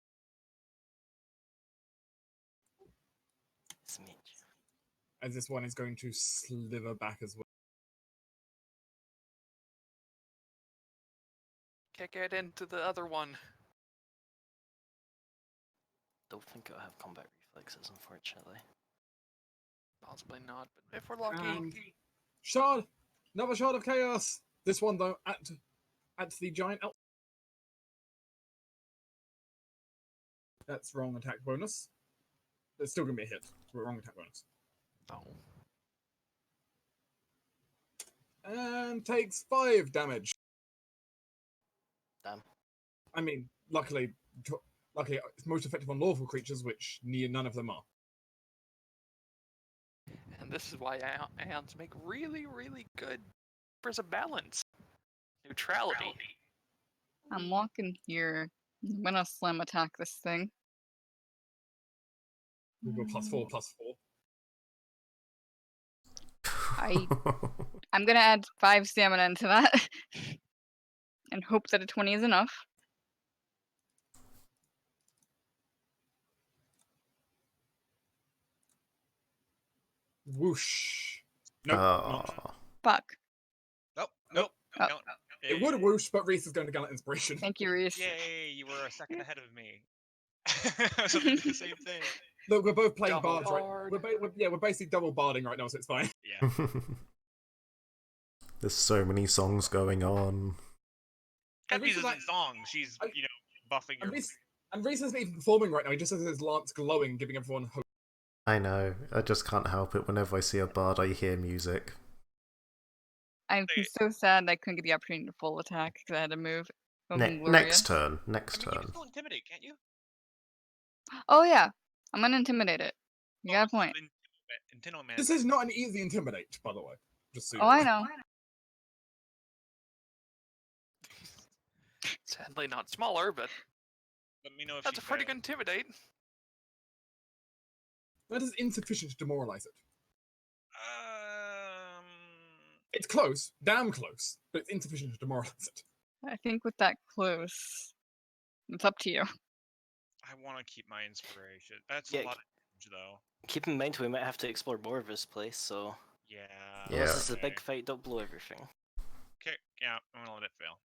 Speaker 4: Smidge.
Speaker 2: As this one is going to slither back as well.
Speaker 6: Kick it into the other one.
Speaker 4: Don't think it'll have combat reflexes, unfortunately.
Speaker 6: Possibly not, but if we're lucky.
Speaker 2: And shard! Another shard of chaos! This one, though, at the giant elf. That's wrong attack bonus. It's still going to be a hit, but wrong attack bonus.
Speaker 6: Oh.
Speaker 2: And takes 5 damage.
Speaker 4: Damn.
Speaker 2: I mean, luckily, it's most effective on lawful creatures, which none of them are.
Speaker 6: And this is why Aeons make really, really good for some balance. Neutrality.
Speaker 7: I'm walking here. I'm gonna slam attack this thing.
Speaker 2: We go +4, +4.
Speaker 7: I'm gonna add 5 stamina into that. and hope that a 20 is enough.
Speaker 2: Whoosh. Nope. not.
Speaker 1: Ah.
Speaker 7: Fuck.
Speaker 3: Nope.
Speaker 2: Nope.
Speaker 7: Oh.
Speaker 3: No.
Speaker 2: It would whoosh, but Reese is going to Gallant Inspiration.
Speaker 7: Thank you, Reese.
Speaker 3: Yay! You were a second ahead of me. I was hoping to do the same thing.
Speaker 2: Look, we're both playing
Speaker 6: Double
Speaker 2: bards, right?
Speaker 6: bard.
Speaker 2: We're basically double barding right now, so it's fine.
Speaker 3: Yeah.
Speaker 1: There's so many songs going on.
Speaker 3: Kathy's
Speaker 2: Reese is
Speaker 3: isn't song. She's
Speaker 2: I-
Speaker 3: buffing your.
Speaker 2: And Reese isn't even performing right now. He just has his lance glowing, giving everyone hope.
Speaker 1: I know. I just can't help it. Whenever I see a bard, I hear music.
Speaker 7: I'm
Speaker 3: Wait.
Speaker 7: so sad I couldn't get the opportunity to full attack because I had to move.
Speaker 1: Next
Speaker 7: Glorious.
Speaker 1: turn.
Speaker 3: I
Speaker 1: Next
Speaker 3: mean, you can
Speaker 1: turn.
Speaker 3: still intimidate, can't you?
Speaker 7: Oh yeah, I'm gonna intimidate it. You got a point.
Speaker 2: This is not an easy intimidate, by the way. Just so you
Speaker 7: Oh, I know.
Speaker 6: Sadly not smaller, but
Speaker 3: Let me know if
Speaker 6: that's a
Speaker 3: she's
Speaker 6: pretty
Speaker 3: better.
Speaker 6: good intimidate.
Speaker 2: That is insufficient to demoralize it.
Speaker 3: Um,
Speaker 2: It's close, damn close, but it's insufficient to demoralize it.
Speaker 7: I think with that close, it's up to you.
Speaker 3: I want to keep my inspiration. That's
Speaker 4: Yeah,
Speaker 3: a lot of damage, though.
Speaker 4: Keep in mind we might have to explore more of this place, so
Speaker 3: Yeah.
Speaker 1: Yeah.
Speaker 4: unless it's a big
Speaker 3: okay.
Speaker 4: fight, don't blow everything.
Speaker 3: Okay, yeah, I'm gonna let it fail.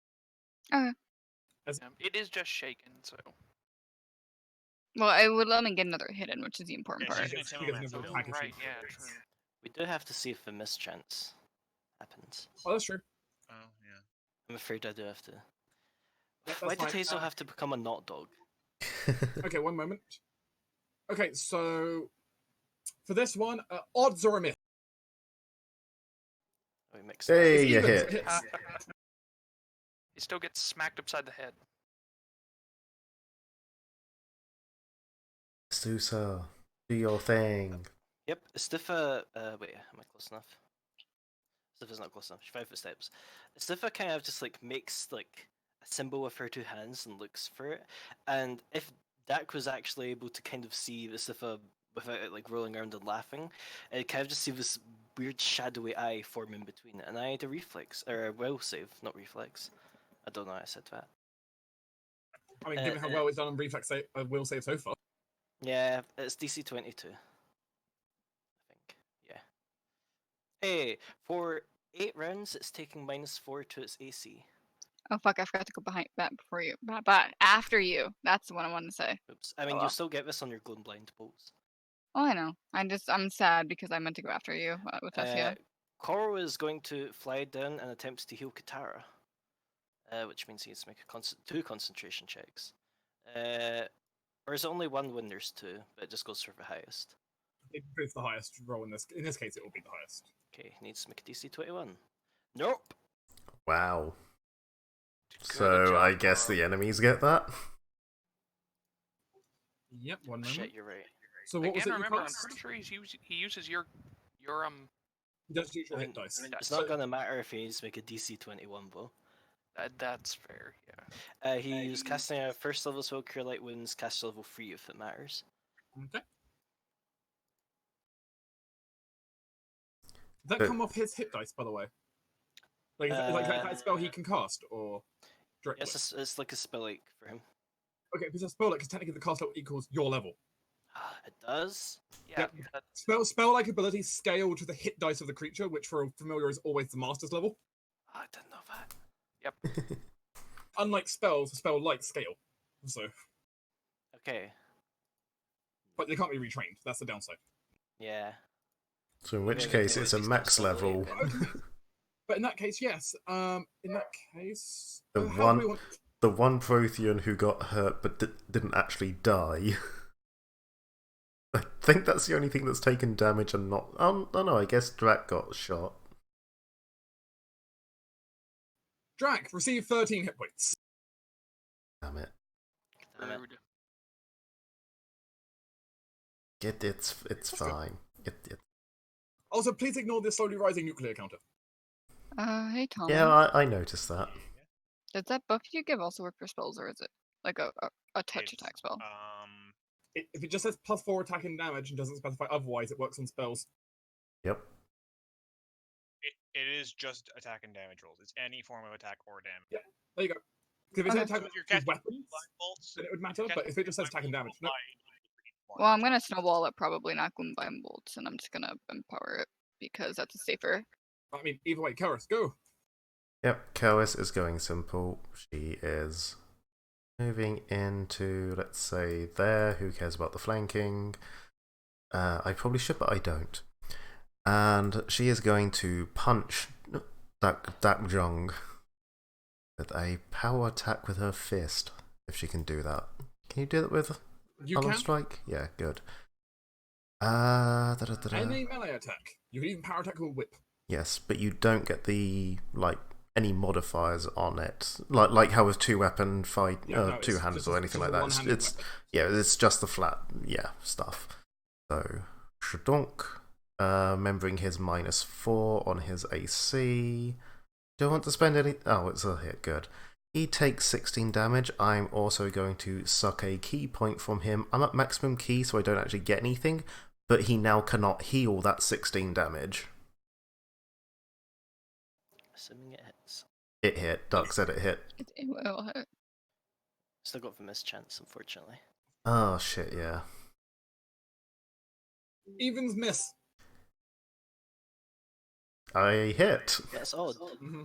Speaker 6: It is just shaken, so
Speaker 7: Well, I would let me get another hit in, which is the important
Speaker 3: Yeah,
Speaker 7: part.
Speaker 3: she's an
Speaker 2: He gets
Speaker 3: Intimidator,
Speaker 2: another
Speaker 3: so
Speaker 2: attack if she
Speaker 6: right, yeah,
Speaker 2: hits.
Speaker 6: true.
Speaker 4: We do have to see if the mischance happens.
Speaker 2: Oh, that's true.
Speaker 3: Oh, yeah.
Speaker 4: I'm afraid I do have to.
Speaker 2: That's
Speaker 4: Why did
Speaker 2: fine.
Speaker 4: Hazel have to become a not dog?
Speaker 2: Okay, one moment. Okay, so for this one, odds or a miss.
Speaker 4: Oh, we mixed
Speaker 1: Hey,
Speaker 2: It's
Speaker 1: you
Speaker 2: even, so
Speaker 1: hit.
Speaker 2: it hits.
Speaker 6: He still gets smacked upside the head.
Speaker 1: Susa, do your thing.
Speaker 4: Yep, Stiffa. Wait, am I close enough? Stiffa's not close enough. She's 5 foot steps. Stiffa kind of just like makes like a symbol with her two hands and looks for it. And if Dak was actually able to kind of see the Stiffa without it like rolling around and laughing, it kind of just see this weird shadowy eye form in between it. And I had a reflex or a will save, not reflex. I don't know how I said that.
Speaker 2: I mean, given how well it's done on reflex will save so far.
Speaker 4: Yeah, it's DC 22. I think. Yeah. Hey, for 8 rounds, it's taking -4 to its AC.
Speaker 7: Oh fuck! I forgot to go behind that before you. But after you. That's the one I wanted to say.
Speaker 4: Oops. I mean,
Speaker 7: well.
Speaker 4: you'll still get this on your glowing blind bolts.
Speaker 7: Oh, I know. I'm sad because I meant to go after you with Tessia.
Speaker 4: Koro is going to fly down and attempt to heal Katara, which means he needs to make 2 concentration checks. Or is it only 1 when there's 2, but it just goes for the highest?
Speaker 2: It's the highest roll in this. In this case, it will be the highest.
Speaker 4: Okay, he needs to make a DC 21. Nope.
Speaker 1: Wow.
Speaker 6: Good
Speaker 1: So
Speaker 6: job,
Speaker 1: I guess
Speaker 6: Koro.
Speaker 1: the enemies get that?
Speaker 2: Yep, one moment.
Speaker 4: Shit, you're right.
Speaker 2: So what was
Speaker 6: Again,
Speaker 2: it you
Speaker 6: remember, I'm
Speaker 2: cast?
Speaker 6: pretty sure he uses your
Speaker 2: He does use your
Speaker 4: I
Speaker 2: hit
Speaker 4: mean,
Speaker 2: dice.
Speaker 4: It's
Speaker 2: So-
Speaker 4: not gonna matter if he needs to make a DC 21 though.
Speaker 6: that's fair, yeah.
Speaker 4: He's casting a first level spell, Cure Light Wounds, cast level 3 if it matters.
Speaker 2: Okay. Does that
Speaker 1: But-
Speaker 2: come off his hit dice, by the way? Like, is that spell he can cast, or directly?
Speaker 4: Yes, it's like a spell like for him.
Speaker 2: Okay, if it's a spell, because technically the cast level equals your level.
Speaker 4: It does.
Speaker 6: Yeah,
Speaker 2: Yep.
Speaker 6: that-
Speaker 2: Spell-like abilities scale to the hit dice of the creature, which for a familiar is always the master's level.
Speaker 4: I didn't know that.
Speaker 2: Unlike spells, a spell-like scale. So,
Speaker 4: Okay.
Speaker 2: but they can't be retrained. That's the downside.
Speaker 4: Yeah.
Speaker 1: So in which
Speaker 4: Maybe
Speaker 1: case
Speaker 4: they
Speaker 1: it's a
Speaker 4: at least
Speaker 1: max
Speaker 4: have level
Speaker 1: level.
Speaker 4: 8 then.
Speaker 2: But in that case, yes. In that case,
Speaker 1: The
Speaker 2: how do we
Speaker 1: one-
Speaker 2: want?
Speaker 1: The one Prothean who got hurt but didn't actually die. I think that's the only thing that's taken damage and not... Oh no, I guess Drak got shot.
Speaker 2: Drac, receive 13 hit points.
Speaker 1: Damn it.
Speaker 4: Damn it.
Speaker 6: rude.
Speaker 1: It's
Speaker 2: That's good.
Speaker 1: fine.
Speaker 2: Also, please ignore the slowly rising nuclear counter.
Speaker 7: Hey Tom.
Speaker 1: Yeah, I noticed that.
Speaker 7: Does that buff you give also work for spells, or is it like a touch
Speaker 3: It's,
Speaker 7: attack spell?
Speaker 2: If it just says +4 attack and damage and doesn't specify otherwise, it works on spells.
Speaker 1: Yep.
Speaker 3: It is just attack and damage rolls. It's any form of attack or damage.
Speaker 2: There you go. Because if
Speaker 7: Okay.
Speaker 2: it's attack
Speaker 3: So if you're
Speaker 2: with
Speaker 3: casting
Speaker 2: weapons,
Speaker 3: blind bolts,
Speaker 2: then it would matter. But if it just says attack and damage, no.
Speaker 7: Well, I'm gonna snowball it, probably not Gloombind Bolts, and I'm just gonna empower it because that's safer.
Speaker 2: I mean, either way, Karis, go.
Speaker 1: Yep, Karis is going simple. She is moving into, let's say, there. Who cares about the flanking? I probably should, but I don't. And she is going to punch Dak Jung with a power attack with her fist, if she can do that. Can you do that with
Speaker 2: You
Speaker 1: Unarmed
Speaker 2: can.
Speaker 1: Strike? Yeah, good.
Speaker 2: Any melee attack. You can even power attack with whip.
Speaker 1: Yes, but you don't get the any modifiers on it, like how with two-weapon fight,
Speaker 2: Yeah, no, it's
Speaker 1: two-handed
Speaker 2: just
Speaker 1: or
Speaker 2: a-
Speaker 1: anything
Speaker 2: just
Speaker 1: like
Speaker 2: a
Speaker 1: that.
Speaker 2: one-handed
Speaker 1: It's
Speaker 2: weapon.
Speaker 1: yeah, it's just the flat stuff. So Shadonk, remembering his -4 on his AC. Do I want to spend any? Oh, it's a hit. Good. He takes 16 damage. I'm also going to suck a key point from him. I'm at maximum key, so I don't actually get anything, but he now cannot heal that 16 damage.
Speaker 4: Assuming it hits.
Speaker 1: It hit. Duck said it hit.
Speaker 7: It will hit.
Speaker 4: Still got the mischance, unfortunately.
Speaker 1: Oh, shit, yeah.
Speaker 2: Evens miss.
Speaker 1: I hit.
Speaker 4: Yeah, it's odd.
Speaker 2: Mm-hmm.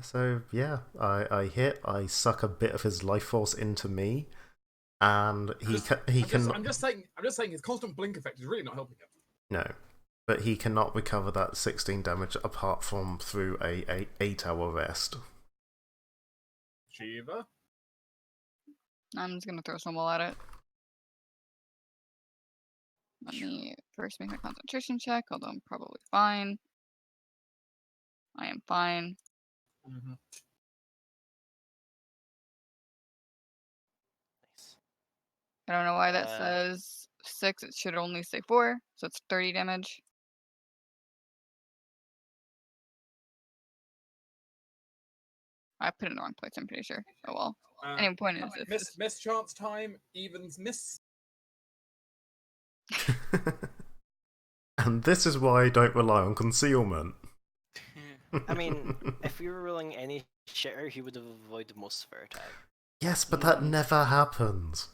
Speaker 1: So, yeah, I hit. I suck a bit of his life force into me, and he can.
Speaker 2: I'm just saying his constant blink effect is really not helping him.
Speaker 1: No, but he cannot recover that 16 damage apart from through a 8-hour rest.
Speaker 2: Shiva.
Speaker 7: I'm just gonna throw snowball at it. Let me first make my concentration check, although I'm probably fine. I am fine.
Speaker 2: Mm-hmm.
Speaker 4: Nice.
Speaker 7: I don't know why that says 6. It should only say 4, so it's 30 damage. I put it in the wrong place, I'm pretty sure. Oh well. Anyway, point is, if
Speaker 2: Miss chance time. Evens miss.
Speaker 1: And this is why I don't rely on concealment.
Speaker 4: I mean, if we were rolling any shitter, he would have avoided most of our attack.
Speaker 1: Yes, but that never happens.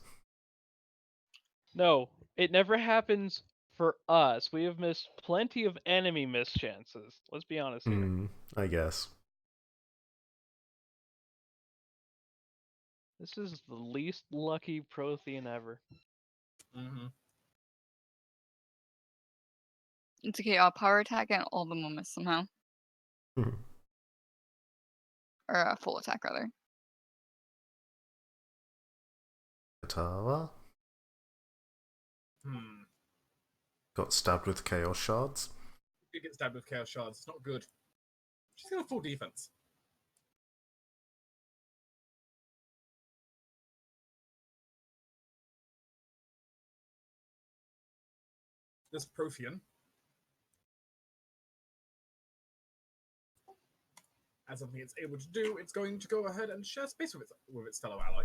Speaker 5: No, it never happens for us. We have missed plenty of enemy mischances. Let's be honest here.
Speaker 1: I guess.
Speaker 5: This is the least lucky Prothean ever.
Speaker 2: Mm-hmm.
Speaker 7: it's okay, I'll power attack and all of them will miss somehow.
Speaker 1: Mhm.
Speaker 7: Or full attack, rather.
Speaker 1: Katara
Speaker 2: Hmm.
Speaker 1: got stabbed with chaos shards.
Speaker 2: You get stabbed with chaos shards. It's not good. She's got a full defense. This Prothean, as something it's able to do, it's going to go ahead and share space with its fellow ally.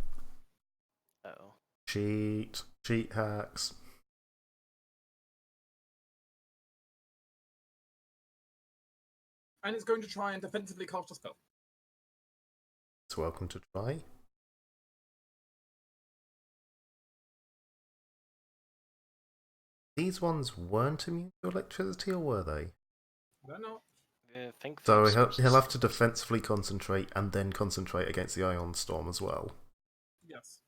Speaker 4: Uh-oh.
Speaker 1: Cheat hacks.
Speaker 2: And it's going to try and defensively cast a spell.
Speaker 1: It's welcome to try. These ones weren't immune to electricity, or were they?
Speaker 2: They're not.
Speaker 4: I think
Speaker 1: So
Speaker 4: Phil's
Speaker 1: he'll have to defensively concentrate and then concentrate against the Ion Storm as well.
Speaker 2: Yes.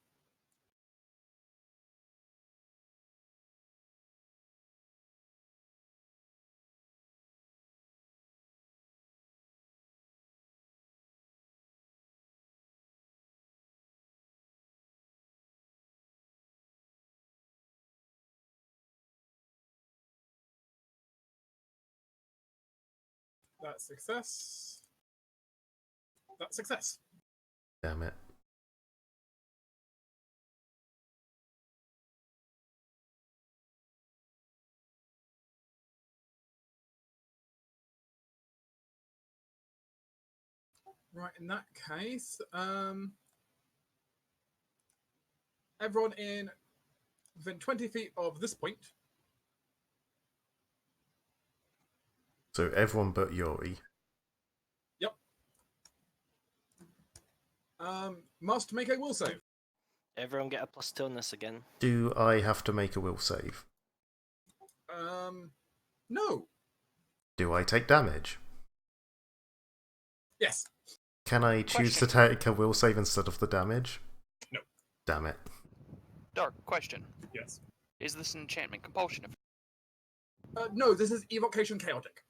Speaker 2: That's success. That's success.
Speaker 1: Damn it.
Speaker 2: Right, in that case, everyone in within 20 feet of this point
Speaker 1: So everyone but Yuri.
Speaker 2: Yep. Must make a will save.
Speaker 4: Everyone get a +2 on this again.
Speaker 1: Do I have to make a will save?
Speaker 2: No.
Speaker 1: Do I take damage?
Speaker 2: Yes.
Speaker 1: Can I choose to take a will save instead of the damage?
Speaker 2: No.
Speaker 1: Damn it.
Speaker 6: Dark, question.
Speaker 2: Yes.
Speaker 6: Is this an enchantment compulsion?
Speaker 2: No, this is evocation chaotic.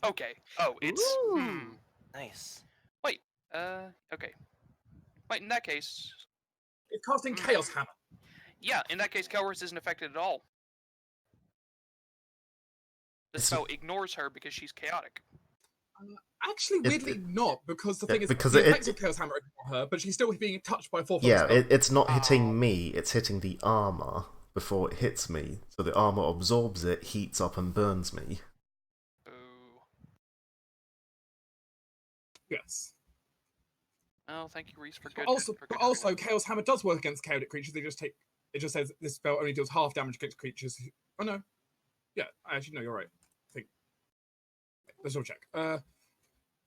Speaker 6: Okay. Oh, it's...
Speaker 4: Ooh, nice.
Speaker 6: Wait, okay. Wait, in that case...
Speaker 2: It's casting Chaos Hammer.
Speaker 6: Yeah, in that case, Kelris isn't affected at all. The
Speaker 1: It's-
Speaker 6: spell ignores her because she's chaotic.
Speaker 2: Actually, weirdly not, because the
Speaker 1: Yeah,
Speaker 2: thing is,
Speaker 1: because
Speaker 2: the effects of Chaos Hammer ignore her, but she's still being touched by 4th
Speaker 1: Yeah,
Speaker 2: level spell.
Speaker 1: it's not hitting
Speaker 6: Oh.
Speaker 1: me, it's hitting the armor before it hits me. So the armor absorbs it, heats up, and burns me.
Speaker 6: Boo.
Speaker 2: Yes.
Speaker 6: Oh, thank you, Reese, for
Speaker 2: But
Speaker 6: good.
Speaker 2: also,
Speaker 6: for
Speaker 2: but
Speaker 6: good
Speaker 2: also,
Speaker 6: everyone.
Speaker 2: Chaos Hammer does work against chaotic creatures. It just says this spell only deals half damage against creatures. Oh no, yeah, actually no, you're right. I think. Let's all check.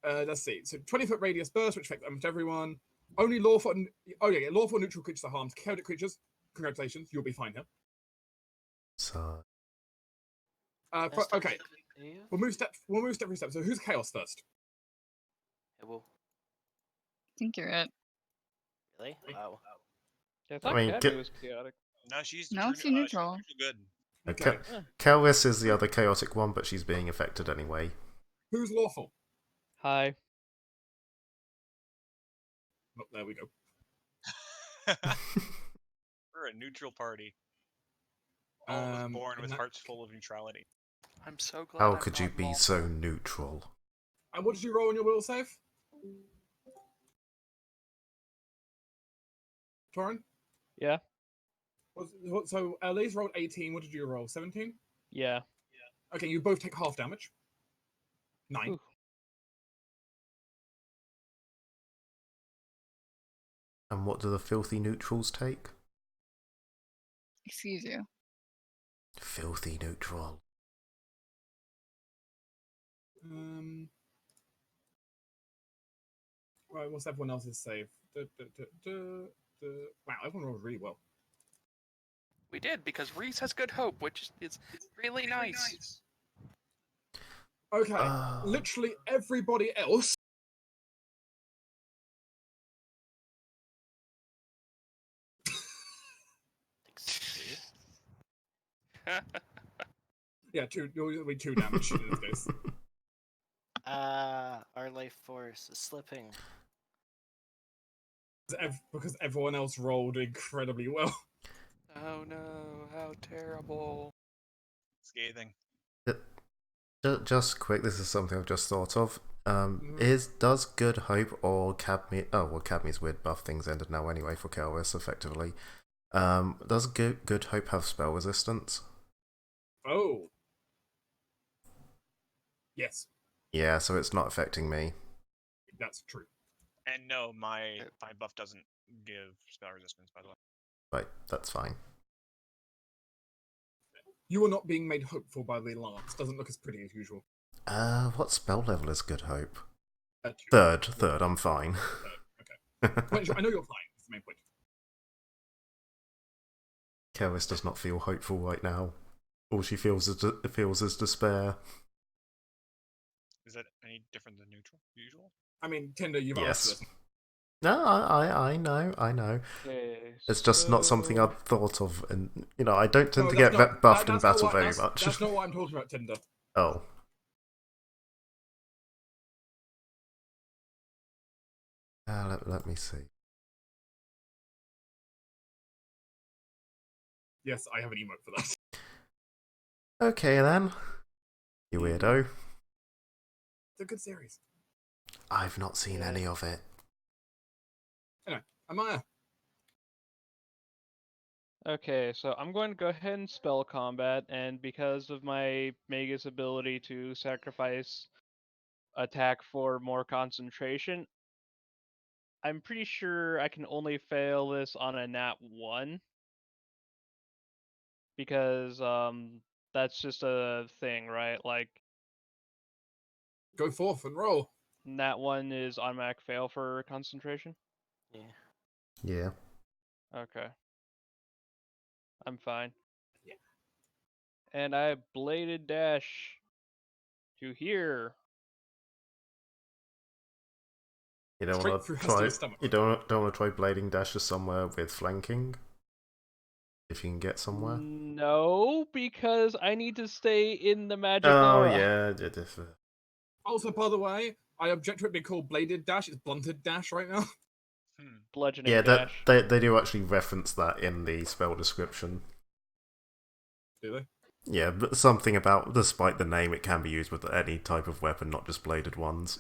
Speaker 2: Let's see. So 20-foot radius burst, which affects almost everyone. Only lawful. Oh yeah, lawful neutral creatures are harmed. Chaotic creatures, congratulations, you'll be fine here.
Speaker 1: So
Speaker 2: Okay, we'll move step for step. So who's chaos first?
Speaker 4: It will.
Speaker 7: I think you're it.
Speaker 4: Really? Wow.
Speaker 5: Yeah, I thought
Speaker 1: mean,
Speaker 5: Cadmy was chaotic.
Speaker 3: No, she's
Speaker 7: No, she's neutral.
Speaker 3: good.
Speaker 2: Okay.
Speaker 1: Kelris is the other chaotic one, but she's being affected anyway.
Speaker 2: Who's lawful?
Speaker 5: Hi.
Speaker 2: Oh, there we go.
Speaker 3: We're a neutral party. All of us born
Speaker 2: in
Speaker 3: with
Speaker 2: that-
Speaker 3: hearts full of neutrality.
Speaker 6: I'm so glad.
Speaker 1: How
Speaker 6: I'm
Speaker 1: could you
Speaker 6: not
Speaker 1: be
Speaker 6: lawful.
Speaker 1: so neutral?
Speaker 2: And what did you roll on your will save? Torin?
Speaker 5: Yeah.
Speaker 2: So Elise rolled 18. What did you roll? 17?
Speaker 5: Yeah.
Speaker 2: Okay, you both take half damage. 9.
Speaker 5: Ooh.
Speaker 1: And what do the filthy neutrals take?
Speaker 7: Excuse you.
Speaker 1: Filthy neutral.
Speaker 2: Right, what's everyone else's save? Wow, everyone rolled really well.
Speaker 6: We did, because Reese has good hope, which is really nice.
Speaker 2: Okay, literally everybody else. Yeah, it'll be 2 damage in this case.
Speaker 4: Our life force is slipping.
Speaker 2: Because everyone else rolled incredibly well.
Speaker 6: Oh no, how terrible.
Speaker 3: Scathing.
Speaker 1: Just quick, this is something I've just thought of. Does Good Hope or Cadmy... Oh, well, Cadmy's weird buff things ended now anyway for Kelris, effectively. Does Good Hope have spell resistance?
Speaker 2: Oh. Yes,
Speaker 1: Yeah, so it's not affecting me.
Speaker 2: that's true.
Speaker 3: And no, my buff doesn't give spell resistance, by the way.
Speaker 1: Right, that's fine.
Speaker 2: You are not being made hopeful by the lance. Doesn't look as pretty as usual.
Speaker 1: What spell level is Good Hope?
Speaker 2: 2.
Speaker 1: Third, I'm fine.
Speaker 2: Okay. I know you're fine. That's the main point.
Speaker 1: Kelris does not feel hopeful right now. All she feels is despair.
Speaker 3: Is that any different than usual?
Speaker 2: I mean, Tinder, you've
Speaker 1: Yes.
Speaker 2: asked this.
Speaker 1: No, I know.
Speaker 5: Okay.
Speaker 1: It's just not something I've thought of, and I don't tend to
Speaker 2: that's
Speaker 1: get
Speaker 2: not-
Speaker 1: buffed in
Speaker 2: that's not
Speaker 1: battle
Speaker 2: what-
Speaker 1: very
Speaker 2: that's-
Speaker 1: much.
Speaker 2: That's not what I'm talking about, Tinder.
Speaker 1: Oh. Let me see.
Speaker 2: Yes, I have an emote for that.
Speaker 1: Okay then. You weirdo.
Speaker 2: It's a good series.
Speaker 1: I've not seen any of it.
Speaker 2: Anyway, Amaya.
Speaker 5: Okay, so I'm going to go ahead and spell combat, and because of my Magus ability to sacrifice attack for more concentration, I'm pretty sure I can only fail this on a nat 1. Because that's just a thing, right? Like
Speaker 2: Go forth and roll.
Speaker 5: And that one is automatic fail for concentration?
Speaker 4: Yeah.
Speaker 1: Yeah.
Speaker 5: Okay. I'm fine.
Speaker 2: Yeah.
Speaker 5: And I bladed dash to here.
Speaker 1: You don't
Speaker 2: Straight
Speaker 1: want
Speaker 2: through
Speaker 1: to try.
Speaker 2: Hester's stomach.
Speaker 1: You don't want to try blading dashes somewhere with flanking. If you can get somewhere.
Speaker 5: No, because I need to stay in the magic
Speaker 1: Oh
Speaker 5: aura.
Speaker 1: yeah.
Speaker 2: Also, by the way, I object to it being called bladed dash. It's blunted dash right now.
Speaker 5: Bludgeoning
Speaker 1: Yeah,
Speaker 5: dash.
Speaker 1: they do actually reference that in the spell description.
Speaker 2: Do they?
Speaker 1: Yeah, but something about, despite the name, it can be used with any type of weapon, not just bladed ones.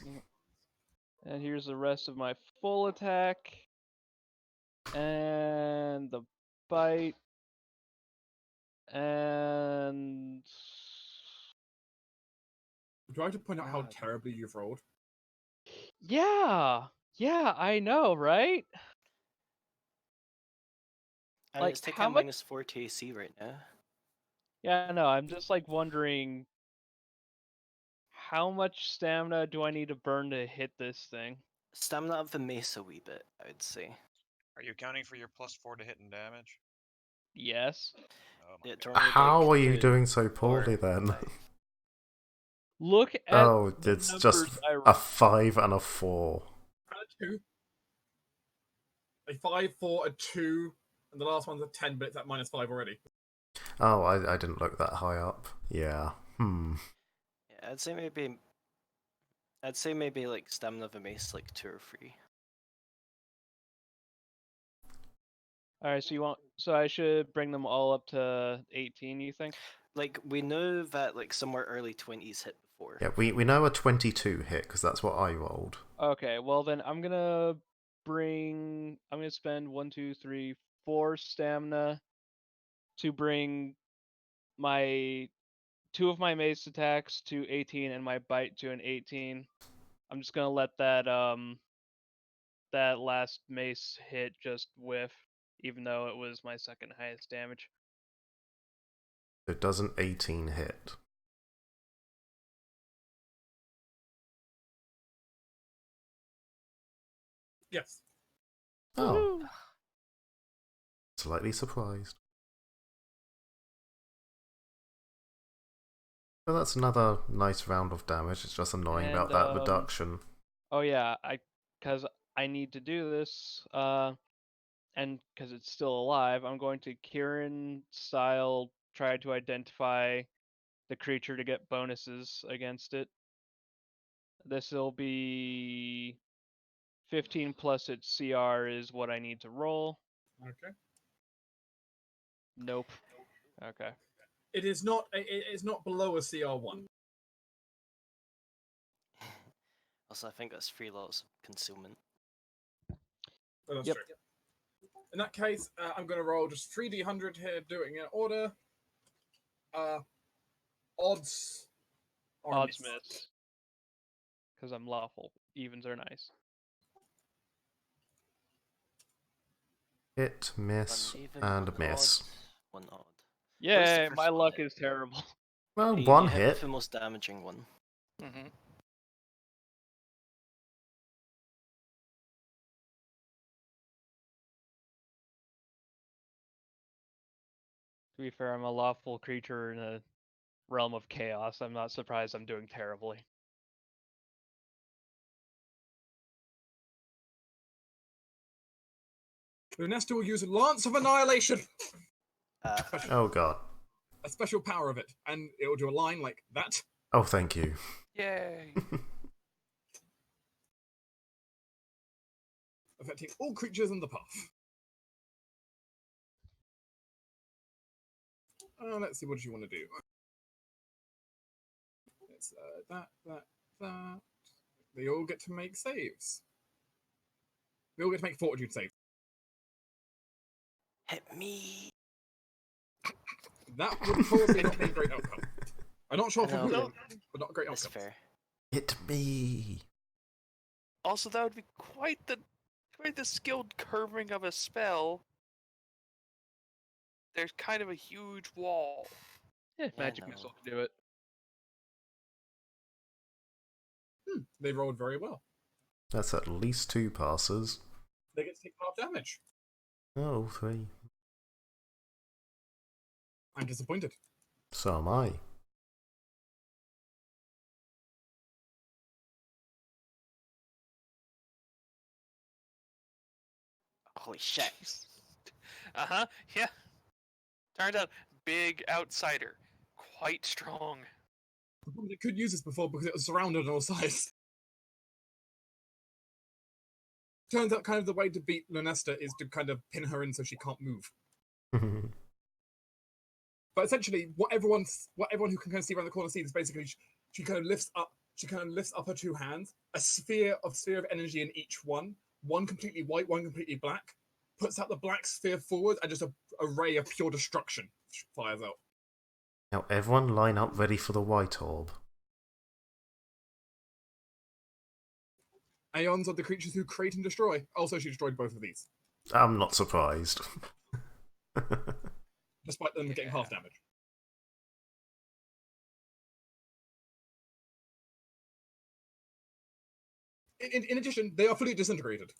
Speaker 5: And here's the rest of my full attack. And the bite. And
Speaker 2: Do I have to point out how
Speaker 5: God.
Speaker 2: terribly you've rolled?
Speaker 5: yeah, I know, right?
Speaker 4: And
Speaker 5: Like,
Speaker 4: it's taking
Speaker 5: how
Speaker 4: a
Speaker 5: much?
Speaker 4: -4 to AC right now.
Speaker 5: Yeah, no, I'm just like wondering how much stamina do I need to burn to hit this thing?
Speaker 4: Stamina of the mace a wee bit, I would say.
Speaker 3: Are you accounting for your +4 to hit and damage?
Speaker 5: Yes.
Speaker 3: Oh my
Speaker 4: Yeah,
Speaker 3: god.
Speaker 4: do you want me,
Speaker 1: How
Speaker 4: like,
Speaker 1: are you
Speaker 4: to
Speaker 1: doing so poorly
Speaker 4: or
Speaker 1: then?
Speaker 4: die?
Speaker 5: Look at
Speaker 1: Oh,
Speaker 5: the
Speaker 1: it's
Speaker 5: numbers
Speaker 1: just
Speaker 5: I
Speaker 1: a
Speaker 5: rolled.
Speaker 2: 5,
Speaker 1: 5 and a 4.
Speaker 2: and a 2. A 5, 4, a 2, and the last one's a 10, but it's at -5 already.
Speaker 1: Oh, I didn't look that high up. Yeah.
Speaker 4: Yeah, I'd say maybe like stamina of a mace like 2 or 3.
Speaker 5: Alright, so I should bring them all up to 18, you think?
Speaker 4: Like, we know that like somewhere early 20s hit before.
Speaker 1: Yeah, we know a 22 hit, because that's what I rolled.
Speaker 5: Okay, well then I'm gonna spend 1, 2, 3, 4 stamina to bring my 2 of my mace attacks to 18 and my bite to an 18. I'm just gonna let that that last mace hit just whiff, even though it was my second highest damage.
Speaker 1: So does an 18 hit?
Speaker 2: Yes.
Speaker 1: Oh,
Speaker 5: Woohoo!
Speaker 1: slightly surprised. Well, that's another nice round of damage. It's just annoying about that reduction.
Speaker 5: Oh yeah, because I need to do this, and because it's still alive, I'm going to Kieran style try to identify the creature to get bonuses against it. This will be 15 plus its CR is what I need to roll.
Speaker 2: Okay.
Speaker 5: Nope. Okay.
Speaker 2: It is not. It is not below a CR1.
Speaker 4: Also, I think that's 3 lots of concealment.
Speaker 2: Oh, that's
Speaker 5: Yep.
Speaker 2: true. In that case, I'm going to roll just 3d100 here, doing it in order. Odds. Are
Speaker 5: Odds
Speaker 2: missed.
Speaker 5: miss. Because I'm lawful. Evens are nice.
Speaker 1: Hit, miss,
Speaker 4: Uneven,
Speaker 1: and
Speaker 4: one
Speaker 1: miss.
Speaker 4: odd, 1 odd.
Speaker 5: Yay,
Speaker 4: first
Speaker 5: my
Speaker 4: one
Speaker 5: luck
Speaker 4: hit?
Speaker 5: is terrible.
Speaker 1: Well,
Speaker 4: You
Speaker 1: one
Speaker 4: hit
Speaker 1: hit.
Speaker 4: with the most damaging one.
Speaker 6: Mm-hmm.
Speaker 5: To be fair, I'm a lawful creature in a realm of chaos. I'm not surprised I'm doing terribly.
Speaker 2: Lunesta will use Lance of Annihilation.
Speaker 1: Oh god.
Speaker 2: A special power of it, and it will do a line like that.
Speaker 1: Oh, thank you.
Speaker 6: Yay!
Speaker 2: Affecting all creatures in the path. Let's see, what do you want to do? It's that. They all get to make saves. They all get to make fortitude saves.
Speaker 4: Hit me!
Speaker 2: That would probably not be a great outcome. I'm not sure
Speaker 4: I
Speaker 2: for
Speaker 4: know,
Speaker 2: who,
Speaker 6: No.
Speaker 2: but not a great
Speaker 4: That's
Speaker 2: outcome.
Speaker 4: fair.
Speaker 1: Hit me.
Speaker 6: Also, that would be quite the skilled curving of a spell. There's kind of a huge wall.
Speaker 5: Yeah,
Speaker 4: Yeah, I
Speaker 5: magic
Speaker 4: know.
Speaker 5: missile can do it.
Speaker 2: They rolled very well.
Speaker 1: That's at least 2 passes.
Speaker 2: They get to take half damage.
Speaker 1: Oh, 3.
Speaker 2: I'm disappointed.
Speaker 1: So am I.
Speaker 4: Holy shit.
Speaker 6: Yeah. Turns out, big outsider. Quite strong.
Speaker 2: It could use this before because it was surrounded on all sides. Turns out kind of the way to beat Lunesta is to kind of pin her in so she can't move. But essentially, what everyone who can kind of see around the corner sees is basically she kind of lifts up her 2 hands, a sphere of energy in each one completely white, one completely black, puts out the black sphere forward, and just a ray of pure destruction fires out.
Speaker 1: Now everyone line up ready for the white orb.
Speaker 2: Aeons are the creatures who create and destroy. Also, she destroyed both of these,
Speaker 1: I'm not surprised.
Speaker 2: despite them getting half damage. In addition, they are fully disintegrated.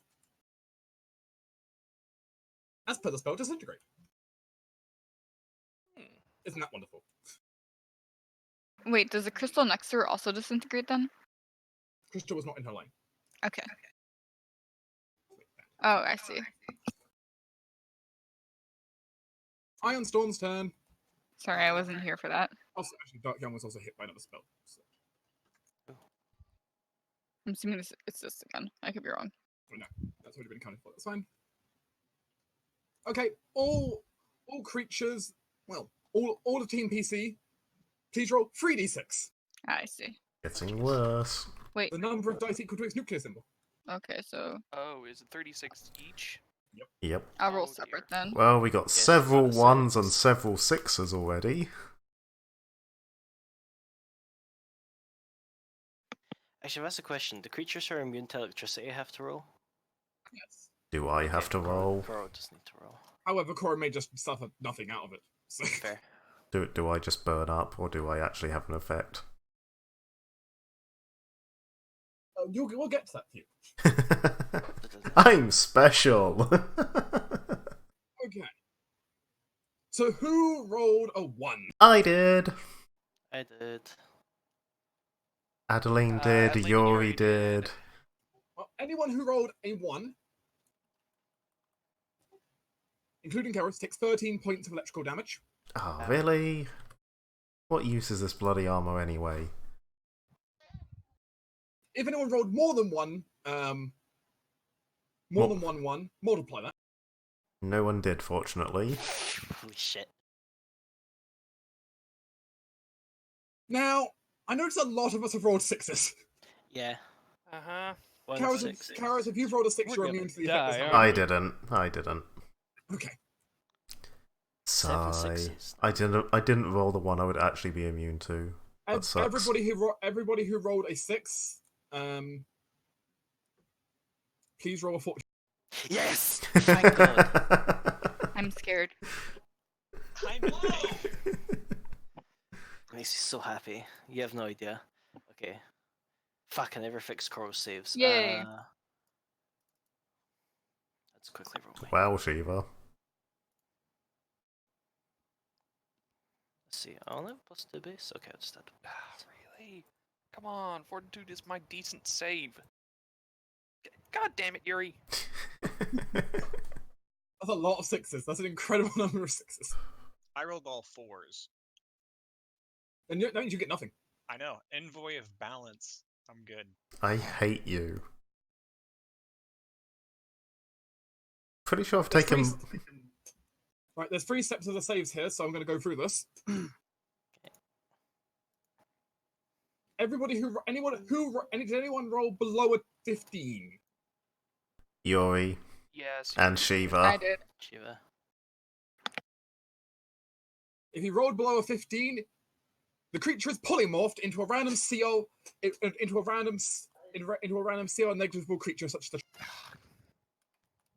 Speaker 2: As per the spell, disintegrate. Isn't that wonderful?
Speaker 7: Wait, does the crystal next to her also disintegrate then?
Speaker 2: Crystal was not in her line.
Speaker 7: Okay. Oh, I see.
Speaker 2: Iron Storm's turn.
Speaker 7: Sorry, I wasn't here for that.
Speaker 2: Also, actually, Dark Young was also hit by another spell. So,
Speaker 7: I'm assuming it's this again. I could be wrong.
Speaker 2: oh no, that's already been accounted for. That's fine. Okay, all creatures. Well, all of Team PC. Please roll 3d6.
Speaker 7: I see.
Speaker 1: Getting worse.
Speaker 7: Wait.
Speaker 2: The number of dice equal to its nuclear symbol.
Speaker 7: Okay, so
Speaker 6: Oh, is it 36 each?
Speaker 1: Yep.
Speaker 7: I'll roll
Speaker 6: Oh, dear.
Speaker 7: separate then.
Speaker 1: Well, we got
Speaker 4: Yes,
Speaker 1: several
Speaker 4: that's a
Speaker 1: 1s and
Speaker 4: 6.
Speaker 1: several 6s already.
Speaker 4: Actually, that's a question. The creatures who are immune to electricity have to roll?
Speaker 2: Yes.
Speaker 1: Do I have to roll?
Speaker 4: Coro does need to roll.
Speaker 2: However, Cora may just suffer nothing out of it. So.
Speaker 4: Fair.
Speaker 1: Do I just burn up, or do I actually have an effect?
Speaker 2: We'll get to that few.
Speaker 1: I'm special!
Speaker 2: Okay. So who rolled a 1?
Speaker 1: I did!
Speaker 4: I did.
Speaker 1: Adeline did,
Speaker 6: Adeline and
Speaker 1: Yuri
Speaker 6: Yuri
Speaker 1: did.
Speaker 6: did.
Speaker 2: Well, anyone who rolled a 1, including Karos, takes 13 points of electrical damage.
Speaker 1: Oh, really? What use is this bloody armor anyway?
Speaker 2: If anyone rolled more than 1,
Speaker 1: Mo-
Speaker 2: 1, multiply that.
Speaker 1: No one did, fortunately.
Speaker 4: Holy shit.
Speaker 2: Now, I noticed a lot of us have rolled 6s.
Speaker 4: Yeah.
Speaker 6: Uh-huh.
Speaker 4: 1
Speaker 2: Karos,
Speaker 4: 6.
Speaker 2: Karos, if you've rolled a 6,
Speaker 5: We're
Speaker 2: you're
Speaker 5: gonna
Speaker 2: immune to the
Speaker 5: die,
Speaker 2: effect.
Speaker 5: aren't
Speaker 1: I didn't.
Speaker 2: Okay.
Speaker 4: 7
Speaker 1: Sigh.
Speaker 4: 6s.
Speaker 1: I didn't roll the one I would actually be immune to. That sucks.
Speaker 2: Everybody who rolled a 6, please roll a 4.
Speaker 4: Yes! Thank God.
Speaker 7: I'm scared.
Speaker 3: I'm in pain.
Speaker 4: Makes me so happy. You have no idea. Okay. Fuck, I never fixed Coro's saves.
Speaker 7: Yay.
Speaker 4: Let's quickly roll my...
Speaker 1: Well, Shiva.
Speaker 4: Let's see. I only have +2 base? Okay, I'll just add one.
Speaker 6: Really? Come on, Fortitude is my decent save. God damn it, Yuri.
Speaker 2: That's a lot of 6s. That's an incredible number of 6s.
Speaker 3: I rolled all 4s.
Speaker 2: And that means you get nothing.
Speaker 3: I know. Envoy of balance. I'm good.
Speaker 1: I hate you. Pretty sure I've
Speaker 2: There's
Speaker 1: taken...
Speaker 2: Right, there's 3 steps of the saves here, so I'm going to go through this. Did anyone roll below a 15?
Speaker 1: Yuri
Speaker 6: Yes.
Speaker 1: and Shiva.
Speaker 7: I did.
Speaker 4: Shiva.
Speaker 2: If you rolled below a 15, the creature is polymorphed into a random seal, into a random seal negligible creature such as.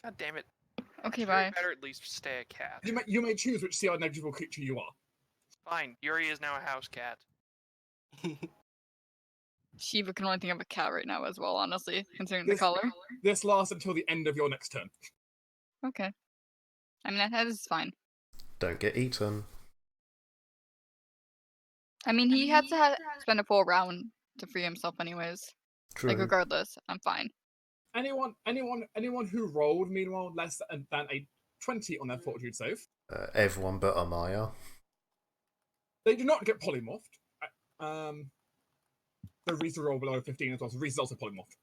Speaker 6: God damn it.
Speaker 7: Okay,
Speaker 6: Yuri
Speaker 7: bye.
Speaker 6: better at least stay a cat.
Speaker 2: You may choose which seal negligible creature you are.
Speaker 6: Fine, Yuri is now a house cat.
Speaker 7: Shiva can only think of a cat right now as well, honestly, considering the
Speaker 2: This-
Speaker 7: color.
Speaker 2: This lasts until the end of your next turn.
Speaker 7: Okay. I mean, that is fine.
Speaker 1: Don't get eaten.
Speaker 7: I mean, he had to spend a full round to free himself anyways.
Speaker 1: True.
Speaker 7: Like, regardless, I'm fine.
Speaker 2: Anyone who rolled, meanwhile, less than a 20 on their fortitude save,
Speaker 1: Everyone but Amaya.
Speaker 2: they do not get polymorphed. The Reese roll below 15 as well, so Reese is also polymorphed.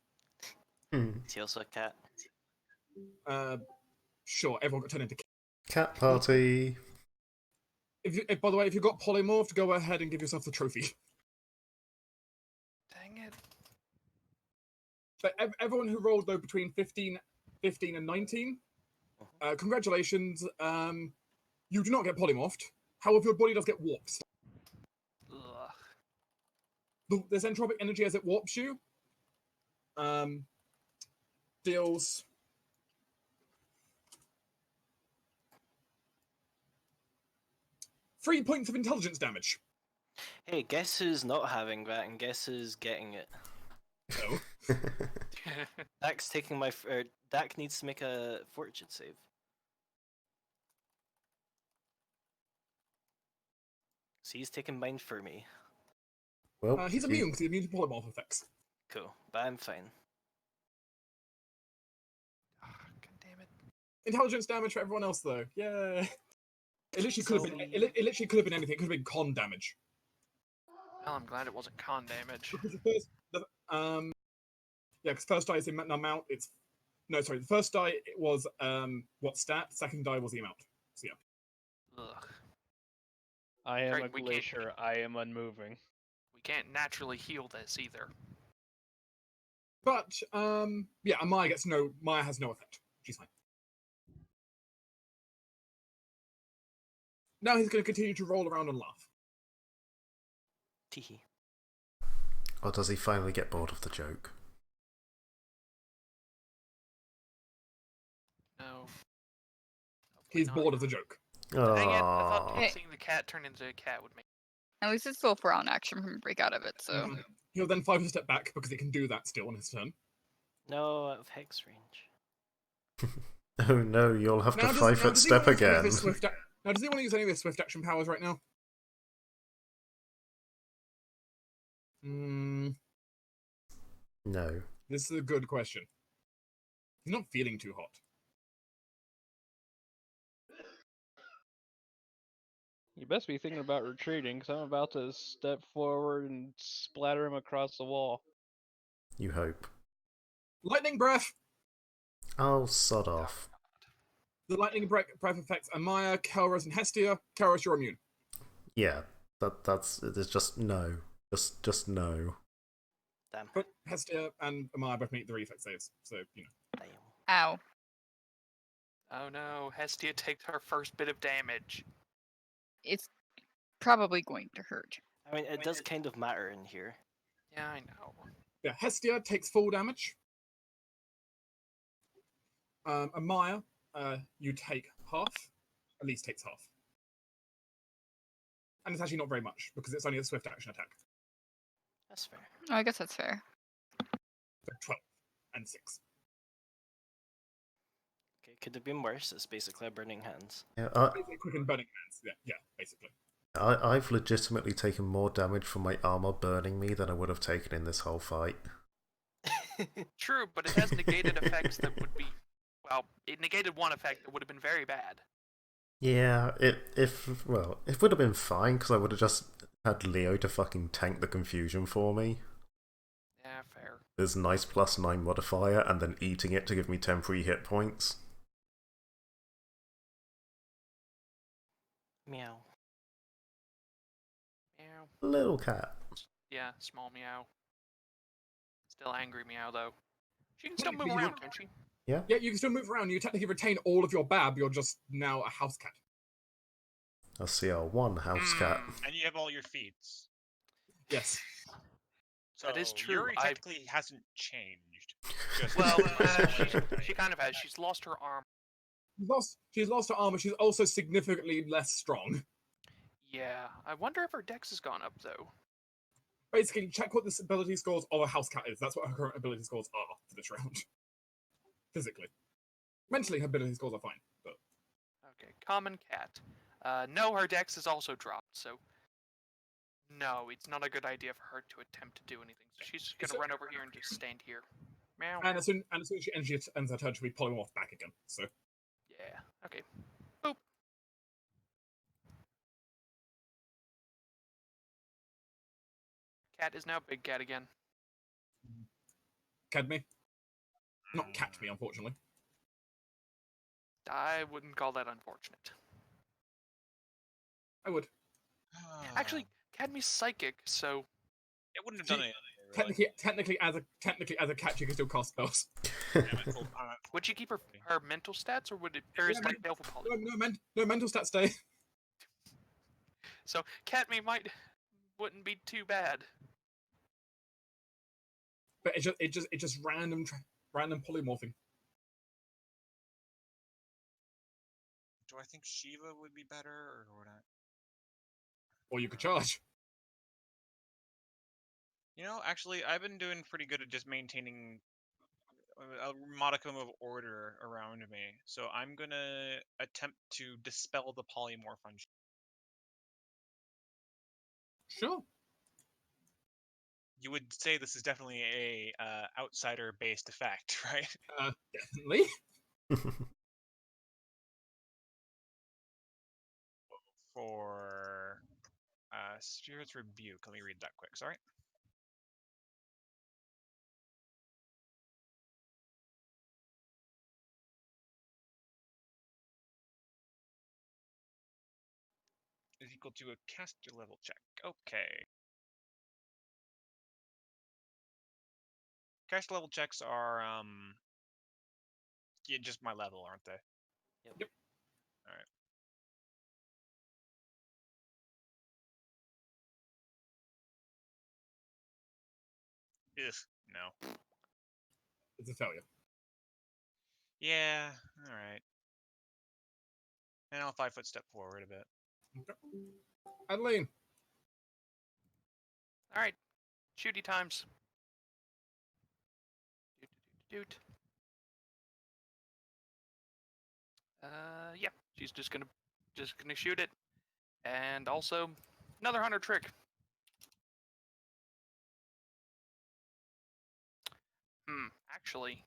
Speaker 4: Is he also a cat?
Speaker 2: Sure, everyone got turned into cat.
Speaker 1: Cat party.
Speaker 2: If, by the way, if you got polymorphed, go ahead and give yourself the trophy.
Speaker 6: Dang it.
Speaker 2: But everyone who rolled, though, between 15 and 19, congratulations. You do not get polymorphed. However, your body does get warped.
Speaker 6: Ugh.
Speaker 2: This entropic energy, as it warps you, deals 3 points of intelligence damage.
Speaker 4: Hey, guess who's not having that, and guess who's getting it?
Speaker 2: No.
Speaker 4: Dak's taking my. Dak needs to make a fortitude save. So he's taking mine for me.
Speaker 1: Well,
Speaker 2: He's immune because he's immune to polymorph effects.
Speaker 4: Cool, but I'm fine.
Speaker 6: God damn it.
Speaker 2: Intelligence damage for everyone else, though. Yeah. It literally could have been. It literally could have been anything. It could have been con damage.
Speaker 6: Well, I'm glad it wasn't con damage.
Speaker 2: Because because first die is the amount. It's no, sorry. The first die it was what stat. Second die was the amount. So yeah.
Speaker 6: Ugh.
Speaker 5: I am
Speaker 6: Craig,
Speaker 5: a
Speaker 6: we can't-
Speaker 5: glacier. I am unmoving.
Speaker 6: We can't naturally heal this either.
Speaker 2: But yeah, and Maya has no effect. She's fine. Now he's going to continue to roll around and laugh.
Speaker 4: Teehee.
Speaker 1: Or does he finally get bored of the joke?
Speaker 6: No.
Speaker 2: He's
Speaker 6: Hopefully
Speaker 2: bored
Speaker 6: not.
Speaker 2: of the joke.
Speaker 6: Dang it! I thought
Speaker 1: Aww.
Speaker 7: Hey.
Speaker 6: seeing the cat turn into a cat would make.
Speaker 7: At least it's still 4 round action from break out of it, so.
Speaker 2: He'll then 5 step back because he can do that still on his turn.
Speaker 4: No, out of hex range.
Speaker 1: Oh no, you'll have to
Speaker 2: Now,
Speaker 1: 5-foot step again.
Speaker 2: Does he want to use any of his swift action powers right now?
Speaker 1: No.
Speaker 2: This is a good question. He's not feeling too hot.
Speaker 5: You best be thinking about retreating, because I'm about to step forward and splatter him across the wall.
Speaker 1: You hope.
Speaker 2: Lightning breath.
Speaker 1: Oh, sod off.
Speaker 2: The lightning breath affects Amaya, Kelros, and Hestia. Kelros, you're immune.
Speaker 1: Yeah, there's just no. Just no.
Speaker 4: Damn.
Speaker 2: But Hestia and Amaya both make the reflex saves, so you know.
Speaker 4: Damn.
Speaker 7: Ow.
Speaker 6: Oh no, Hestia takes her first bit of damage.
Speaker 7: It's probably going to hurt.
Speaker 4: I mean, it does kind of matter in here.
Speaker 6: Yeah, I know.
Speaker 2: Yeah, Hestia takes full damage. Amaya, you take half. At least takes half. And it's actually not very much, because it's only a swift action attack.
Speaker 4: That's fair.
Speaker 7: Oh, I guess that's fair.
Speaker 2: So 12 and 6.
Speaker 4: Okay, could have been worse. It's basically a burning hands.
Speaker 1: Yeah,
Speaker 2: Basically quick and burning hands. Yeah, basically.
Speaker 1: I've legitimately taken more damage from my armor burning me than I would have taken in this whole fight.
Speaker 6: True, but it has negated effects that would be. Well, it negated one effect that would have been very bad.
Speaker 1: Yeah, it would have been fine because I would have just had Leo to fucking tank the confusion for me.
Speaker 6: Yeah, fair.
Speaker 1: There's nice +9 modifier and then eating it to give me temporary hit points.
Speaker 4: Meow.
Speaker 6: Meow.
Speaker 1: Little cat.
Speaker 6: Yeah, small meow. Still angry meow though. She can still move
Speaker 2: You-
Speaker 6: around, can't she?
Speaker 2: Yeah, you can still move around. You technically retain all of your bab. You're just now a house cat.
Speaker 1: A CR1 house cat.
Speaker 3: And you have all your feats.
Speaker 2: Yes.
Speaker 3: So
Speaker 6: That is true,
Speaker 3: Yuri
Speaker 6: I-
Speaker 3: technically hasn't changed. Just
Speaker 6: Well,
Speaker 3: because-
Speaker 6: she kind of has. She's lost her arm.
Speaker 2: She's lost her armor. She's also significantly less strong.
Speaker 6: Yeah, I wonder if her dex has gone up though.
Speaker 2: Basically, check what the ability scores of a house cat is. That's what her current ability scores are for this round. Physically. Mentally, her ability scores are fine, but...
Speaker 6: Okay, common cat. No, her dex is also dropped, so... No, it's not a good idea for her to attempt to do anything. So she's just gonna run over here and just stand here. Meow.
Speaker 2: And as soon as she ends her turn, she'll be polymorph back again, so...
Speaker 6: Yeah, okay. Boop. Cat is now big cat again.
Speaker 2: Cadme? Not cat me, unfortunately.
Speaker 6: I wouldn't call that unfortunate.
Speaker 2: I would.
Speaker 6: Actually, Cadme's psychic, so
Speaker 3: it wouldn't have done anything. Really.
Speaker 2: Technically, as a cat, you can still cast spells.
Speaker 6: would you keep her mental stats, or would it? Or is like Baleful Poly?
Speaker 2: No mental stats stay.
Speaker 6: So Cadme wouldn't be too bad.
Speaker 2: But it's just random polymorphing.
Speaker 3: Do I think Shiva would be better, or not?
Speaker 2: Or you could charge.
Speaker 3: You know, actually, I've been doing pretty good at just maintaining a modicum of order around me. So I'm gonna attempt to dispel the polymorph on.
Speaker 2: Sure.
Speaker 3: You would say this is definitely a outsider-based effect, right?
Speaker 2: Definitely.
Speaker 3: For Spirit's Rebuke. Let me read that quick. Sorry. Is equal to a caster level check. Okay. Caster level checks are yeah, just my level, aren't they?
Speaker 4: Yep.
Speaker 3: All right. Ugh, no.
Speaker 2: It's a failure.
Speaker 3: Yeah, alright. And I'll 5-foot step forward a bit.
Speaker 2: Okay. Adeline.
Speaker 6: All right, shooty times. Doot. Yeah, she's just gonna shoot it, and also another hunter trick. Actually,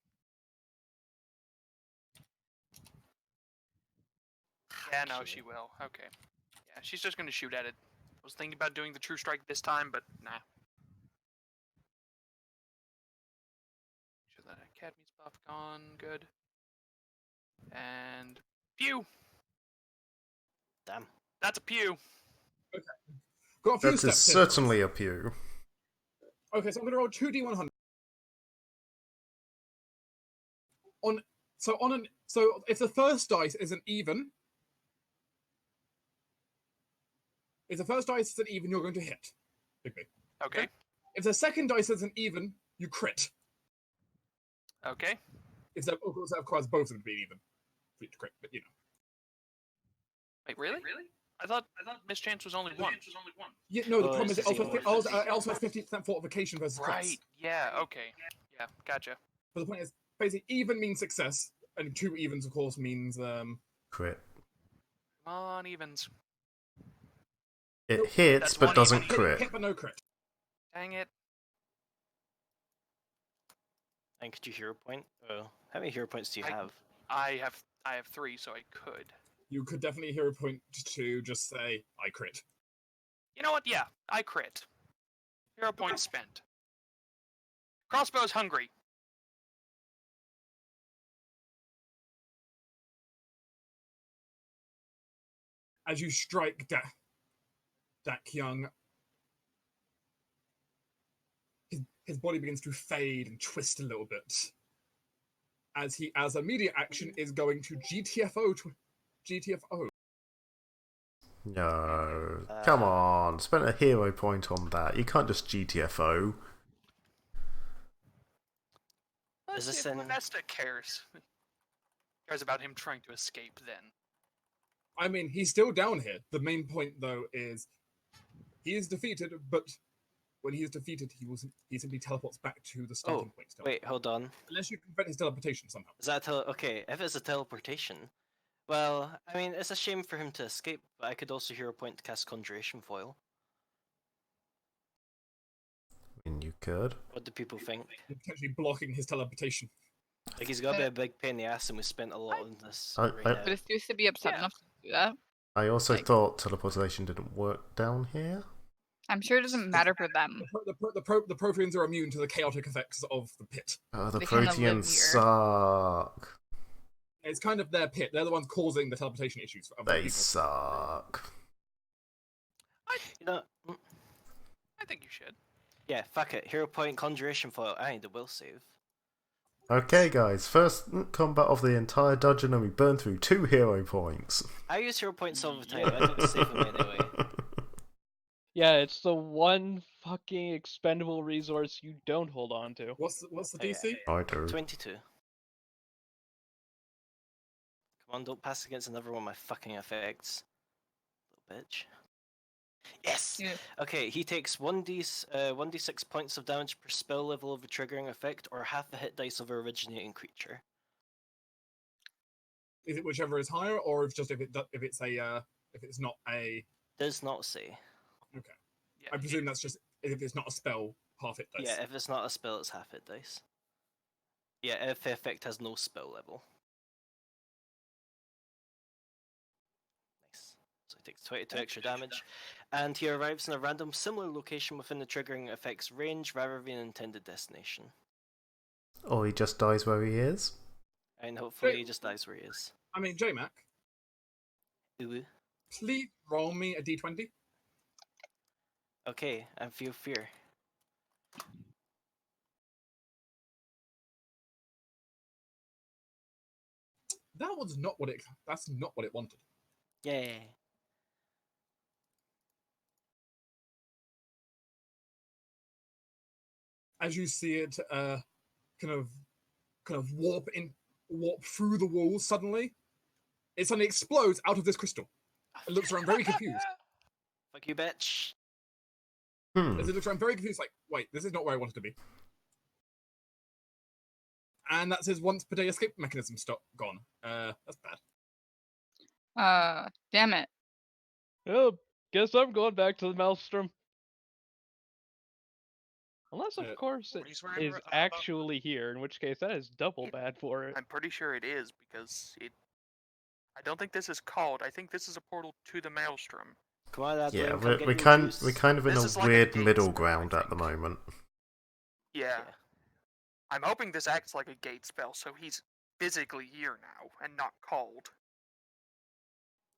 Speaker 6: yeah, no, she will. Okay, yeah, she's just gonna shoot at it. I was thinking about doing the true strike this time, but nah. Sure that Academy's buff gone, good. And pew.
Speaker 4: Damn.
Speaker 6: That's a pew.
Speaker 2: Okay. Got a few
Speaker 1: That
Speaker 2: steps
Speaker 1: is
Speaker 2: here.
Speaker 1: certainly a pew.
Speaker 2: Okay, so I'm gonna roll 2d100. So if the first dice is an even, you're going to hit.
Speaker 6: Okay.
Speaker 2: If the second dice is an even, you crit.
Speaker 6: Okay.
Speaker 2: Of course, both of them being even for you to crit, but you know.
Speaker 6: Wait, really? I thought mischance was only one.
Speaker 2: Yeah, no, the
Speaker 4: Oh,
Speaker 2: problem is
Speaker 4: it's
Speaker 2: it also,
Speaker 4: the
Speaker 2: also has 50% fortification versus crits.
Speaker 6: Right. Yeah. Okay. Yeah. Gotcha.
Speaker 2: But the point is, basically, even means success, and 2 evens, of course, means
Speaker 1: Crit.
Speaker 6: Come on, evens.
Speaker 1: It
Speaker 2: Nope.
Speaker 1: hits,
Speaker 6: That's
Speaker 1: but
Speaker 6: one
Speaker 1: doesn't
Speaker 6: even.
Speaker 1: crit.
Speaker 2: hit but no crit.
Speaker 6: Dang it.
Speaker 4: And could you hero point? Oh, how many hero points do you have?
Speaker 6: I have 3, so I could.
Speaker 2: You could definitely hero point to just say, I crit.
Speaker 6: You know what? Yeah, I crit. Hero point spent. Crossbow's hungry.
Speaker 2: As you strike Dak Young, his body begins to fade and twist a little bit. As he, as immediate action, is going to GTFO.
Speaker 1: No. Come on. Spent a hero point on that. You can't just GTFO.
Speaker 6: Let's
Speaker 4: Is this
Speaker 6: see if
Speaker 4: in-
Speaker 6: Lunesta cares. Cares about him trying to escape then.
Speaker 2: I mean, he's still down here. The main point, though, is he is defeated, but when he is defeated, he simply teleports back to the starting point. Still.
Speaker 4: Wait, hold on.
Speaker 2: Unless you can prevent his teleportation somehow.
Speaker 4: Is that okay? If it's a teleportation, well, I mean, it's a shame for him to escape, but I could also hero point to cast Conjuration Foil.
Speaker 1: I mean, you could.
Speaker 4: What do people think?
Speaker 2: You're potentially blocking his teleportation.
Speaker 4: Like, he's gotta be a big pain in the ass, and we spent a lot on this
Speaker 1: I-
Speaker 4: right
Speaker 1: I-
Speaker 4: now.
Speaker 7: But it's used to be upset
Speaker 6: Yeah.
Speaker 7: enough to do that.
Speaker 1: I also
Speaker 7: Like-
Speaker 1: thought teleportation didn't work down here.
Speaker 7: I'm sure it doesn't matter for them.
Speaker 2: The Protheans are immune to the chaotic effects of the pit.
Speaker 1: Oh, the
Speaker 7: They kinda live
Speaker 1: Proteans
Speaker 7: here.
Speaker 1: suck.
Speaker 2: It's kind of their pit. They're the ones causing the teleportation issues for other
Speaker 1: They
Speaker 2: people.
Speaker 1: suck.
Speaker 4: You know,
Speaker 6: I think you should.
Speaker 4: yeah, fuck it. Hero point Conjuration Foil. I need a will save.
Speaker 1: Okay, guys, first combat of the entire dungeon, and we burn through 2 hero points.
Speaker 4: I use hero points all the time. I don't save them anyway.
Speaker 5: Yeah, it's the one fucking expendable resource you don't hold on to.
Speaker 2: What's the
Speaker 4: Oh, yeah.
Speaker 2: DC?
Speaker 1: I do.
Speaker 4: 22. Come on, don't pass against another one of my fucking effects. Little bitch. Yes!
Speaker 7: Yeah.
Speaker 4: Okay, he takes 1d6 points of damage per spell level of a triggering effect, or half the hit dice of an originating creature.
Speaker 2: Is it whichever is higher, or if it's not a?
Speaker 4: Does not say.
Speaker 2: Okay,
Speaker 6: Yeah,
Speaker 2: I presume that's just if it's not a spell, half hit dice.
Speaker 4: Yeah, if it's not a spell, it's half hit dice. Yeah, if the effect has no spell level. Nice. So he takes 22 extra damage, and he arrives in a random similar location within the triggering effect's range rather than intended destination.
Speaker 1: Or he just dies where he is.
Speaker 4: And hopefully he just dies where he is.
Speaker 2: I mean, J-Mac,
Speaker 4: Ooh.
Speaker 2: please roll me a d20.
Speaker 4: Okay, and feel fear.
Speaker 2: That's not what it wanted.
Speaker 4: Yay.
Speaker 2: As you see it, kind of warp through the walls suddenly. It suddenly explodes out of this crystal. It looks around very confused.
Speaker 4: Fuck you, bitch.
Speaker 2: As it looks around very confused, like, wait, this is not where I wanted to be. And that's his once per day escape mechanism gone. That's bad.
Speaker 7: Damn it.
Speaker 5: Oh, guess I'm going back to the Maelstrom. Unless, of
Speaker 2: Yeah.
Speaker 5: course,
Speaker 3: What are
Speaker 5: it
Speaker 3: you swearing
Speaker 5: is
Speaker 3: about?
Speaker 5: actually here, in which case that is double bad for it.
Speaker 6: I'm pretty sure it is because it. I don't think this is called. I think this is a portal to the Maelstrom.
Speaker 4: Come on, Adwin,
Speaker 1: Yeah,
Speaker 4: come
Speaker 1: we're,
Speaker 4: get
Speaker 1: we're
Speaker 4: your
Speaker 1: kind
Speaker 4: juice.
Speaker 1: we're kind of in
Speaker 6: This
Speaker 1: a
Speaker 6: is like a
Speaker 1: weird
Speaker 6: gate
Speaker 1: middle
Speaker 6: spell, I
Speaker 1: ground at the
Speaker 6: think.
Speaker 1: moment.
Speaker 6: Yeah. I'm hoping this acts like a gate spell, so he's physically here now and not called.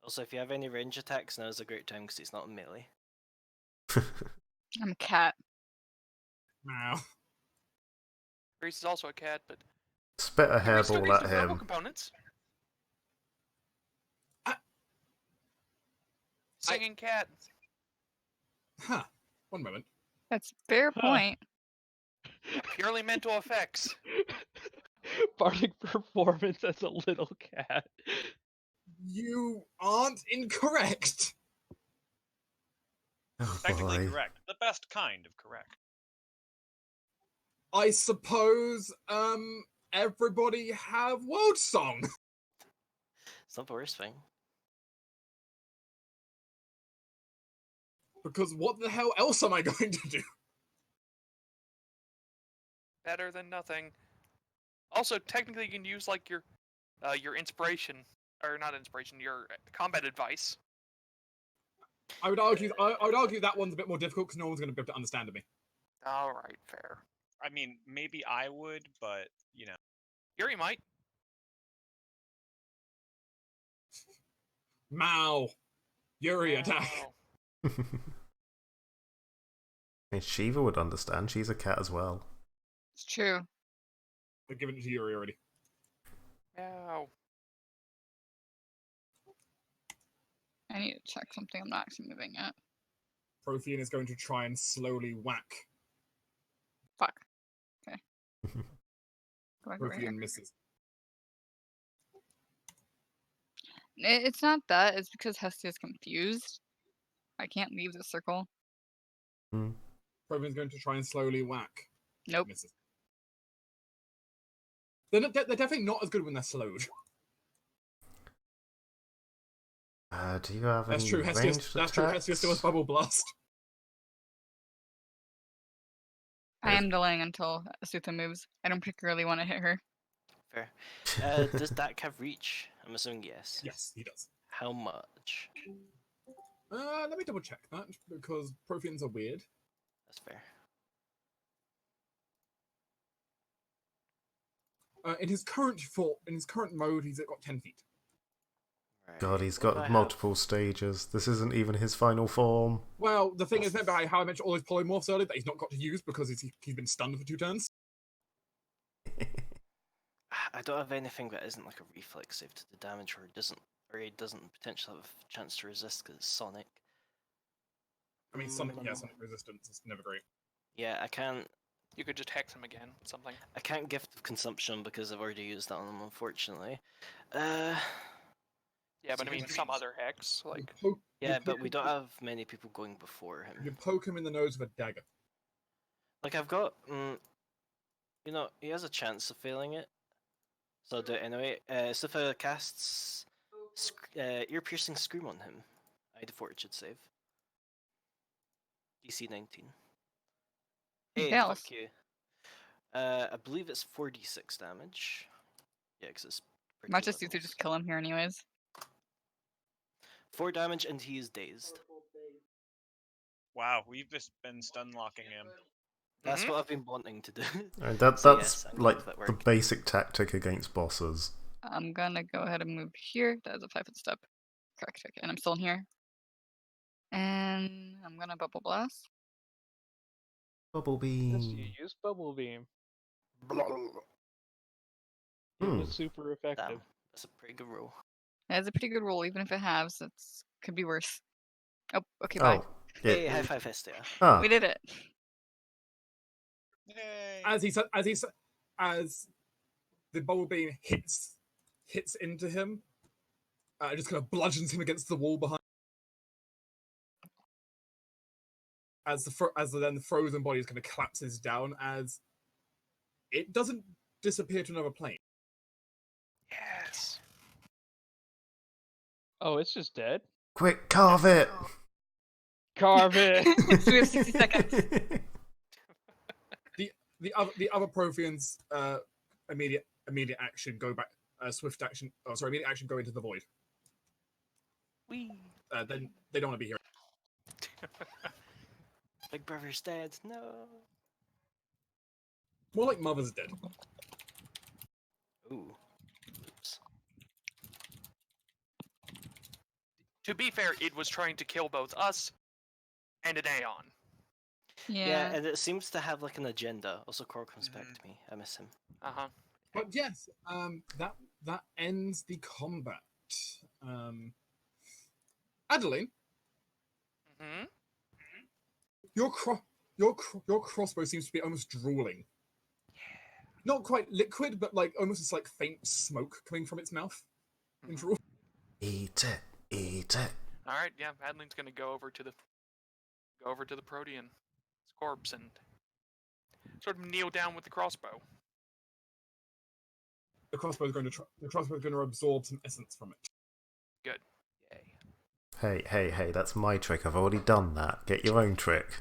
Speaker 4: Also, if you have any range attacks, now is a great time because he's not in melee.
Speaker 7: I'm a cat.
Speaker 2: Wow.
Speaker 6: Reese is also a cat, but
Speaker 1: Spit a
Speaker 6: Reese still
Speaker 1: hairball
Speaker 6: needs
Speaker 1: at
Speaker 6: the verbal
Speaker 1: him.
Speaker 6: components.
Speaker 2: Ah.
Speaker 6: Singing cat.
Speaker 2: Huh. One moment.
Speaker 7: That's fair
Speaker 5: Huh.
Speaker 7: point.
Speaker 6: Yeah, purely mental effects.
Speaker 5: Bardic performance as a little cat.
Speaker 2: You aren't incorrect.
Speaker 1: Oh
Speaker 3: Technically
Speaker 1: boy.
Speaker 3: correct. The best kind of correct.
Speaker 2: I suppose, everybody have World Song.
Speaker 4: It's not the worst thing.
Speaker 2: Because what the hell else am I going to do?
Speaker 6: Better than nothing. Also, technically, you can use like your inspiration, or not inspiration, your combat advice.
Speaker 2: I would argue that one's a bit more difficult because no one's going to be able to understand me.
Speaker 6: All right, fair.
Speaker 3: I mean, maybe I would, but you know.
Speaker 6: Yuri might.
Speaker 2: Mao. Yuri attack.
Speaker 6: Wow.
Speaker 1: I mean, Shiva would understand. She's a cat as well.
Speaker 7: It's true.
Speaker 2: I've given it to Yuri already.
Speaker 6: Ow.
Speaker 7: I need to check something. I'm not actually moving it.
Speaker 2: Prothean is going to try and slowly whack.
Speaker 7: Fuck. Okay. Go back over here.
Speaker 2: Prothean misses.
Speaker 7: It's not that. It's because Hestia is confused. I can't leave the circle.
Speaker 1: Hmm.
Speaker 2: Provian's going to try and slowly whack.
Speaker 7: Nope.
Speaker 2: Misses. They're definitely not as good when they're slowed.
Speaker 1: Do you have
Speaker 2: That's
Speaker 1: any
Speaker 2: true.
Speaker 1: ranged
Speaker 2: Hestius. That's true.
Speaker 1: attacks?
Speaker 2: Hestius still has bubble blast.
Speaker 7: I am delaying until Asutha moves. I don't particularly want to hit her.
Speaker 4: Fair. Does Dak have reach? I'm assuming yes.
Speaker 2: Yes, he does.
Speaker 4: How much?
Speaker 2: Let me double check that because Protheans are weird.
Speaker 4: That's fair.
Speaker 2: In his current mode, he's got 10 feet.
Speaker 4: Right.
Speaker 1: God, he's
Speaker 4: What do I
Speaker 1: got
Speaker 4: have?
Speaker 1: multiple stages. This isn't even his final form.
Speaker 2: Well, the thing is, remember how I mentioned all his polymorphs earlier that he's not got to use because he's been stunned for 2 turns?
Speaker 4: I don't have anything that isn't like a reflex save to the damage, or he doesn't potentially have a chance to resist because it's Sonic.
Speaker 2: I mean, Sonic resistance is never great.
Speaker 4: Yeah, I can't.
Speaker 6: You could just hex him again. Something.
Speaker 4: I can't gift of consumption because I've already used that on him, unfortunately.
Speaker 6: Yeah, but I mean, some other hex,
Speaker 2: You
Speaker 6: like
Speaker 2: poke- you
Speaker 4: Yeah,
Speaker 2: poke
Speaker 4: but we
Speaker 2: him-
Speaker 4: don't have many people going before him.
Speaker 2: You poke him in the nose with a dagger.
Speaker 4: Like I've got, you know, he has a chance of failing it, so I'll do it anyway. Sifa casts ear-piercing scream on him. ID Fortitude save. DC 19.
Speaker 7: He
Speaker 4: Hey,
Speaker 7: fails.
Speaker 4: fuck you. I believe it's 4d6 damage. Yeah, because it's pretty
Speaker 7: Might just
Speaker 4: levels.
Speaker 7: just kill him here anyways.
Speaker 4: 4 damage and he is dazed.
Speaker 3: Wow, we've just been stun locking him.
Speaker 4: That's
Speaker 6: Mhm.
Speaker 4: what I've been wanting to do.
Speaker 1: That's
Speaker 4: So yes, I'm
Speaker 1: like
Speaker 4: glad that
Speaker 1: the
Speaker 4: worked.
Speaker 1: basic tactic against bosses.
Speaker 7: I'm gonna go ahead and move here. That is a 5-foot step. Correct. Okay, and I'm still in here. And I'm gonna bubble blast.
Speaker 1: Bubble
Speaker 5: Yes, you
Speaker 1: beam.
Speaker 5: use Bubble Beam.
Speaker 4: Damn,
Speaker 5: It was super effective.
Speaker 4: that's a pretty good roll.
Speaker 7: That is a pretty good roll, even if it halves. It's could be worse. Oh, okay, bye.
Speaker 1: Oh,
Speaker 4: Hey,
Speaker 1: it,
Speaker 4: high five, Hestia.
Speaker 1: ah,
Speaker 7: We did it.
Speaker 3: Yay!
Speaker 2: As the bubble beam hits into him, it just kind of bludgeons him against the wall behind. As the frozen body kind of collapses down, as it doesn't disappear to another plane.
Speaker 6: yes.
Speaker 5: Oh, it's just dead?
Speaker 1: quick, carve it!
Speaker 5: Carve it!
Speaker 7: So we have 60 seconds.
Speaker 2: The other Protheans immediate action go back, swift action. Oh, sorry, immediate action go into the void.
Speaker 6: Wee.
Speaker 2: Then they don't want to be here.
Speaker 4: Big brother's dead. No.
Speaker 2: More like Mother's dead.
Speaker 4: Ooh. Oops.
Speaker 6: To be fair, it was trying to kill both us and an Aeon.
Speaker 4: Yeah,
Speaker 7: Yeah.
Speaker 4: and it seems to have like an agenda. Also, Cor comes back to me. I miss him.
Speaker 6: Uh huh.
Speaker 2: But yes, that ends the combat. Adeline,
Speaker 6: Hmm.
Speaker 2: your crossbow seems to be almost drooling. Not quite liquid, but like almost this like faint smoke coming from its mouth. In drool.
Speaker 1: Eat it, eat it.
Speaker 6: All right, yeah. Adeline's gonna go over to the Protean corpse and sort of kneel down with the crossbow.
Speaker 2: The crossbow is going to absorb some essence from it.
Speaker 6: Good. Yay.
Speaker 1: Hey, that's my trick. I've already done that. Get your own trick.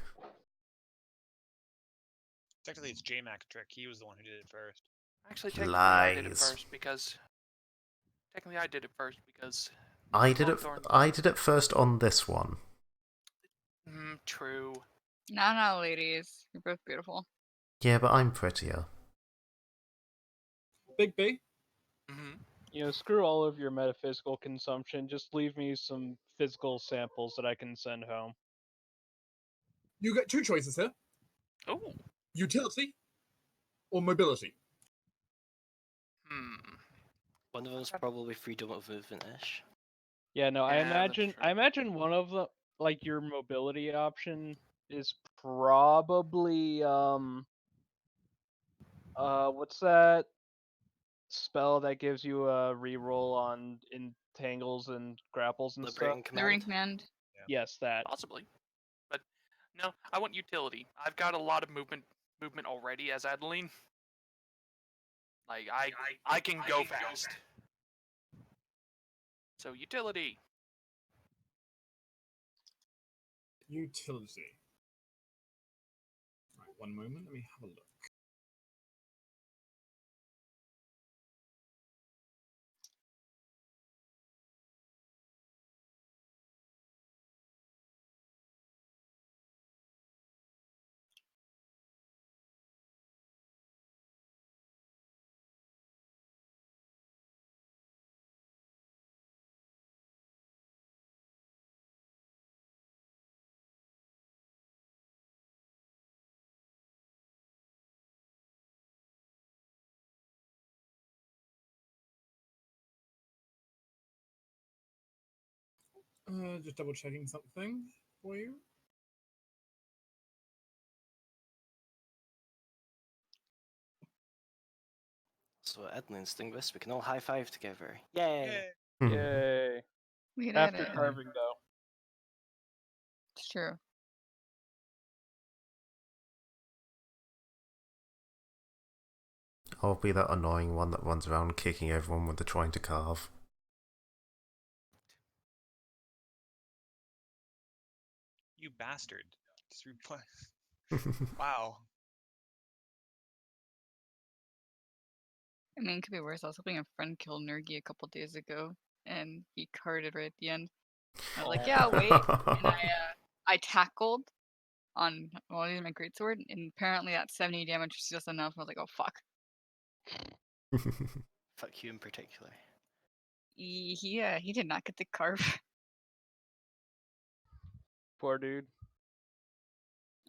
Speaker 3: Technically, it's J-Mac's trick. He was the one who did it first.
Speaker 6: Actually, technically, I did it
Speaker 1: Lies.
Speaker 6: first because. Technically, I did it first because.
Speaker 1: I did it.
Speaker 6: Hawthorne-
Speaker 1: I did it first on this one.
Speaker 6: True.
Speaker 7: No, ladies. You're both beautiful.
Speaker 1: Yeah, but I'm prettier.
Speaker 2: Big B,
Speaker 6: Hmm.
Speaker 5: You know, screw all of your metaphysical consumption. Just leave me some physical samples that I can send home.
Speaker 2: you get 2 choices here:
Speaker 6: Oh.
Speaker 2: utility or mobility.
Speaker 4: One of them's probably freedom of movement-ish.
Speaker 5: Yeah, no,
Speaker 6: Yeah, that's true.
Speaker 5: I imagine one of the like your mobility option is probably what's that spell that gives you a reroll on entangles and grapples and
Speaker 4: Liberating
Speaker 5: stuff?
Speaker 7: Liberating
Speaker 4: command.
Speaker 7: command.
Speaker 5: Yes, that.
Speaker 6: Possibly. But No, I want utility. I've got a lot of movement already as Adeline. Like I can go fast. So utility.
Speaker 2: Utility. Right, one moment. Let me have a look. Just double checking something for you.
Speaker 4: So Edlin's doing this, we can all high five together. Yay!
Speaker 5: Yay.
Speaker 7: We did
Speaker 5: After
Speaker 7: it.
Speaker 5: carving, though.
Speaker 7: It's true.
Speaker 1: I'll be that annoying one that runs around kicking everyone when they're trying to carve.
Speaker 3: You bastard. Just reply. Wow.
Speaker 7: I mean, it could be worse. I was helping a friend kill Nergi a couple days ago, and he carded right at the end. I was like, "Yeah, wait," and I tackled on using my greatsword, and apparently that 70 damage was just enough. I was like, "Oh fuck."
Speaker 4: Fuck you in particular.
Speaker 7: He did not get the carve.
Speaker 5: Poor dude.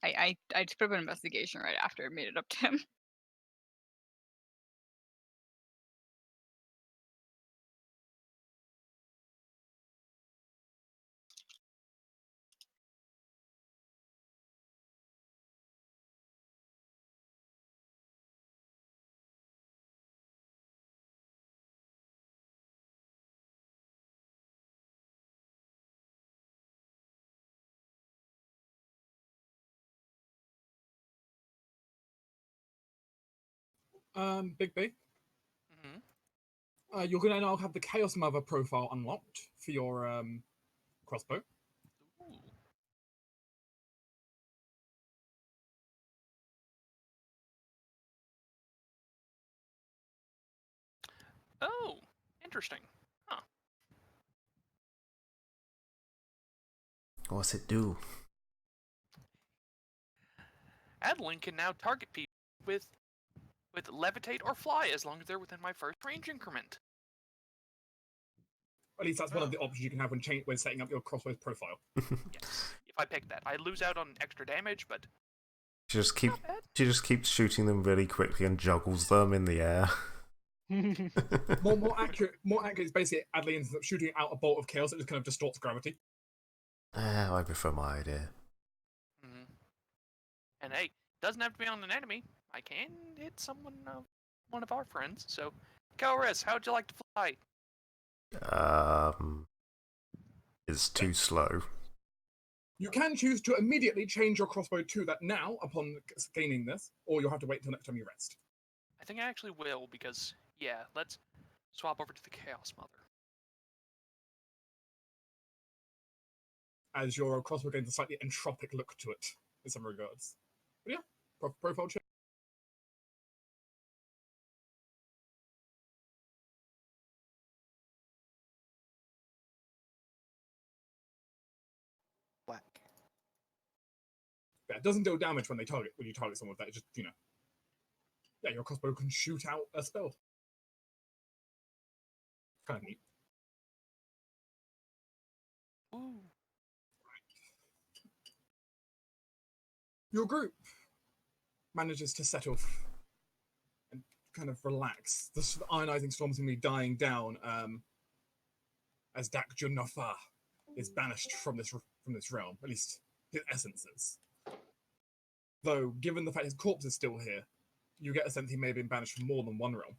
Speaker 7: I just put up an investigation right after I made it up to him.
Speaker 2: Big B.
Speaker 6: Mm-hmm.
Speaker 2: You're gonna now have the Chaos Mother profile unlocked for your crossbow.
Speaker 6: Ooh. Oh, interesting. Huh.
Speaker 1: What's it do?
Speaker 6: Adeline can now target people with levitate or fly as long as they're within my first range increment.
Speaker 2: At least that's one of the options you can have when setting up your crossbow's profile.
Speaker 6: Yes, if I pick that, I lose out on extra damage, but
Speaker 1: She just
Speaker 6: not bad.
Speaker 1: keeps shooting them really quickly and juggles them in the air.
Speaker 2: More accurate is basically Adley ends up shooting out a bolt of chaos that just kind of distorts gravity.
Speaker 1: I prefer my idea.
Speaker 6: Mm-hmm. And hey, doesn't have to be on an enemy. I can hit someone, one of our friends. So, Calris, how'd you like to fly?
Speaker 1: It's too slow.
Speaker 2: You can choose to immediately change your crossbow to that now upon gaining this, or you'll have to wait till next time you rest.
Speaker 6: I think I actually will because, yeah, let's swap over to the Chaos Mother.
Speaker 2: As your crossbow gains a slightly entropic look to it in some regards. But yeah, profile check.
Speaker 4: Whack.
Speaker 2: Yeah, it doesn't deal damage when you target someone with that. It just, yeah, your crossbow can shoot out a spell. Kind of neat.
Speaker 6: Ooh.
Speaker 2: Your group manages to settle and kind of relax. The ionizing storm's going to be dying down as Dak Junnafa is banished from this realm, at least his essence is. Though, given the fact his corpse is still here, you get a sense he may have been banished from more than one realm.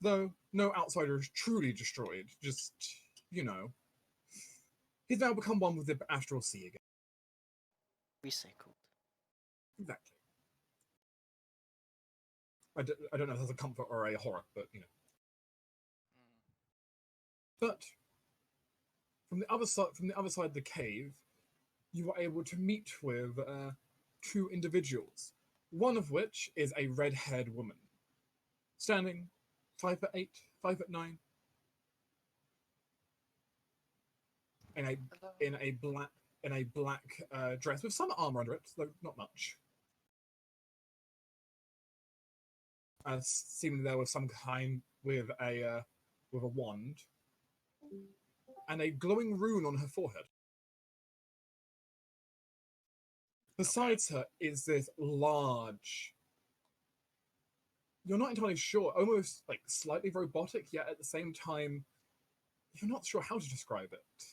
Speaker 2: Though no outsider is truly destroyed, just, you know. He's now become one with the astral sea again.
Speaker 4: Recycled.
Speaker 2: Exactly. I don't know if that's a comfort or a horror, but, you know. But from the other side of the cave, you are able to meet with two individuals. One of which is a red-haired woman, standing 5'8", 5'9", in a black dress with some armor under it, though not much. Seemingly there was some kind with a wand and a glowing rune on her forehead. Besides her is this large. You're not entirely sure, almost like slightly robotic, yet at the same time, you're not sure how to describe it.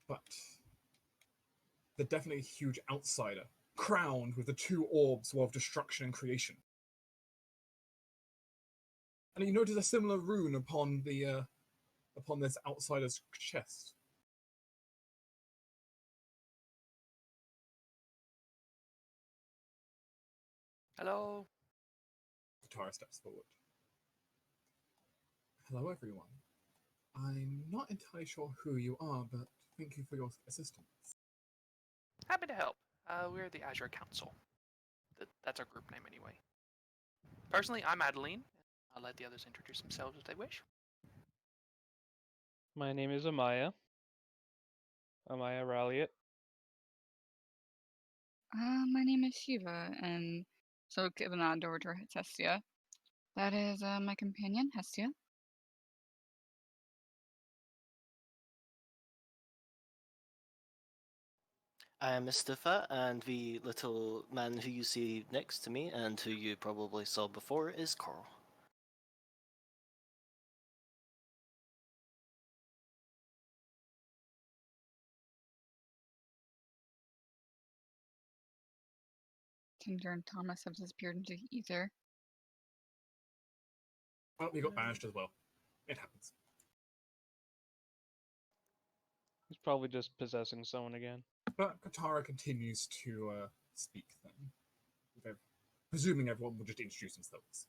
Speaker 2: But they're definitely a huge outsider, crowned with the two orbs of destruction and creation. And you notice a similar rune upon this outsider's chest.
Speaker 6: Hello.
Speaker 2: Katara steps forward. Hello, everyone. I'm not entirely sure who you are, but thank you for your assistance.
Speaker 6: Happy to help. We're the Azure Council. That's our group name anyway. Personally, I'm Adeline. I'll let the others introduce themselves if they wish.
Speaker 5: My name is Amaya. Amaya Ralliot.
Speaker 7: My name is Shiva, and so give a nod over to Hestia. That is my companion, Hestia.
Speaker 4: I am Mustafa, and the little man who you see next to me, and who you probably saw before, is Coral.
Speaker 7: Tinder and Thomas have disappeared into the ether.
Speaker 2: Oh, you got banished as well. It happens.
Speaker 5: He's probably just possessing someone again.
Speaker 2: But Katara continues to speak then. Presuming everyone will just introduce themselves.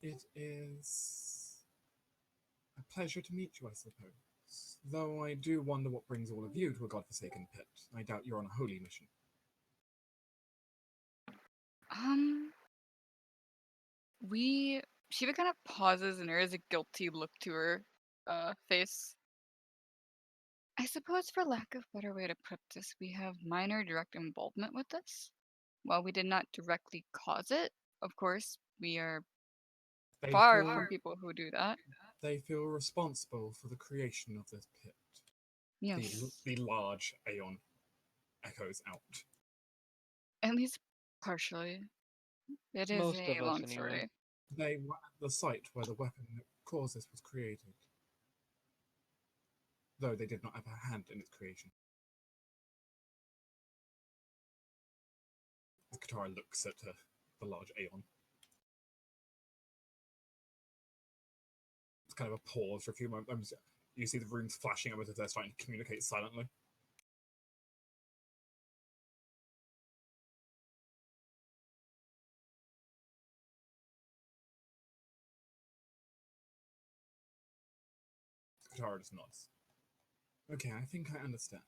Speaker 2: It is a pleasure to meet you, I suppose. Though I do wonder what brings all of you to a godforsaken pit. I doubt you're on a holy mission.
Speaker 7: Shiva kind of pauses and there is a guilty look to her face. I suppose, for lack of a better way to put this, we have minor direct involvement with this. While we did not directly cause it, of course, we are far from people who do that.
Speaker 2: They feel responsible for the creation of this pit.
Speaker 7: Yes.
Speaker 2: The large Aeon echoes out.
Speaker 7: At least partially. It is
Speaker 5: Most
Speaker 7: a
Speaker 5: of us,
Speaker 7: long
Speaker 5: anyway.
Speaker 7: story.
Speaker 2: They were at the site where the weapon that caused this was created, though they did not have a hand in its creation. Katara looks at the large Aeon. It's kind of a pause for a few moments. You see the runes flashing up as if they're starting to communicate silently. Katara just nods. Okay, I think I understand.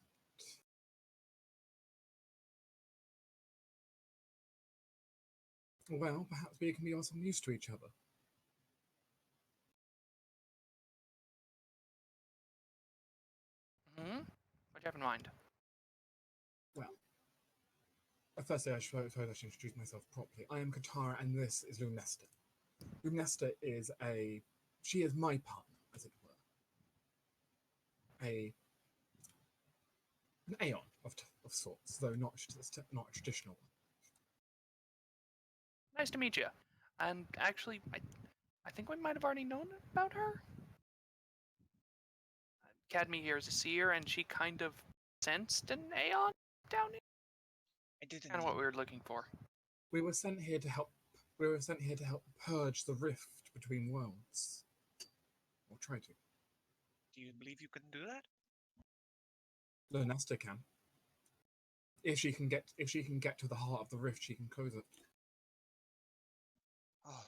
Speaker 2: Well, perhaps we can be of some use to each other.
Speaker 6: Hmm? What do you have in mind?
Speaker 2: Well, firstly, I should introduce myself properly. I am Katara, and this is Lunesta. Lunesta is she is my partner, as it were. An Aeon of sorts, though not a traditional one.
Speaker 6: Nice to meet you. And actually, I think we might have already known about her. Cadme here is a seer, and she kind of sensed an Aeon down here.
Speaker 3: I do think
Speaker 6: Kind of what we were looking for.
Speaker 2: We were sent here to help. We were sent here to help purge the rift between worlds, or try to.
Speaker 3: Do you believe you can do that?
Speaker 2: Nesta can. If she can get to the heart of the rift, she can close it.
Speaker 3: Oh,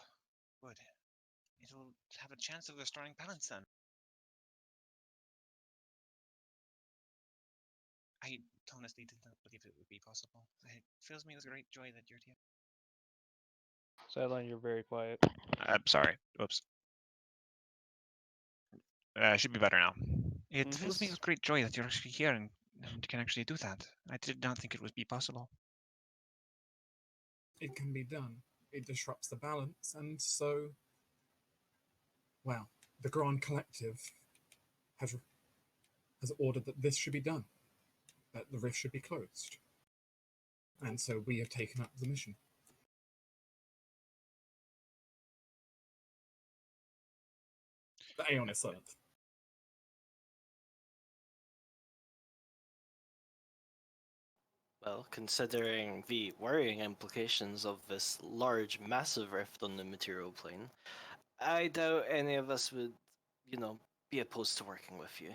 Speaker 3: good. It will have a chance of restoring balance then. I honestly did not believe it would be possible. It fills me with great joy that you're here.
Speaker 5: Sideline, you're very quiet.
Speaker 3: I'm sorry. Whoops. Should be better now. It fills me with great joy that you're actually here and can actually do that. I did not think it would be possible.
Speaker 2: It can be done. It disrupts the balance, and so, well, the Grand Collective has ordered that this should be done, that the rift should be closed, and so we have taken up the mission. The Aeon is silent.
Speaker 4: Well, considering the worrying implications of this large, massive rift on the material plane, I doubt any of us would, be opposed to working with you.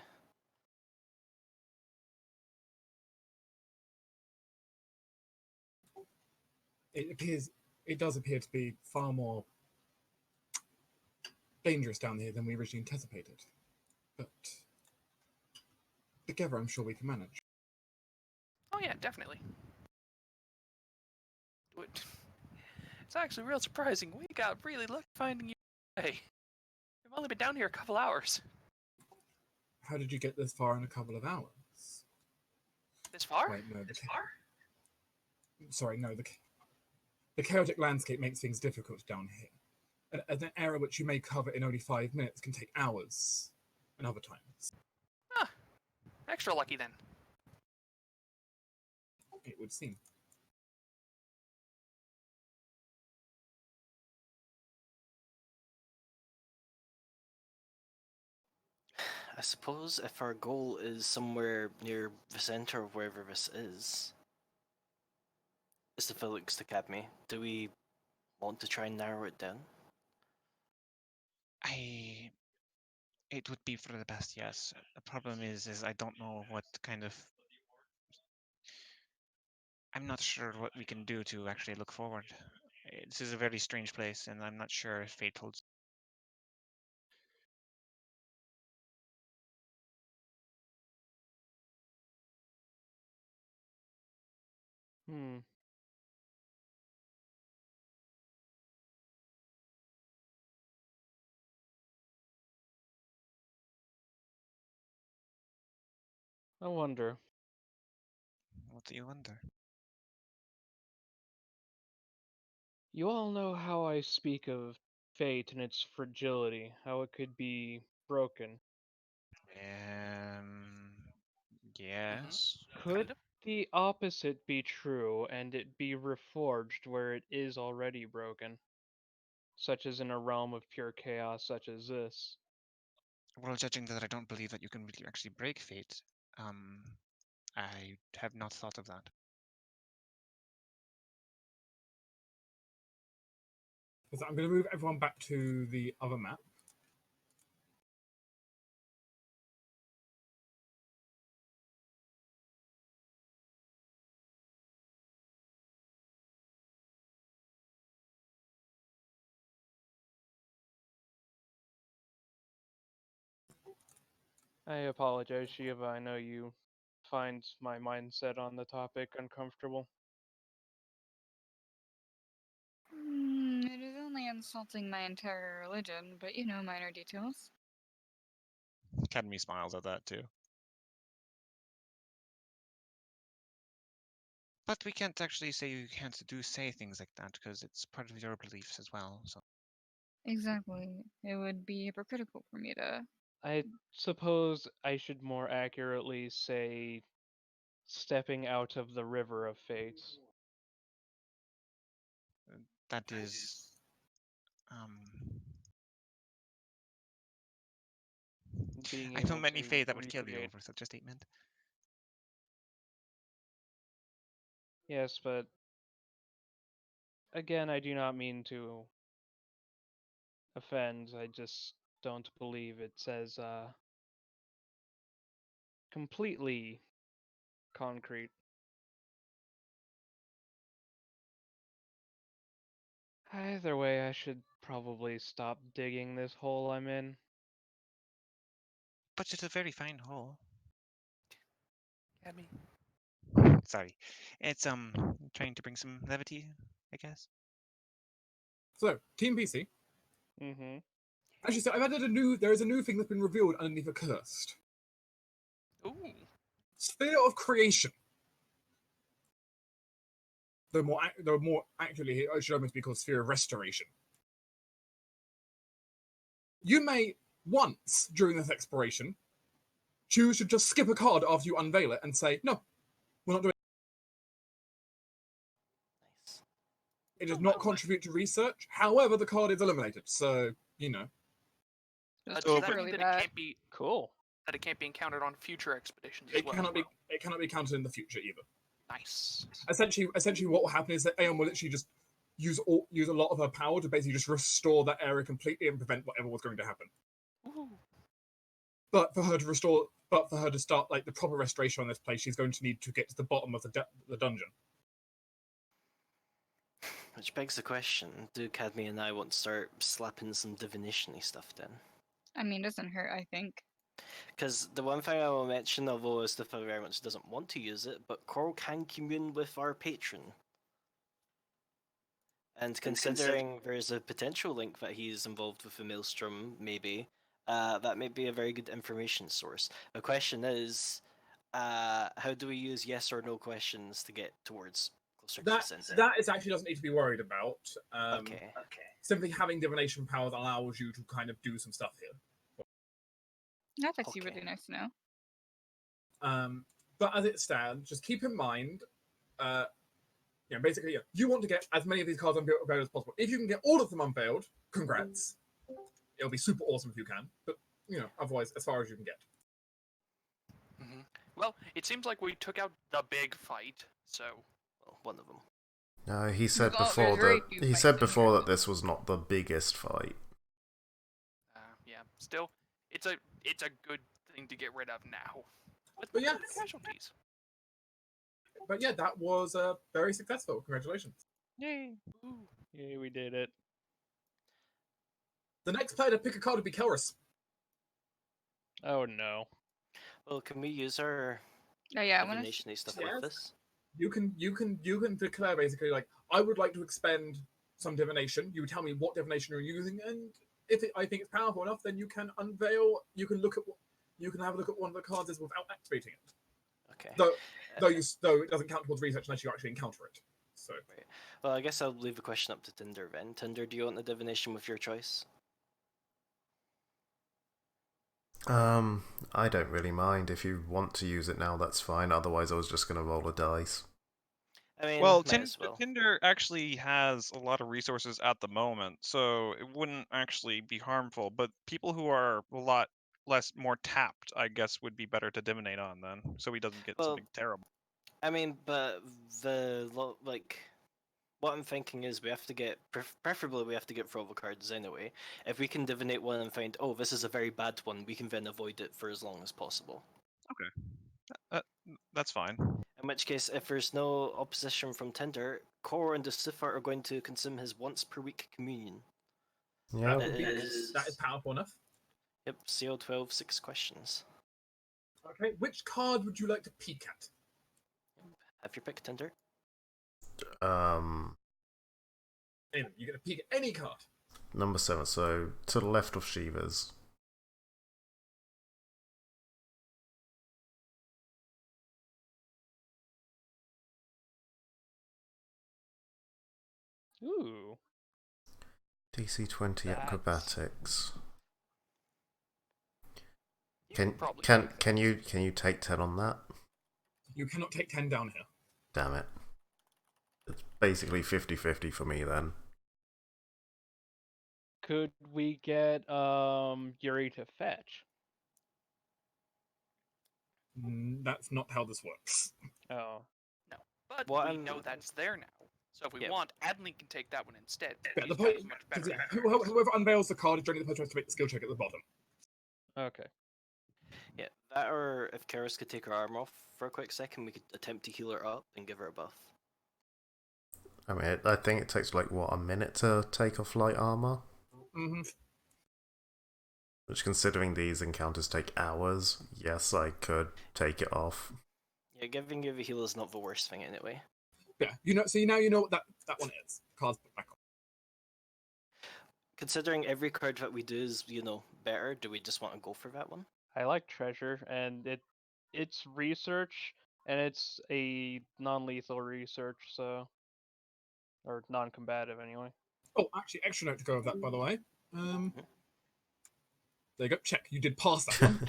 Speaker 2: It does appear to be far more dangerous down here than we originally anticipated, but together I'm sure we can manage.
Speaker 6: Oh yeah, definitely. It's actually real surprising. We got really lucky finding you today. We've only been down here a couple hours.
Speaker 2: How did you get this far in a couple of hours?
Speaker 6: This far?
Speaker 2: Wait, no, sorry, no. The chaotic landscape makes things difficult down here. An area which you may cover in only 5 minutes can take hours, and other times.
Speaker 6: Ah, extra lucky then.
Speaker 2: It would seem.
Speaker 4: I suppose if our goal is somewhere near the center of wherever this is the Felix Academy, do we want to try and narrow it down?
Speaker 3: It would be for the best, yes. The problem is I don't know what kind of. I'm not sure what we can do to actually look forward. This is a very strange place, and I'm not sure if fate holds.
Speaker 5: I wonder.
Speaker 3: What do you wonder?
Speaker 5: You all know how I speak of fate and its fragility, how it could be broken.
Speaker 3: Yes.
Speaker 5: Could
Speaker 6: Kind of.
Speaker 5: the opposite be true and it be reforged where it is already broken? Such as in a realm of pure chaos such as this.
Speaker 3: Well, judging that I don't believe that you can really actually break fate, I have not thought of that.
Speaker 2: I'm going to move everyone back to the other map.
Speaker 5: I apologize, Shiva. I know you find my mindset on the topic uncomfortable.
Speaker 7: It is only insulting my entire religion, but minor details.
Speaker 3: Academy smiles at that too. But we can't actually say you can't say things like that because it's part of your beliefs as well. So
Speaker 7: Exactly. It would be hypocritical for me to.
Speaker 5: I suppose I should more accurately say stepping out of the river of fate.
Speaker 3: that is,
Speaker 5: Being
Speaker 3: I know
Speaker 5: able
Speaker 3: many
Speaker 5: to
Speaker 3: fate that would kill you
Speaker 5: recreate.
Speaker 3: over such a statement.
Speaker 5: Yes, but Again, I do not mean to offend. I just don't believe it says completely concrete. Either way, I should probably stop digging this hole I'm in.
Speaker 3: But it's a very fine hole.
Speaker 6: I mean,
Speaker 3: Sorry. It's trying to bring some levity, I guess.
Speaker 2: So, Team PC.
Speaker 5: Mm-hmm.
Speaker 2: Actually, so I've added there is a new thing that's been revealed underneath a cursed.
Speaker 6: ooh,
Speaker 2: Sphere of Creation. The more accurately, it should almost be called Sphere of Restoration. You may, once during this exploration, choose to just skip a card after you unveil it and say, no, we're not doing
Speaker 4: Nice.
Speaker 2: it. It does not contribute to research. However, the card is eliminated, so, you know.
Speaker 7: It's
Speaker 6: does
Speaker 7: just
Speaker 6: that
Speaker 7: really
Speaker 6: mean
Speaker 7: bad.
Speaker 5: Cool.
Speaker 6: that it can't be encountered on future expeditions as
Speaker 2: It
Speaker 6: well?
Speaker 2: cannot be counted in the future either.
Speaker 6: Nice.
Speaker 2: Essentially, what will happen is that Aeon will literally just use a lot of her power to basically just restore that area completely and prevent whatever was going to happen.
Speaker 6: Ooh.
Speaker 2: But for her to start like the proper restoration on this place, she's going to need to get to the bottom of the dungeon.
Speaker 4: Which begs the question, do Cadme and I want to start slapping some divination-y stuff then?
Speaker 7: I mean, it doesn't hurt, I think.
Speaker 4: Because the one thing I will mention, although Stufa very much doesn't want to use it, but Coral can commune with our patron. And considering there is a potential link that he's involved with the Maelstrom, maybe, that may be a very good information source. The question is, how do we use yes or no questions to get towards closer to the center?
Speaker 2: That is actually doesn't need to be worried about.
Speaker 4: Okay.
Speaker 2: Simply having divination powers allows you to kind of do some stuff here.
Speaker 7: That's actually
Speaker 4: Okay.
Speaker 7: really nice to know.
Speaker 2: But as it stands, just keep in mind, basically, you want to get as many of these cards unveiled as possible. If you can get all of them unveiled, congrats. It'll be super awesome if you can. But, otherwise, as far as you can get.
Speaker 6: Mm-hmm. Well, it seems like we took out the big fight, so...
Speaker 4: Well, one of them.
Speaker 1: No, he said
Speaker 7: got
Speaker 1: before
Speaker 7: very
Speaker 1: that
Speaker 7: few
Speaker 1: he
Speaker 7: fights
Speaker 1: said
Speaker 7: in
Speaker 1: before
Speaker 7: here.
Speaker 1: that this was not the biggest fight.
Speaker 6: Yeah, still, it's a good thing to get rid of now. With
Speaker 2: But
Speaker 6: limited
Speaker 2: yes.
Speaker 6: casualties.
Speaker 2: But yeah, that was very successful. Congratulations.
Speaker 5: Yay!
Speaker 6: Ooh.
Speaker 5: Yay, we did it.
Speaker 2: The next player to pick a card would be Kelris.
Speaker 5: Oh no.
Speaker 4: Well, can we use our
Speaker 7: Oh yeah, I want to.
Speaker 4: divination-y stuff
Speaker 2: Yes.
Speaker 4: with this?
Speaker 2: You can declare basically like, I would like to expend some divination. You tell me what divination you're using, and if I think it's powerful enough, then you can unveil. You can have a look at one of the cards without activating it.
Speaker 4: Okay.
Speaker 2: Though it doesn't count towards research unless you actually encounter it. So
Speaker 4: Right. Well, I guess I'll leave the question up to Tinder then. Tinder, do you want the divination with your choice?
Speaker 1: I don't really mind. If you want to use it now, that's fine. Otherwise, I was just gonna roll a dice.
Speaker 4: I mean,
Speaker 3: Well,
Speaker 4: might as well.
Speaker 3: Tinder actually has a lot of resources at the moment, so it wouldn't actually be harmful. But people who are a lot more tapped, I guess, would be better to divinate on then, so he doesn't get
Speaker 4: Well,
Speaker 3: something terrible.
Speaker 4: I mean, but what I'm thinking is we have to get, preferably we have to get Frovo cards anyway. If we can divinate one and find, oh, this is a very bad one, we can then avoid it for as long as possible.
Speaker 3: That's fine.
Speaker 4: In which case, if there's no opposition from Tinder, Kor and Dusifa are going to consume his once per week communion.
Speaker 1: Yeah.
Speaker 2: that is powerful enough.
Speaker 4: Yep, CO12, 6 questions.
Speaker 2: Okay, which card would you like to peek at?
Speaker 4: Have your pick, Tinder.
Speaker 2: Anyone, you're going to peek at any card.
Speaker 1: Number 7. So to the left of Shiva's.
Speaker 5: Ooh.
Speaker 1: DC 20
Speaker 5: That's-
Speaker 1: acrobatics.
Speaker 6: You
Speaker 1: Can
Speaker 6: probably
Speaker 1: can
Speaker 6: take
Speaker 1: can you take 10 on that?
Speaker 2: You cannot take 10 down here.
Speaker 1: Damn it. It's basically 50-50 for me then.
Speaker 5: Could we get Yuri to fetch?
Speaker 2: That's not how this works.
Speaker 5: Oh.
Speaker 6: No, but
Speaker 4: What
Speaker 6: we
Speaker 4: I'm-
Speaker 6: know that's there now. So if we
Speaker 4: Yeah.
Speaker 6: want, Adeline can take that one instead.
Speaker 2: Yeah,
Speaker 6: She's
Speaker 2: the
Speaker 6: got
Speaker 2: point,
Speaker 6: as much better.
Speaker 2: whoever unveils the card during the post has to make the skill check at the bottom.
Speaker 5: Okay.
Speaker 4: Yeah, that or if Karis could take her arm off for a quick second, we could attempt to heal her up and give her a buff.
Speaker 1: I mean, I think it takes like what, a minute to take off light armor.
Speaker 2: Mm-hmm.
Speaker 1: Which, considering these encounters take hours, yes, I could take it off.
Speaker 4: Yeah, giving you the heal is not the worst thing anyway.
Speaker 2: Yeah, you know. So now you know what that one is. Cards put back on.
Speaker 4: Considering every card that we do is, better, do we just want to go for that one?
Speaker 5: I like treasure, and it's research, and it's a non-lethal research, so or non-combative anyway.
Speaker 2: Oh, actually, extra note to go with that, by the way. There you go. Check. You did pass that one.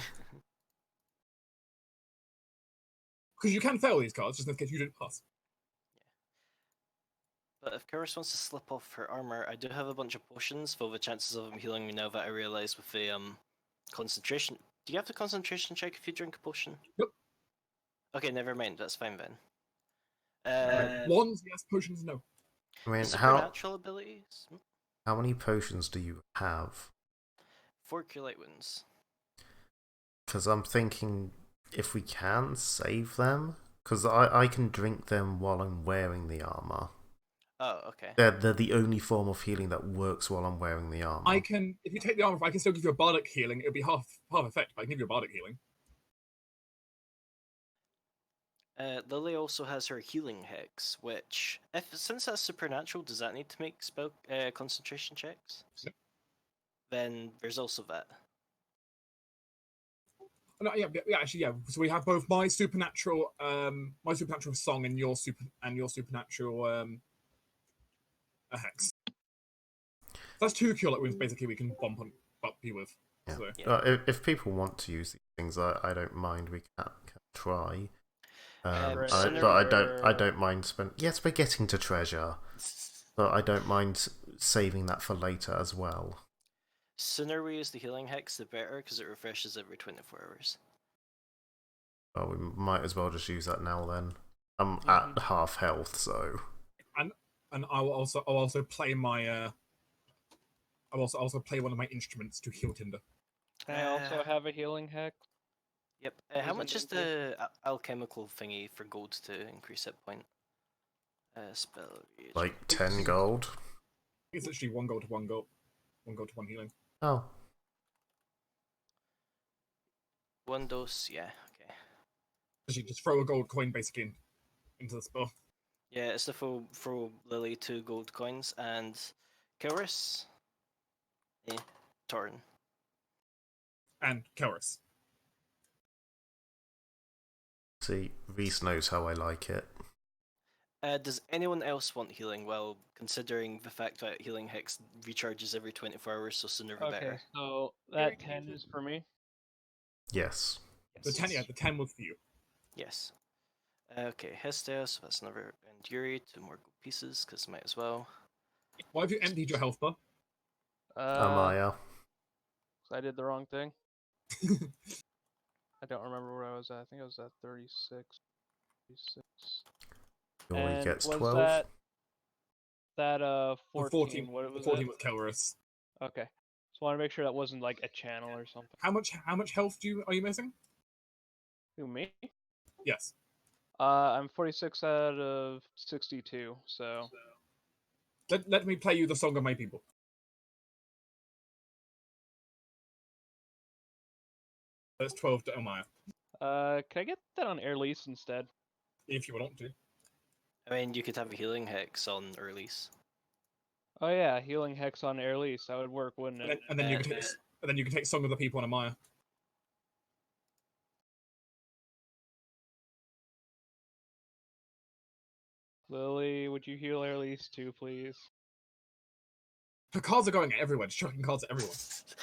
Speaker 2: Because you can fail these cards, just in case you didn't pass.
Speaker 4: But if Karis wants to slip off her armor, I do have a bunch of potions for the chances of him healing me now that I realize with the concentration. Do you have the concentration check if you drink a potion?
Speaker 2: Yep.
Speaker 4: Okay, never mind. That's fine then.
Speaker 2: Wands, yes. Potions, no.
Speaker 1: I mean,
Speaker 4: Supernatural abilities?
Speaker 1: how many potions do you have?
Speaker 4: 4 cure light wounds.
Speaker 1: Because I'm thinking if we can save them, because I can drink them while I'm wearing the armor.
Speaker 4: Oh, okay.
Speaker 1: They're the only form of healing that works while I'm wearing the armor.
Speaker 2: I can, if you take the armor off, I can still give you a bardic healing. It'll be half effect, but I can give you a bardic healing.
Speaker 4: Lily also has her healing hex, which, since that's supernatural, does that need to make spell concentration checks?
Speaker 2: No.
Speaker 4: Then there's also that.
Speaker 2: No, yeah, actually, yeah. So we have both my supernatural song and your supernatural hex. That's 2 cure light wounds basically we can bump you with.
Speaker 1: Yeah.
Speaker 2: So.
Speaker 4: Yeah.
Speaker 1: If people want to use these things, I don't mind. We can try.
Speaker 5: Right.
Speaker 1: But I don't mind spending. Yes, we're getting to treasure, but I don't mind saving that for later as well.
Speaker 4: Sooner we use the healing hex, the better, because it refreshes every 24 hours.
Speaker 1: Well, we might as well just use that now then. I'm at half health, so.
Speaker 2: And I'll also play my I'll also play one of my instruments to heal Tinder.
Speaker 5: I also have a healing hex.
Speaker 4: Yep. How much is the alchemical thingy for gold to increase hit point? Spell.
Speaker 1: Like 10 gold?
Speaker 2: It's literally 1 gold to 1 gold. 1 gold to 1 healing.
Speaker 1: Oh.
Speaker 4: 1 dose, yeah, okay.
Speaker 2: Actually, just throw a gold coin basically into the spell.
Speaker 4: Yeah, it's to throw Lily 2 gold coins, and Karis. Torn.
Speaker 2: And Karis.
Speaker 1: See, Reese knows how I like it.
Speaker 4: Does anyone else want healing? Well, considering the fact that healing hex recharges every 24 hours, so sooner the
Speaker 5: Okay,
Speaker 4: better.
Speaker 5: so that 10 is for me.
Speaker 1: Yes.
Speaker 2: The 10 was for you.
Speaker 4: Yes. Okay, Hestia, so that's another Enduri, 2 more gold pieces, because might as well.
Speaker 2: Why have you emptied your health bar?
Speaker 1: Amaya.
Speaker 5: I did the wrong thing. I don't remember where I was at. I think I was at 36. 36.
Speaker 1: He only
Speaker 5: And
Speaker 1: gets
Speaker 5: was
Speaker 1: 12.
Speaker 5: that 14?
Speaker 2: 14.
Speaker 5: What was
Speaker 2: 14
Speaker 5: it?
Speaker 2: was Kelris.
Speaker 5: Okay. Just want to make sure that wasn't like a channel or something.
Speaker 2: How much health are you missing?
Speaker 5: Who, me?
Speaker 2: Yes.
Speaker 5: I'm 46 out of 62, so.
Speaker 2: Let me play you the Song of My People. That's 12 to Omaya.
Speaker 5: Can I get that on Air Lease instead?
Speaker 2: If you want to.
Speaker 4: I mean, you could have a healing hex on release.
Speaker 5: Oh yeah, healing hex on Air Lease. That would work, wouldn't it?
Speaker 2: And then you can take Song of the People on Amaya.
Speaker 5: Lily, would you heal Air Lease too, please?
Speaker 2: The cards are going everywhere, just chucking cards at everyone.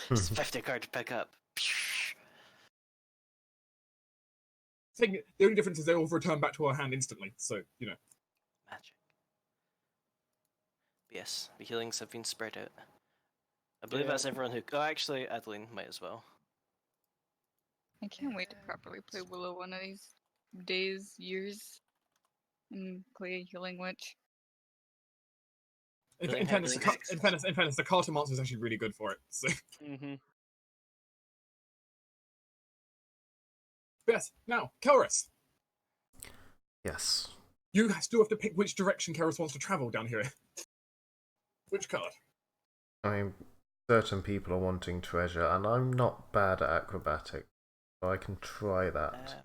Speaker 4: Just 50 card to pick up.
Speaker 2: The only difference is they all return back to our hand instantly, so, you know.
Speaker 4: Magic. Yes, the healings have been spread out. I believe that's everyone who. Oh, actually, Adeline might as well.
Speaker 7: I can't wait to properly play Willow one of these days, years, and play a healing witch.
Speaker 2: In fairness, the Carter monster is actually really good for it. So.
Speaker 5: Mm-hmm.
Speaker 2: Yes. Now, Kelris.
Speaker 1: Yes.
Speaker 2: You still have to pick which direction Kelris wants to travel down here. Which card?
Speaker 1: I mean, certain people are wanting treasure, and I'm not bad at acrobatics, so I can try that.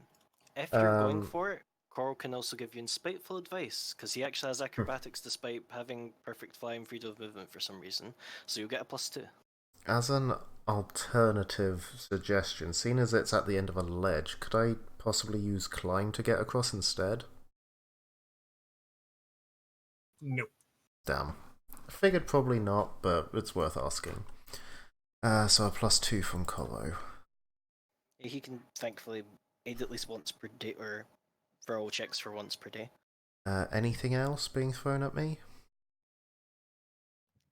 Speaker 4: If you're going for it, Coral can also give you insightful advice, because he actually has acrobatics despite having perfect flying freedom of movement for some reason, so you'll get a +2.
Speaker 1: As an alternative suggestion, seeing as it's at the end of a ledge, could I possibly use climb to get across instead?
Speaker 2: No.
Speaker 1: Damn. I figured probably not, but it's worth asking. So a +2 from Colo.
Speaker 4: He can thankfully aid at least once per day, or roll checks for once per day.
Speaker 1: Anything else being thrown at me?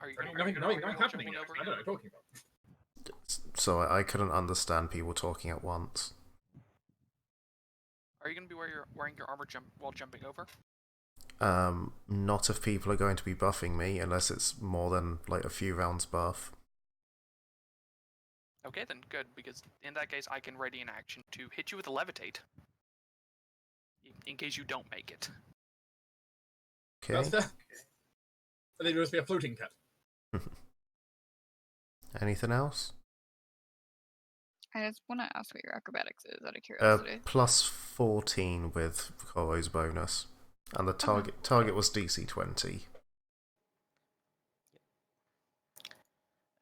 Speaker 6: Are you
Speaker 2: Nothing happening. I
Speaker 6: jumping
Speaker 2: don't know
Speaker 6: over?
Speaker 2: what you're talking about.
Speaker 1: So I couldn't understand people talking at once.
Speaker 6: Are you going to be wearing your armor while jumping over?
Speaker 1: Not if people are going to be buffing me, unless it's more than like a few rounds buff.
Speaker 6: Okay, then good, because in that case, I can ready an action to hit you with a levitate, in case you don't make it.
Speaker 1: Okay.
Speaker 2: That's fair. And then it must be a floating cat.
Speaker 1: Anything else?
Speaker 7: I just want to ask what your acrobatics is out of curiosity.
Speaker 1: +14 with Colo's bonus, and the target was DC 20.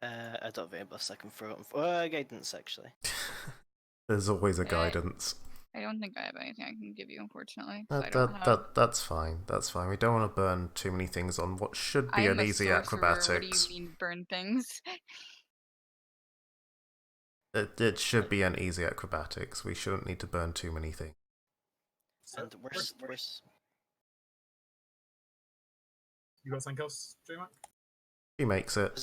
Speaker 4: I don't have any buffs I can throw on. Guidance, actually.
Speaker 1: There's always a guidance.
Speaker 7: I don't think I have anything I can give you, unfortunately.
Speaker 1: That's fine. That's fine. We don't want to burn too many things on what should be
Speaker 7: I'm
Speaker 1: an
Speaker 7: a
Speaker 1: easy
Speaker 7: sorcerer.
Speaker 1: acrobatics.
Speaker 7: What do you mean burn things?
Speaker 1: It should be an easy acrobatics. We shouldn't need to burn too many things.
Speaker 4: And worse.
Speaker 2: You got something else, J-Mac?
Speaker 1: He makes it.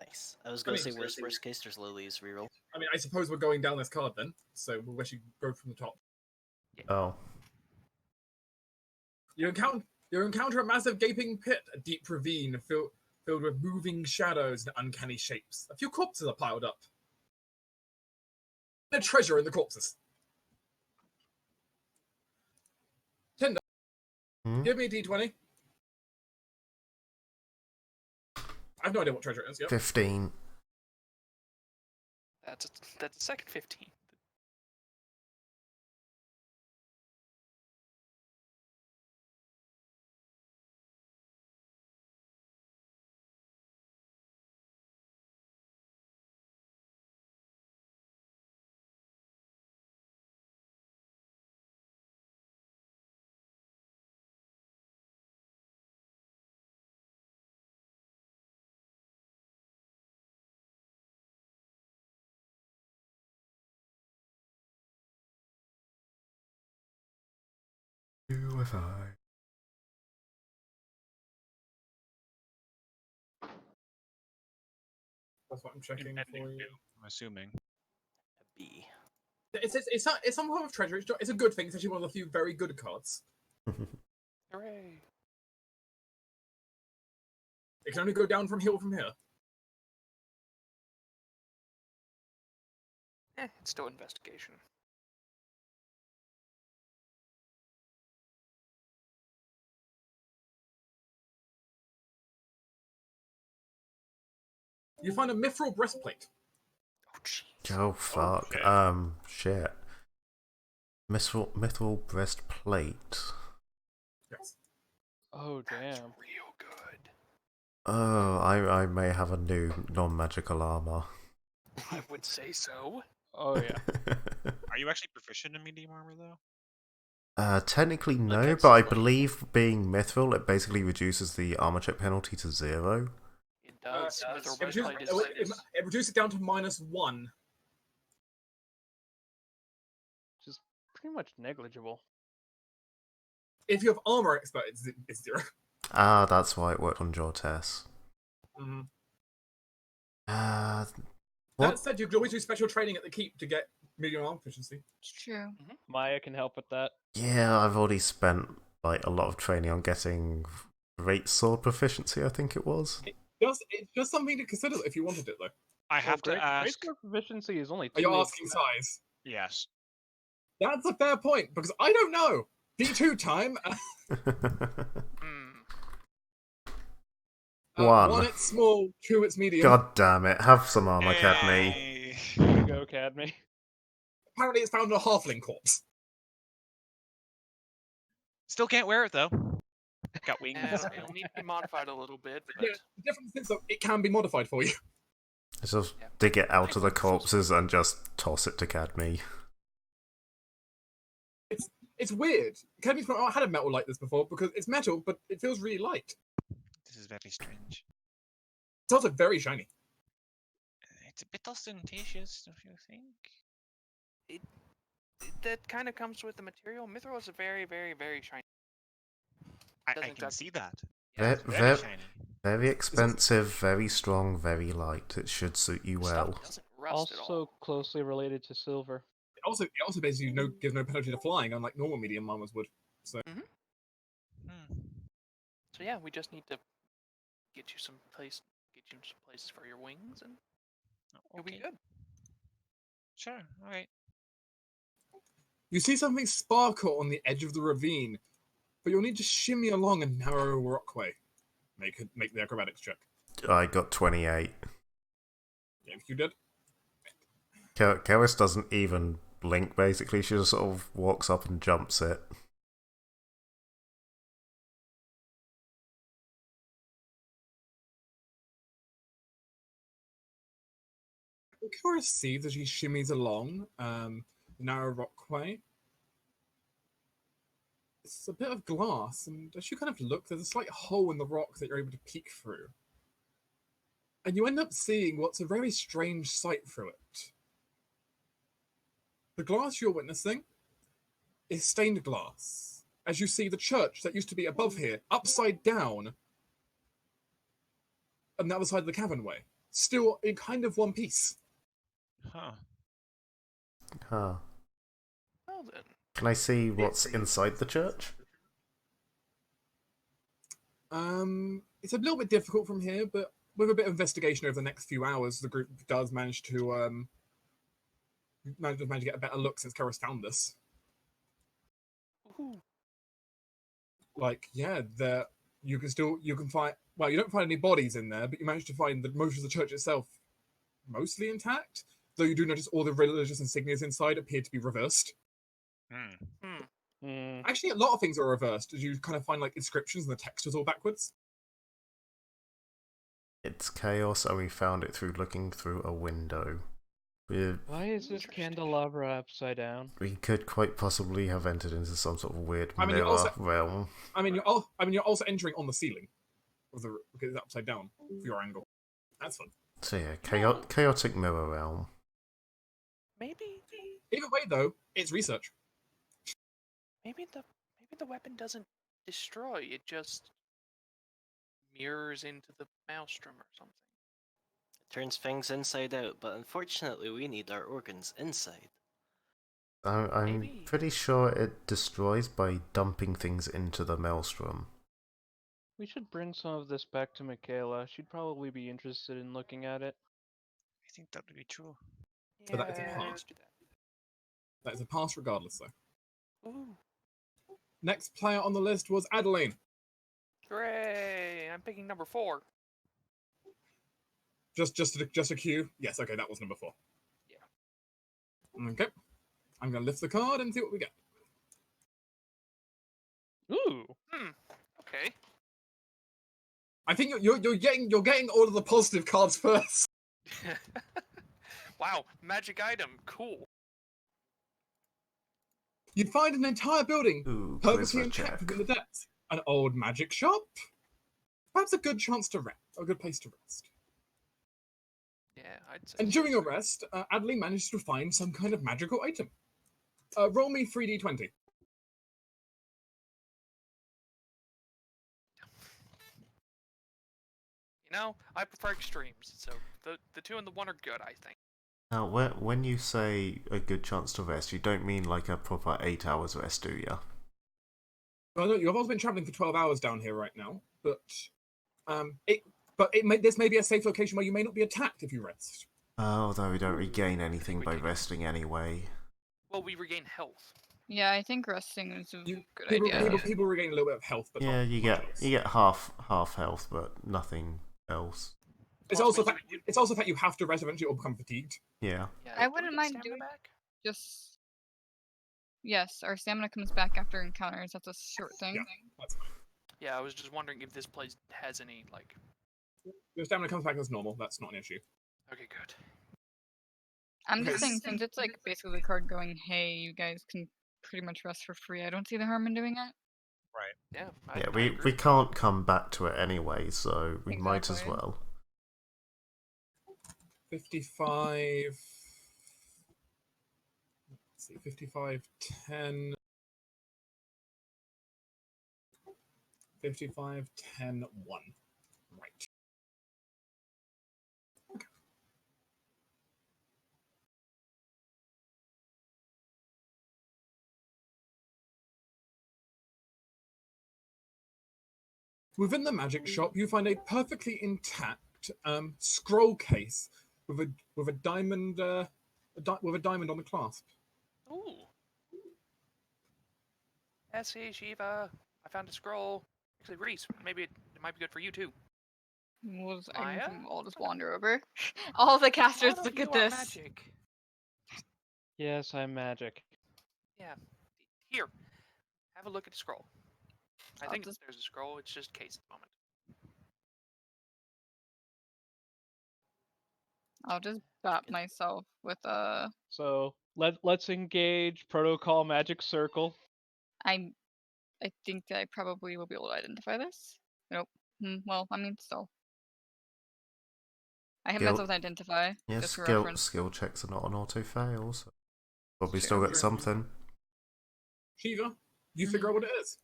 Speaker 4: Nice. I was gonna say worst case, there's Lily's reroll.
Speaker 2: I mean, I suppose we're going down this card then, so we'll actually go from the top.
Speaker 1: Oh.
Speaker 2: You encounter a massive gaping pit, a deep ravine filled with moving shadows and uncanny shapes. A few corpses are piled up. There's treasure in the corpses. Tinder, give me a d20. I have no idea what treasure it is. Yep.
Speaker 1: 15.
Speaker 6: That's a second 15.
Speaker 1: Who have I?
Speaker 2: That's what I'm checking for you.
Speaker 3: I'm assuming.
Speaker 4: A B.
Speaker 2: It's some form of treasure. It's a good thing. It's actually one of the few very good cards.
Speaker 6: Hooray!
Speaker 2: It can only go down from here.
Speaker 6: It's still investigation.
Speaker 2: You find a mithril breastplate.
Speaker 6: Oh, jeez.
Speaker 1: Oh fuck. Shit. Mithril breastplate.
Speaker 2: Yes.
Speaker 5: Oh damn.
Speaker 6: That's real good.
Speaker 1: Oh, I may have a new non-magical armor.
Speaker 6: I would say so.
Speaker 5: Oh yeah.
Speaker 3: Are you actually proficient in medium armor though?
Speaker 1: Technically no,
Speaker 4: Okay,
Speaker 1: but I
Speaker 4: so-
Speaker 1: believe being mithril, it basically reduces the armor check penalty to 0.
Speaker 6: It does. Mithril
Speaker 2: It
Speaker 6: breastplate
Speaker 2: it reduces it down to -1.
Speaker 5: Just pretty much negligible.
Speaker 2: If you have armor expert, it's 0.
Speaker 1: Ah, that's why it worked on Jortes.
Speaker 2: Mm-hmm.
Speaker 1: What?
Speaker 2: That said, you can always do special training at the keep to get medium armor proficiency.
Speaker 7: It's true.
Speaker 5: Maya can help with that.
Speaker 1: Yeah, I've already spent like a lot of training on getting great sword proficiency, I think it was.
Speaker 2: It's just something to consider if you wanted it, though.
Speaker 3: I have to ask.
Speaker 5: Great proficiency is only 2.
Speaker 2: Are you asking size?
Speaker 3: Yes.
Speaker 2: That's a fair point, because I don't know. D2 time.
Speaker 6: Hmm.
Speaker 1: 1.
Speaker 2: 1, it's small. 2, it's medium.
Speaker 1: God damn it! Have some armor, Cadme.
Speaker 3: Hey.
Speaker 5: There you go, Cadme.
Speaker 2: Apparently, it's found in a halfling corpse.
Speaker 3: Still can't wear it though. Got wings.
Speaker 6: It'll need to be modified a little bit, but
Speaker 2: Yeah, the difference is that it can be modified for you.
Speaker 1: Just
Speaker 6: Yeah.
Speaker 1: dig it out of the corpses and just toss it to Cadme.
Speaker 2: It's weird. Cadme's not had a metal like this before because it's metal, but it feels really light.
Speaker 3: This is very strange.
Speaker 2: It's also very shiny.
Speaker 3: It's a bit ostentatious, don't you think?
Speaker 6: that kind of comes with the material. Mithril is a very, very, very shiny.
Speaker 3: I
Speaker 6: Doesn't
Speaker 3: can
Speaker 6: got-
Speaker 3: see that.
Speaker 1: Ve-
Speaker 3: It's
Speaker 1: ve-
Speaker 3: very shiny.
Speaker 1: Very expensive, very strong, very light. It should suit you well.
Speaker 6: Stuff doesn't rust at
Speaker 5: Also
Speaker 6: all.
Speaker 5: closely related to silver.
Speaker 2: It also basically gives no penalty to flying, unlike normal medium armors would. So
Speaker 3: Hmm.
Speaker 6: So yeah, we just need to get you some places for your wings, and you'll be
Speaker 3: Okay.
Speaker 6: good.
Speaker 3: Sure. All right.
Speaker 2: you see something sparkle on the edge of the ravine, but you'll need to shimmy along a narrow rockway. Make the acrobatics check.
Speaker 1: I got 28.
Speaker 2: If you did.
Speaker 1: Karis doesn't even blink, basically. She just sort of walks up and jumps it.
Speaker 2: Karis sees as she shimmies along the narrow rockway. It's a bit of glass, and as you kind of look, there's a slight hole in the rock that you're able to peek through. And you end up seeing what's a very strange sight through it. The glass you're witnessing is stained glass. As you see the church that used to be above here, upside down, on the other side of the cavernway, still in kind of one piece.
Speaker 3: Huh.
Speaker 1: Huh.
Speaker 6: Well then,
Speaker 1: Can I see what's inside the church?
Speaker 2: It's a little bit difficult from here, but with a bit of investigation over the next few hours, the group does manage to get a better look since Karis found this.
Speaker 6: ooh,
Speaker 2: Like, yeah, you can find. Well, you don't find any bodies in there, but you manage to find that most of the church itself mostly intact. Though you do notice all the religious insignias inside appear to be reversed. Actually, a lot of things are reversed, as you kind of find like inscriptions and the text is all backwards.
Speaker 1: It's chaos, and we found it through looking through a window.
Speaker 5: Why is this candelabra upside down?
Speaker 1: We could quite possibly have entered into some sort of weird
Speaker 2: I mean, you
Speaker 1: mirror
Speaker 2: also-
Speaker 1: realm.
Speaker 2: You're also entering on the ceiling, because it's upside down for your angle. That's fun.
Speaker 1: So yeah, chaotic mirror realm.
Speaker 6: maybe
Speaker 2: Either way, though, it's research.
Speaker 6: the weapon doesn't destroy; it just mirrors into the maelstrom or something.
Speaker 4: Turns things inside out, but unfortunately we need our organs inside.
Speaker 1: I'm
Speaker 6: Maybe.
Speaker 1: pretty sure it destroys by dumping things into the maelstrom.
Speaker 5: We should bring some of this back to Michaela. She'd probably be interested in looking at it.
Speaker 3: I think that would be true.
Speaker 2: So that is a
Speaker 6: Yeah,
Speaker 2: pass.
Speaker 6: let's do
Speaker 2: That is a pass regardless, though.
Speaker 6: that. Ooh,
Speaker 2: Next player on the list was Adeline.
Speaker 6: hooray! I'm picking number 4.
Speaker 2: Just a cue. Yes, okay, that was number 4.
Speaker 6: Yeah.
Speaker 2: Okay. I'm gonna lift the card and see what we get.
Speaker 5: Ooh!
Speaker 6: Okay.
Speaker 2: I think you're getting all of the positive cards first.
Speaker 6: Wow, magic item, cool.
Speaker 2: You'd find an entire building
Speaker 1: Ooh,
Speaker 2: purposely
Speaker 1: charisma
Speaker 2: intact
Speaker 1: check.
Speaker 2: within the depths. An old magic shop. Perhaps a good chance to rest. A good place to rest.
Speaker 6: Yeah, I'd say.
Speaker 2: And
Speaker 6: so.
Speaker 2: during your rest, Adeline managed to find some kind of magical item. Roll me 3d20.
Speaker 6: You know, I prefer extremes, so the 2 and the 1 are good, I think.
Speaker 1: Now, when you say a good chance to rest, you don't mean like a proper 8 hours rest, do you?
Speaker 2: I know you've also been traveling for 12 hours down here right now, but this may be a safe location where you may not be attacked if you rest.
Speaker 1: Although we don't regain anything
Speaker 6: we
Speaker 1: by
Speaker 6: take-
Speaker 1: resting anyway.
Speaker 6: Well, we regain health.
Speaker 7: Yeah, I think resting is a
Speaker 2: You,
Speaker 7: good
Speaker 2: people,
Speaker 7: idea.
Speaker 2: people regain a little bit of health, but
Speaker 1: Yeah,
Speaker 2: not
Speaker 1: you
Speaker 2: much
Speaker 1: get
Speaker 2: else.
Speaker 1: half health, but nothing else.
Speaker 2: It's also that you have to rest eventually or become fatigued.
Speaker 1: Yeah.
Speaker 6: Yeah,
Speaker 7: I
Speaker 6: do we
Speaker 7: wouldn't
Speaker 6: get
Speaker 7: mind
Speaker 6: stamina
Speaker 7: doing
Speaker 6: back?
Speaker 7: Just yes, our stamina comes back after encounters. That's a short thing.
Speaker 2: Yeah, that's fine.
Speaker 6: Yeah, I was just wondering if this place has any like.
Speaker 2: Your stamina comes back as normal. That's not an issue.
Speaker 6: Okay, good.
Speaker 7: I'm just
Speaker 2: Okay.
Speaker 7: saying, since it's like basically the card going, "Hey, you guys can pretty much rest for free." I don't see the harm in doing it.
Speaker 3: Right.
Speaker 6: Yeah.
Speaker 1: Yeah,
Speaker 6: I
Speaker 1: we
Speaker 6: agree.
Speaker 1: can't come back to it anyway, so we might as
Speaker 7: Exactly.
Speaker 1: well.
Speaker 2: 55. Let's see, 55, 10. 55, 10, 1. Right. Okay. Within the magic shop, you find a perfectly intact scroll case with a diamond with a diamond on the clasp.
Speaker 6: Ooh. S.A. Shiva, I found a scroll. Actually, Reese, maybe it might be good for you too. Maya?
Speaker 7: I'll just wander over. All the casters
Speaker 6: All of
Speaker 7: look
Speaker 6: you
Speaker 7: at
Speaker 6: are
Speaker 7: this.
Speaker 6: magic.
Speaker 5: Yes, I'm magic.
Speaker 6: Yeah. Here, have a look at the scroll. I
Speaker 7: I'll
Speaker 6: think
Speaker 7: just-
Speaker 6: there's a scroll. It's just case at the moment.
Speaker 7: I'll just bat myself with a.
Speaker 5: So let's engage protocol magic circle.
Speaker 7: I think that I probably will be able to identify this. Nope. Well, I mean, still. I hit myself with identify.
Speaker 1: Yeah,
Speaker 7: just for reference.
Speaker 1: skill checks are not an auto fail, so probably
Speaker 2: Okay,
Speaker 1: still got
Speaker 2: okay.
Speaker 1: something.
Speaker 2: Shiva, you figure out what it is.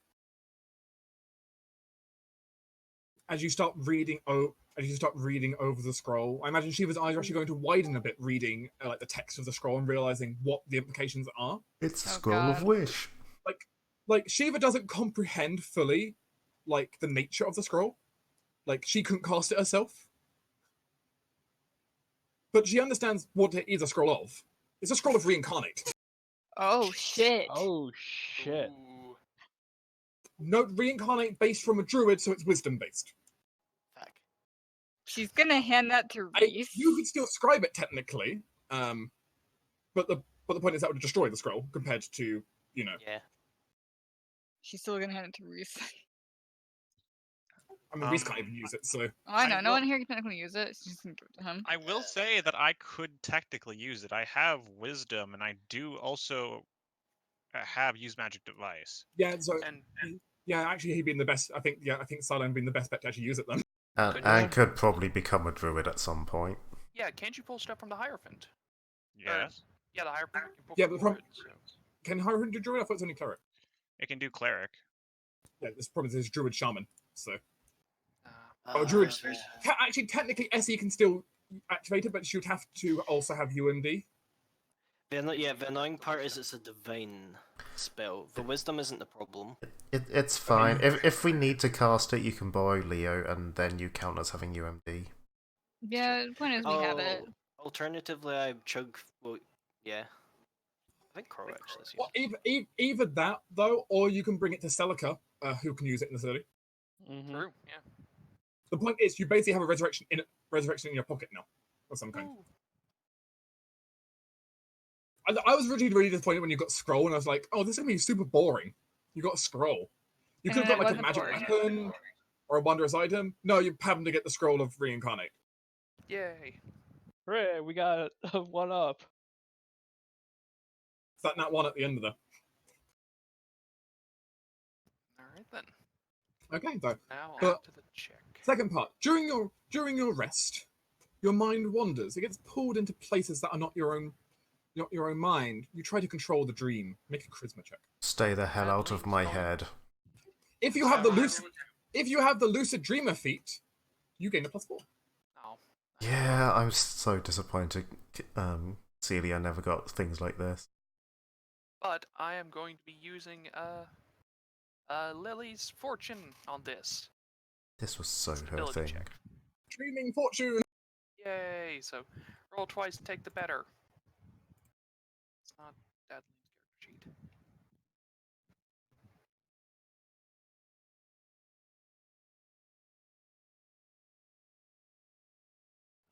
Speaker 2: As you start reading over the scroll, I imagine Shiva's eyes are actually going to widen a bit, reading like the text of the scroll and realizing what the implications are.
Speaker 1: It's a
Speaker 7: Oh,
Speaker 1: scroll of
Speaker 7: God.
Speaker 1: wish.
Speaker 2: Like Shiva doesn't comprehend fully like the nature of the scroll. Like she couldn't cast it herself. But she understands what it is a scroll of. It's a scroll of reincarnate.
Speaker 7: Oh shit!
Speaker 5: Oh shit.
Speaker 6: Ooh.
Speaker 2: Note reincarnate based from a druid, so it's wisdom based.
Speaker 6: Fuck.
Speaker 7: She's gonna hand that to Reese.
Speaker 2: You could still scribe it technically, but the point is that would destroy the scroll compared to
Speaker 6: Yeah.
Speaker 7: She's still gonna hand it to Reese.
Speaker 2: I mean, Reese can't even use it, so
Speaker 7: Oh, I know.
Speaker 3: I
Speaker 7: No
Speaker 3: will-
Speaker 7: one here can technically use it. She's just gonna give it to him.
Speaker 3: I will say that I could technically use it. I have wisdom, and I do also have use magic device.
Speaker 2: yeah. So
Speaker 6: And
Speaker 2: yeah, actually, he'd been the best. I think Silent been the best bet to actually use it then.
Speaker 1: And could probably become a druid at some point.
Speaker 6: yeah, can't you pull stuff from the Hierophant?
Speaker 3: Yes.
Speaker 6: Yeah, the Hierophant. You can pull
Speaker 2: Yeah,
Speaker 6: from
Speaker 2: but the problem-
Speaker 6: druids, so-
Speaker 2: Can Hierophant do druid? I thought it's only cleric.
Speaker 3: It can do cleric.
Speaker 2: Yeah, this problem is druid shaman. So
Speaker 6: Uh,
Speaker 2: druid.
Speaker 4: there's-
Speaker 2: Actually, technically, SE can still activate it, but she would have to also have UMD.
Speaker 4: The annoying part is it's a divine spell. The wisdom isn't the problem.
Speaker 1: It's fine. If we need to cast it, you can borrow Leo, and then you count as having UMD.
Speaker 7: Yeah, the point is we have it.
Speaker 4: Alternatively, I chug. Well, yeah. I think Crow actually is
Speaker 2: Well,
Speaker 4: using
Speaker 2: either that though, or you can bring it to Celica, who can use it in the city.
Speaker 5: Mhm.
Speaker 6: True. Yeah.
Speaker 2: The point is, you basically have a resurrection in your pocket now, of some kind.
Speaker 6: Ooh.
Speaker 2: I was originally really disappointed when you got scroll, and I was like, "Oh, this is gonna be super boring." You got a scroll. You could have got
Speaker 7: And it
Speaker 2: like a
Speaker 7: wasn't
Speaker 2: magic
Speaker 7: boring.
Speaker 2: weapon or a wondrous item. No, you happened to get the scroll of reincarnate.
Speaker 6: Yay.
Speaker 5: Hooray, we got one up.
Speaker 2: It's that nat one at the end of the.
Speaker 6: All right then.
Speaker 2: Okay, though.
Speaker 6: Now
Speaker 2: But-
Speaker 6: on to the check.
Speaker 2: Second part. During your rest, your mind wanders. It gets pulled into places that are not your own mind. You try to control the dream. Make a charisma check.
Speaker 1: Stay the hell out of my head.
Speaker 2: If you have the lucid dreamer feat, you gain a +4.
Speaker 6: Oh.
Speaker 1: Yeah, I'm so disappointed. Celia never got things like this.
Speaker 6: But I am going to be using Lily's fortune on this.
Speaker 1: This was so her
Speaker 6: Stability
Speaker 1: thing.
Speaker 6: check.
Speaker 2: Dreaming fortune.
Speaker 6: Yay! So roll twice and take the better. It's not Adeline's character sheet.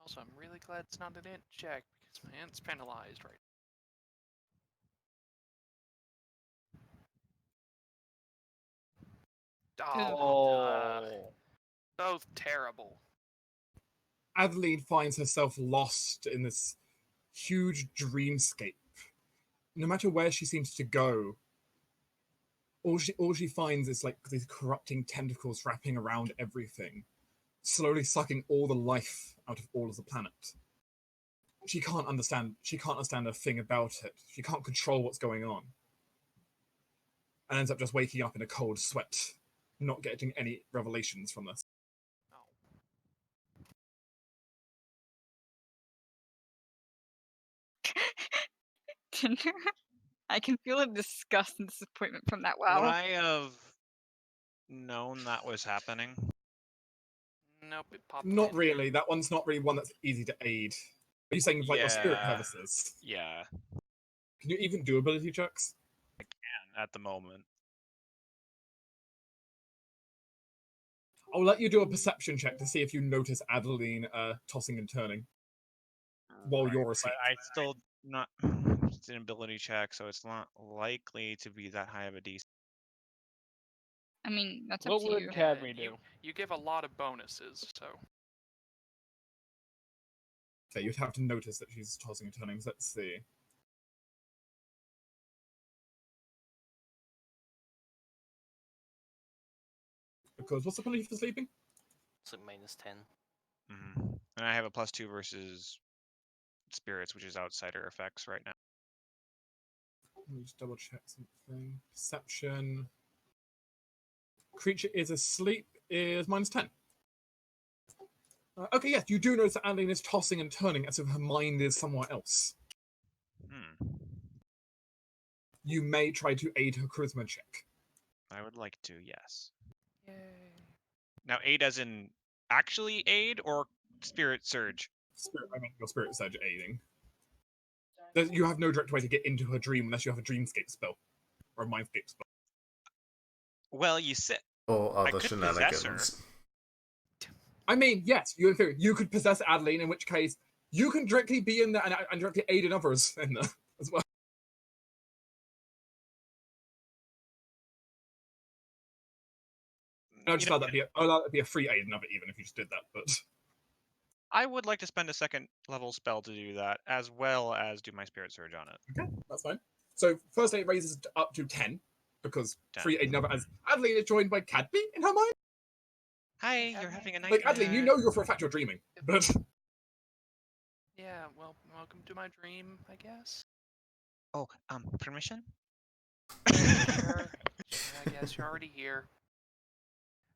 Speaker 6: Also, I'm really glad it's not an int check because my int's penalized right now.
Speaker 5: Oh.
Speaker 6: Both terrible.
Speaker 2: Adeline finds herself lost in this huge dreamscape. No matter where she seems to go, all she finds is like these corrupting tentacles wrapping around everything, slowly sucking all the life out of all of the planet. She can't understand a thing about it. She can't control what's going on. And ends up just waking up in a cold sweat, not getting any revelations from this.
Speaker 6: No.
Speaker 7: I can feel the disgust and disappointment from that.
Speaker 3: Would
Speaker 7: Wow.
Speaker 3: I have known that was happening?
Speaker 6: Nope, it popped
Speaker 2: Not
Speaker 6: in.
Speaker 2: really. That one's not really one that's easy to aid. Are you saying like your spirit
Speaker 3: Yeah.
Speaker 2: purposes?
Speaker 3: Yeah,
Speaker 2: Can you even do ability checks?
Speaker 3: I can at the moment.
Speaker 2: I'll let you do a perception check to see if you notice Adeline tossing and turning while
Speaker 3: Right,
Speaker 2: you're
Speaker 3: but
Speaker 2: asleep.
Speaker 3: I still not. It's an ability check, so it's not likely to be that high of a DC.
Speaker 7: I mean, that's up
Speaker 5: What
Speaker 7: to
Speaker 5: would
Speaker 7: you.
Speaker 5: Cadme do?
Speaker 6: You give a lot of bonuses, so
Speaker 2: Okay, you'd have to notice that she's tossing and turning. So let's see. Because what's the penalty for sleeping?
Speaker 4: It's like -10.
Speaker 3: And I have a +2 versus spirits, which is outsider effects right now.
Speaker 2: Let me just double check something. Perception. Creature is asleep is -10. Okay, yes, you do notice that Adeline is tossing and turning as if her mind is somewhere else. You may try to aid her charisma check.
Speaker 3: I would like to, yes.
Speaker 6: yay.
Speaker 3: Now, aid as in actually aid or spirit surge?
Speaker 2: I mean, your spirit surge aiding. You have no direct way to get into her dream unless you have a dreamscape spell or a mindscape spell.
Speaker 3: Well, you said
Speaker 1: Or
Speaker 3: I
Speaker 1: other
Speaker 3: could possess her.
Speaker 1: shenanigans.
Speaker 2: I mean, yes, in theory, you could possess Adeline, in which case you can directly be in there and directly aid in others in there as well. And I'll just allow that to be a free aid of it, even if you just did that. But
Speaker 3: I would like to spend a second level spell to do that, as well as do my spirit surge on it.
Speaker 2: okay, that's fine. So first aid raises up to 10 because
Speaker 3: 10.
Speaker 2: free aid as Adeline is joined by Cadby in her mind.
Speaker 3: Hi, you're having a
Speaker 2: Like
Speaker 3: nightmare.
Speaker 2: Adeline, you know you're for a fact you're dreaming, but
Speaker 6: Yeah, well, welcome to my dream, I guess.
Speaker 3: Oh, permission?
Speaker 6: Sure. I guess you're already here.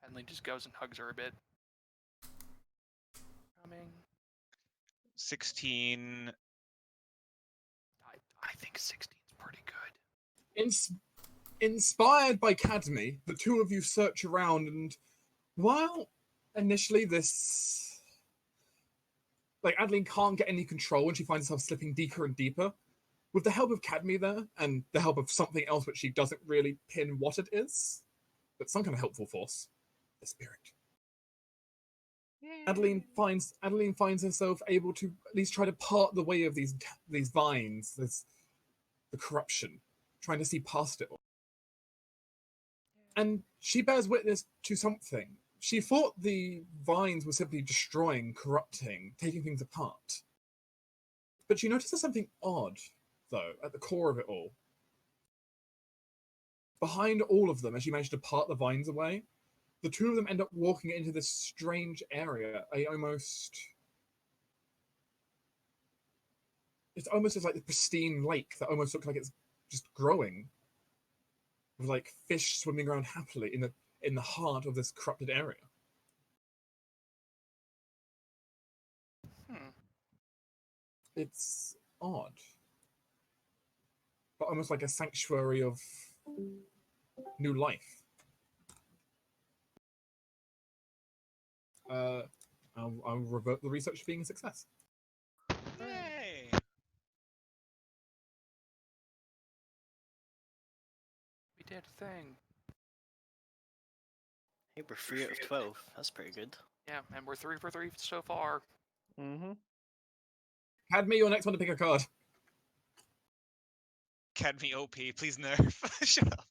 Speaker 6: Adeline just goes and hugs her a bit. Coming.
Speaker 3: 16.
Speaker 6: I think 16 is pretty good.
Speaker 2: inspired by Cadme, the two of you search around, and while initially this, like Adeline can't get any control and she finds herself slipping deeper and deeper, with the help of Cadme there and the help of something else which she doesn't really pin what it is, but some kind of helpful force, the spirit. Adeline finds herself able to at least try to part the way of these vines, the corruption, trying to see past it all. And she bears witness to something. She thought the vines were simply destroying, corrupting, taking things apart. But she notices something odd, though, at the core of it all. Behind all of them, as she managed to part the vines away, the two of them end up walking into this strange area, it's almost like the pristine lake that almost looks like it's just growing, with like fish swimming around happily in the heart of this corrupted area. It's odd, but almost like a sanctuary of new life. I'll revert the research to being a success.
Speaker 3: Yay!
Speaker 6: We did a thing.
Speaker 4: Hey, we're 3 out of 12. That's pretty good.
Speaker 6: Yeah, and we're 3 for 3 so far.
Speaker 5: Mm-hmm.
Speaker 2: Cadme, you're next one to pick a card.
Speaker 3: Academy OP, please nerf. Shut up.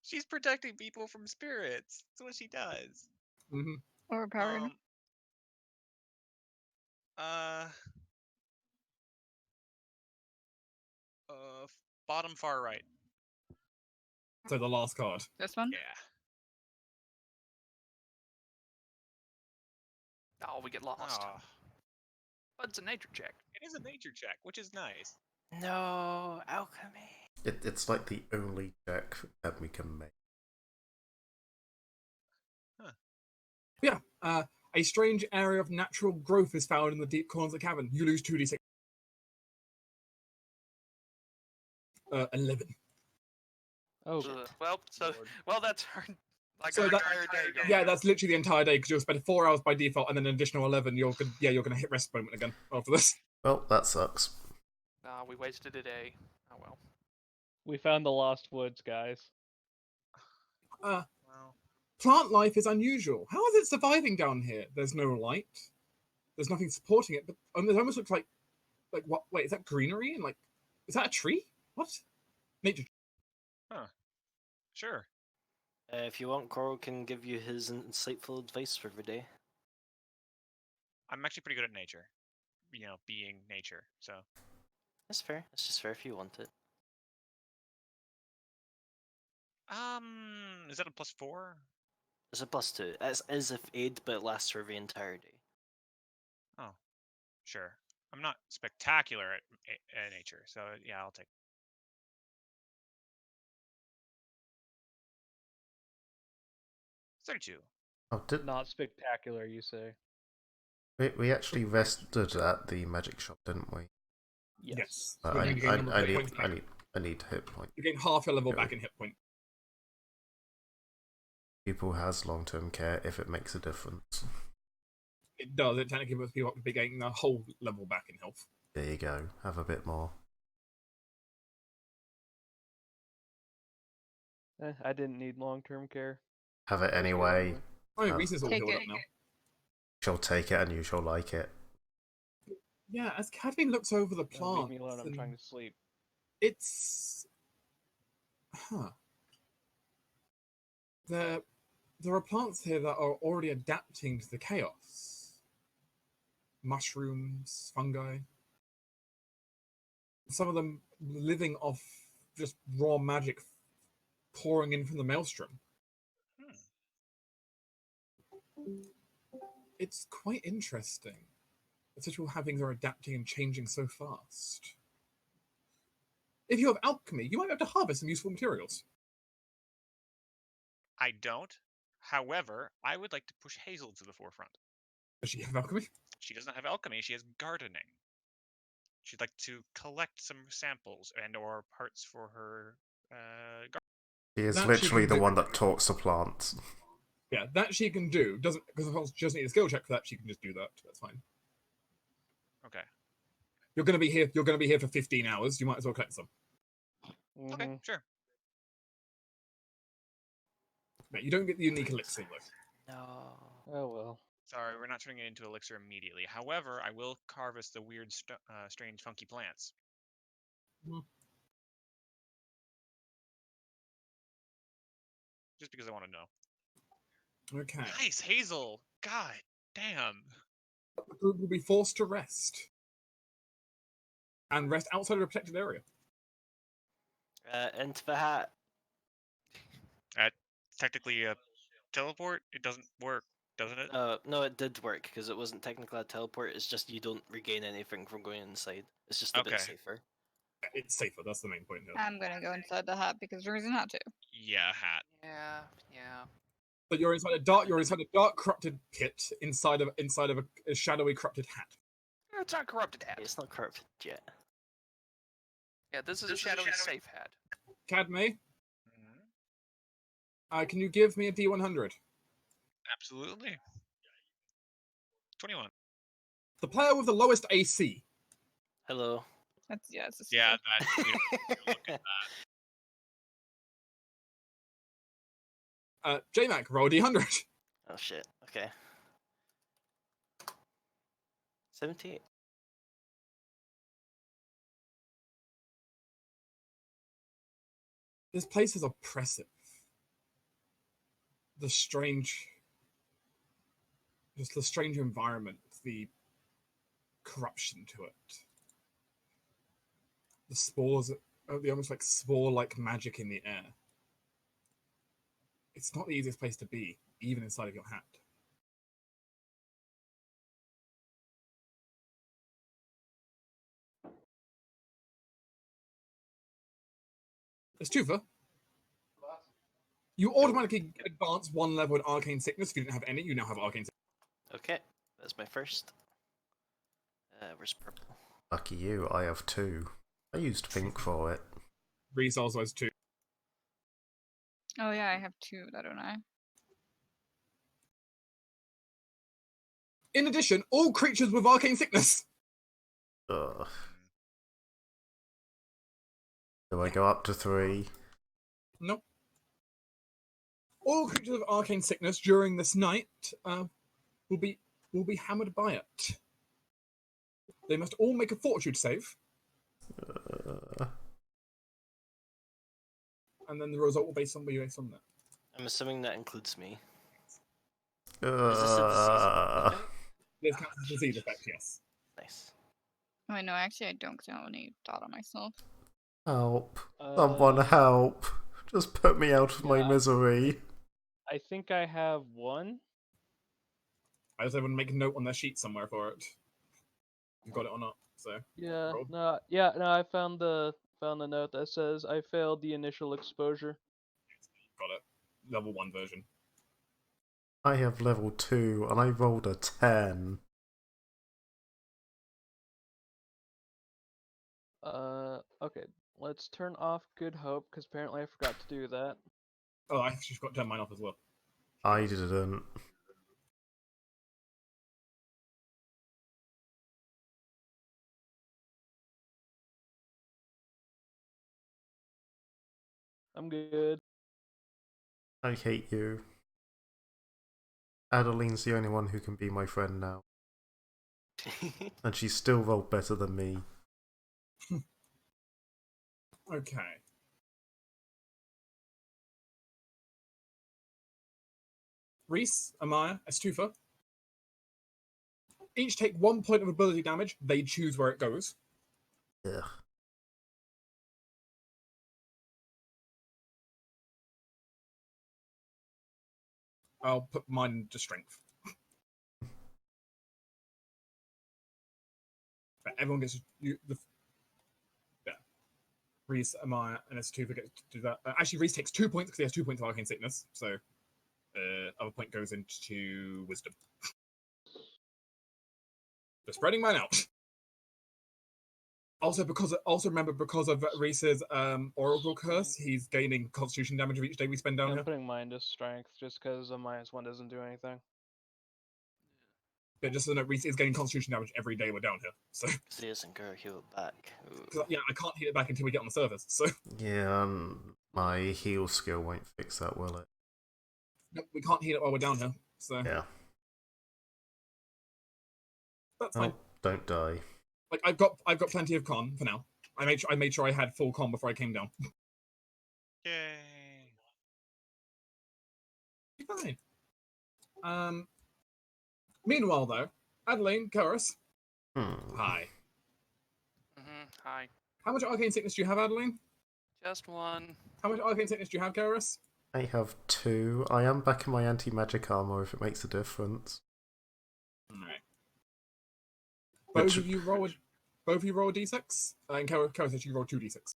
Speaker 3: She's protecting people from spirits. That's what she does.
Speaker 2: Mm-hmm.
Speaker 7: Overpowered.
Speaker 3: Uh, bottom far right.
Speaker 2: So the last card.
Speaker 7: This one?
Speaker 3: Yeah.
Speaker 6: Oh, we get lost.
Speaker 3: Oh,
Speaker 6: But it's a nature check.
Speaker 3: it is a nature check, which is nice.
Speaker 4: No, alchemy.
Speaker 1: It's like the only check that we can make.
Speaker 2: Yeah. A strange area of natural growth is found in the deep corners of the cavern. You lose 2d6. 11.
Speaker 5: Oh,
Speaker 6: Well, that's our,
Speaker 2: So
Speaker 6: our
Speaker 2: that-
Speaker 6: entire day. Going.
Speaker 2: Yeah, that's literally the entire day because you'll spend 4 hours by default, and then an additional 11. You're gonna hit rest moment again after this.
Speaker 1: Well, that sucks.
Speaker 6: We wasted a day. Oh well.
Speaker 5: we found the lost woods, guys.
Speaker 3: Well,
Speaker 2: Plant life is unusual. How is it surviving down here? There's no light. There's nothing supporting it. But it almost looks like what? Wait, is that greenery? And like, is that a tree? What? Nature.
Speaker 3: sure.
Speaker 4: If you want, Coral can give you his insightful advice for the day.
Speaker 3: I'm actually pretty good at nature. You know, being nature. So
Speaker 4: That's fair. That's just fair if you want it.
Speaker 3: is that a +4?
Speaker 4: It's a +2. It's as if aid, but it lasts for the entire day.
Speaker 3: Oh, sure. I'm not spectacular at nature, so yeah, I'll take. 32.
Speaker 1: Oh,
Speaker 5: Not spectacular, you say?
Speaker 1: we actually rested at the magic shop, didn't we?
Speaker 2: Yes.
Speaker 1: I,
Speaker 2: So you gain a number of hit points back.
Speaker 1: I need hit point.
Speaker 2: You gain half your level
Speaker 1: Yeah.
Speaker 2: back in hit point.
Speaker 1: People has long-term care if it makes a difference.
Speaker 2: It does. It technically puts people up to be gaining a whole level back in health.
Speaker 1: There you go. Have a bit more.
Speaker 5: I didn't need long-term care.
Speaker 1: Have it anyway.
Speaker 2: Oh, Reese's all
Speaker 7: Take
Speaker 2: healed
Speaker 7: it.
Speaker 2: up now.
Speaker 1: She'll take it and you shall like it.
Speaker 2: Yeah, as Cadme looks over the
Speaker 5: Don't leave
Speaker 2: plant,
Speaker 5: me alone. I'm trying to sleep.
Speaker 2: it's there are plants here that are already adapting to the chaos. Mushrooms, fungi. Some of them living off just raw magic pouring in from the maelstrom. It's quite interesting. The situational havings are adapting and changing so fast. If you have alchemy, you might be able to harvest some useful materials.
Speaker 3: I don't. However, I would like to push Hazel to the forefront.
Speaker 2: Does she have alchemy?
Speaker 3: She doesn't have alchemy, she has gardening. She'd like to collect some samples and or parts for her garden.
Speaker 1: He is
Speaker 2: That she
Speaker 1: literally
Speaker 2: can
Speaker 1: the
Speaker 2: do.
Speaker 1: one that talks to plants.
Speaker 2: Yeah, that she can do. Doesn't because of course she doesn't need a skill check for that. She can just do that. That's fine.
Speaker 3: Okay.
Speaker 2: You're going to be here. You're going to be here for 15 hours. You might as well collect some.
Speaker 3: Okay,
Speaker 5: Mhm.
Speaker 3: sure.
Speaker 2: No, you don't get the unique elixir though.
Speaker 4: No.
Speaker 5: Oh well.
Speaker 3: Sorry, we're not turning it into elixir immediately. However, I will harvest the weird, strange, funky plants.
Speaker 2: Mhm.
Speaker 3: Just because I want to know.
Speaker 2: Okay.
Speaker 3: Nice, Hazel! God damn.
Speaker 2: The group will be forced to rest. And rest outside of a protected area.
Speaker 4: Into the hat.
Speaker 3: Technically a teleport? It doesn't work, doesn't it?
Speaker 4: No, it did work because it wasn't technically a teleport. It's just you don't regain anything from going inside. It's just a bit
Speaker 3: Okay.
Speaker 4: safer.
Speaker 2: It's safer. That's the main point here.
Speaker 7: I'm gonna go inside the hat because there's reason not to.
Speaker 3: Yeah, hat.
Speaker 6: Yeah.
Speaker 2: But you're inside a dark, corrupted pit inside of a shadowy, corrupted hat.
Speaker 6: It's not corrupted hat.
Speaker 4: It's not corrupted yet.
Speaker 6: Yeah, this is a shadowy safe hat.
Speaker 2: Cadme,
Speaker 3: Mhm.
Speaker 2: can you give me a D100?
Speaker 3: Absolutely. 21.
Speaker 2: The player with the lowest AC.
Speaker 4: Hello.
Speaker 7: It's a
Speaker 3: Yeah,
Speaker 7: skill.
Speaker 3: that we don't look at that.
Speaker 2: JMac, roll D100.
Speaker 4: Oh shit. Okay. 78.
Speaker 2: This place is oppressive. The strange environment, the corruption to it. The spores, the almost like spore-like magic in the air. It's not the easiest place to be, even inside of your hat. It's Tufa. You automatically advance one level in Arcane Sickness. If you didn't have any, you now have Arcane Sickness.
Speaker 4: Okay, that's my first. Where's purple?
Speaker 1: Lucky you, I have 2. I used pink for it.
Speaker 2: Reese also has 2.
Speaker 7: Oh yeah, I have 2, don't I?
Speaker 2: In addition, all creatures with Arcane Sickness.
Speaker 1: Ugh. Do I go up to 3?
Speaker 2: Nope. All creatures with Arcane Sickness during this night will be hammered by it. They must all make a fortitude save, and then the result will be based on that.
Speaker 4: I'm assuming that includes me. Or is this a disease effect?
Speaker 2: This counts as a disease effect, yes.
Speaker 4: Nice.
Speaker 7: Oh no, actually I don't, because I don't have any dot on myself.
Speaker 1: Help. Someone help. Just put me out of my misery.
Speaker 5: I think I have 1.
Speaker 2: I just want to make a note on their sheet somewhere for it. You've got it or not, so.
Speaker 5: Yeah,
Speaker 2: roll.
Speaker 5: no, I found the note that says I failed the initial exposure.
Speaker 2: Got it. Level 1 version.
Speaker 1: I have level 2 and I rolled a 10.
Speaker 5: Okay, let's turn off Good Hope, because apparently I forgot to do that.
Speaker 2: Oh, I just got to turn mine off as well.
Speaker 1: I didn't.
Speaker 5: I'm good.
Speaker 1: I hate you. Adeline's the only one who can be my friend now. And she still rolled better than me.
Speaker 2: Okay. Reese, Amaya, Estufa. Each take 1 point of ability damage. They choose where it goes.
Speaker 1: Ugh.
Speaker 2: I'll put mine into strength. But everyone gets yeah. Reese, Amaya, and Estufa get to do that. Actually, Reese takes 2 points because he has 2 points of Arcane Sickness. So, other point goes into Wisdom. They're spreading mine out. Also, remember, because of Reese's Oracle Curse, he's gaining Constitution damage of each day we spend down
Speaker 5: I'm
Speaker 2: here.
Speaker 5: putting mine to strength just because a -1 doesn't do anything.
Speaker 2: But just so you know, Reese is gaining Constitution damage every day we're down here. So,
Speaker 4: Because he doesn't go heal it back. Ooh.
Speaker 2: yeah, I can't heal it back until we get on the surface. So,
Speaker 1: Yeah, my heal skill won't fix that, will it?
Speaker 2: nope, we can't heal it while we're down here. So,
Speaker 1: Yeah.
Speaker 2: that's fine.
Speaker 1: Oh, don't die.
Speaker 2: Like I've got plenty of con for now. I made sure I had full con before I came down.
Speaker 3: Yay.
Speaker 2: Fine. Meanwhile, though, Adeline, Chorus. Hi.
Speaker 6: Hi.
Speaker 2: How much Arcane Sickness do you have, Adeline?
Speaker 6: Just 1.
Speaker 2: How much Arcane Sickness do you have, Chorus?
Speaker 1: I have 2. I am back in my anti-magic armor if it makes a difference.
Speaker 2: Alright. Both of you roll a d6. And Chorus says you roll 2d6.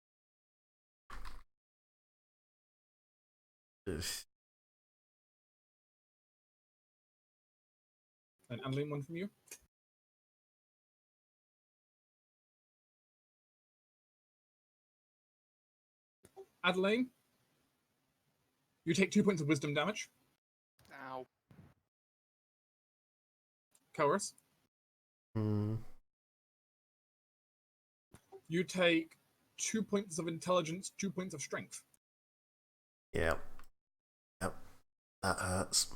Speaker 1: Ugh.
Speaker 2: And Adeline, 1 from you. Adeline, you take 2 points of wisdom damage.
Speaker 6: Ow.
Speaker 2: Kelrus.
Speaker 1: Hmm.
Speaker 2: You take 2 points of intelligence, 2 points of strength.
Speaker 1: Yep. Yep. That hurts.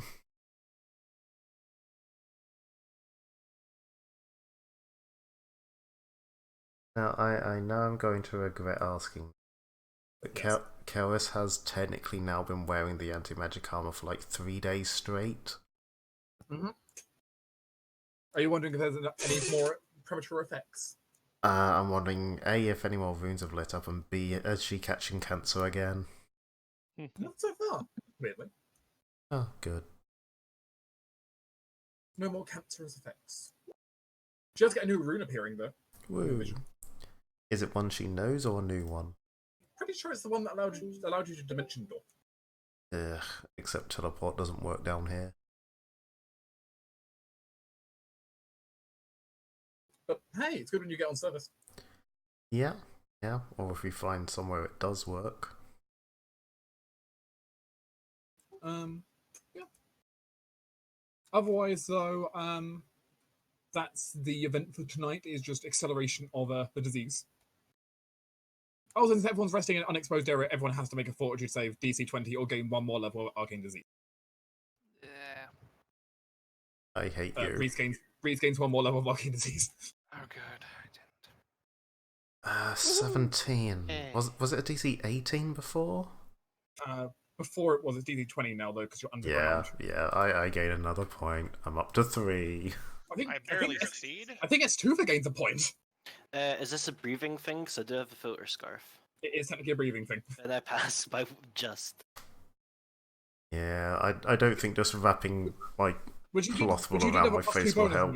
Speaker 1: Now, I know I'm going to regret asking, but
Speaker 2: Yes.
Speaker 1: Kelris has technically now been wearing the anti-magic armor for like 3 days straight.
Speaker 2: Mm-hmm. Are you wondering if there's any more premature effects?
Speaker 1: I'm wondering, A, if any more runes have lit up, and B, is she catching cancer again?
Speaker 2: Not so far, weirdly.
Speaker 1: Oh, good.
Speaker 2: No more cancerous effects. She does get a new rune appearing, though.
Speaker 1: Woo. Is it one she knows or a new one?
Speaker 2: Pretty sure it's the one that allowed you to dimension door.
Speaker 1: Ugh, except teleport doesn't work down here.
Speaker 2: But hey, it's good when you get on service.
Speaker 1: Yeah, yeah, or if we find somewhere it does work.
Speaker 2: Yeah. Otherwise, though, that's the event for tonight. Is just acceleration of the disease. Oh, since everyone's resting in an unexposed area, everyone has to make a fortitude save, DC 20, or gain 1 more level of arcane disease.
Speaker 6: Yeah.
Speaker 1: I hate you.
Speaker 2: Reese gains 1 more level of arcane disease.
Speaker 6: Oh, good. I didn't.
Speaker 1: 17.
Speaker 4: Hey.
Speaker 1: Was it a DC 18 before?
Speaker 2: Before it was a DC 20 now, though, because you're underground.
Speaker 1: Yeah, I gain another point. I'm up to 3.
Speaker 3: I barely succeed.
Speaker 2: I think S2 gains a point.
Speaker 4: Is this a breathing thing? Because I do have a filter scarf.
Speaker 2: It is technically a breathing thing.
Speaker 4: And I pass by just.
Speaker 1: Yeah, I don't think just wrapping like cloth wool around my face will help.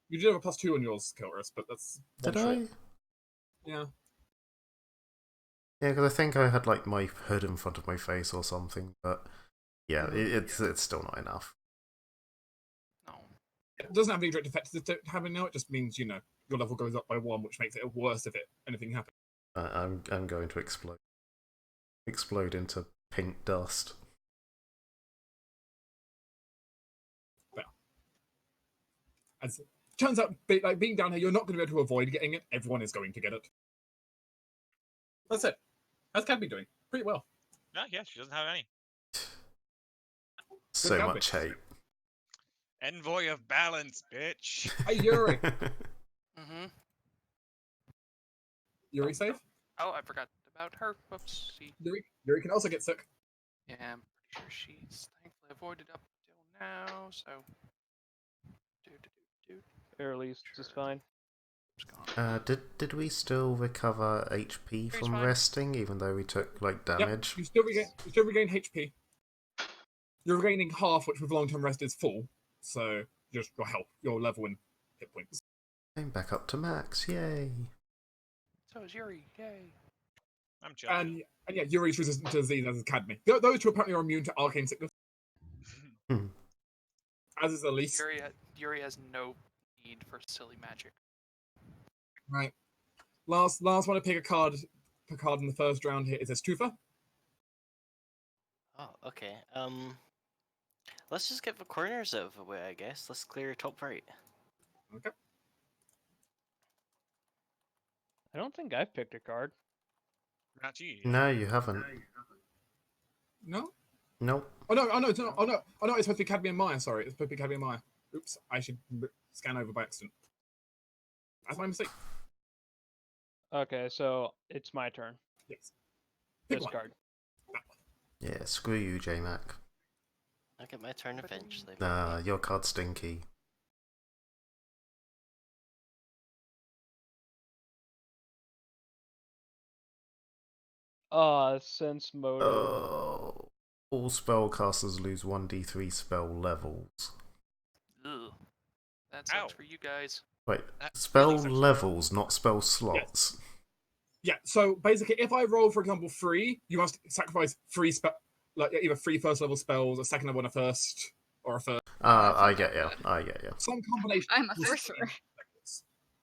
Speaker 2: You did have a +2 on yours, Kilris, but that's
Speaker 1: Did
Speaker 2: short.
Speaker 1: I?
Speaker 2: Yeah.
Speaker 1: Yeah, because I think I had like my hood in front of my face or something, but yeah, it's still not enough.
Speaker 6: No.
Speaker 2: It doesn't have any direct effect to having now. It just means your level goes up by 1, which makes it worse if anything happens.
Speaker 1: I'm going to explode into pink dust.
Speaker 2: Well, as it turns out, being down here, you're not going to be able to avoid getting it. Everyone is going to get it. That's it. How's Cadby doing? Pretty well.
Speaker 3: No, yeah, she doesn't have any.
Speaker 1: So
Speaker 2: Cadby.
Speaker 1: much hate.
Speaker 3: Envoy of balance, bitch.
Speaker 2: Hey, Yuri.
Speaker 6: Mm-hmm.
Speaker 2: Yuri safe?
Speaker 6: Oh, I forgot about her. Whoopsie.
Speaker 2: Yuri can also get sick.
Speaker 6: Yeah, I'm pretty sure she's thankfully avoided up until now, so.
Speaker 5: Or at least just fine.
Speaker 1: Did we still recover HP from
Speaker 6: fine.
Speaker 1: resting, even though we took like damage?
Speaker 2: Yep, you still regain HP. You're regaining half, which with long-term rest is full. So just your level and hit points.
Speaker 1: I'm back up to max, yay!
Speaker 6: So is Yuri, yay.
Speaker 3: I'm chilling.
Speaker 2: And yeah, Yuri's resistant to disease as is Cadmy. Those two apparently are immune to arcane sickness. As is Elise.
Speaker 6: Yuri has no need for silly magic.
Speaker 2: Right. Last one to pick a card in the first round here is Estufa.
Speaker 4: Oh, okay. Let's just get the corners out of the way, I guess. Let's clear top right.
Speaker 2: Okay.
Speaker 5: I don't think I've picked a card.
Speaker 3: Not you.
Speaker 1: No, you haven't.
Speaker 2: No?
Speaker 1: Nope.
Speaker 2: Oh no, it's not. Oh no, it's supposed to be Cadby and Maya, sorry. It's supposed to be Cadby and Maya. Oops, I should scan over by accident. That's my mistake.
Speaker 5: Okay, so it's my turn.
Speaker 2: Yes. Pick one.
Speaker 5: Discard.
Speaker 1: Yeah, screw you, J-Mac.
Speaker 4: I'll get my turn eventually.
Speaker 1: Nah, your card's stinky.
Speaker 5: Sense motive.
Speaker 1: Oh. All spellcasters lose 1d3 spell levels.
Speaker 6: Ugh. That sucks
Speaker 3: Ow.
Speaker 6: for you guys.
Speaker 1: Wait,
Speaker 3: That
Speaker 1: spell
Speaker 3: really sucks.
Speaker 1: levels, not spell slots.
Speaker 2: Yeah, so basically, if I roll, for example, 3, you must sacrifice 3 either 3 first level spells, a second level and a first, or a third.
Speaker 1: I get you.
Speaker 2: Some combination.
Speaker 7: I'm a sorcerer.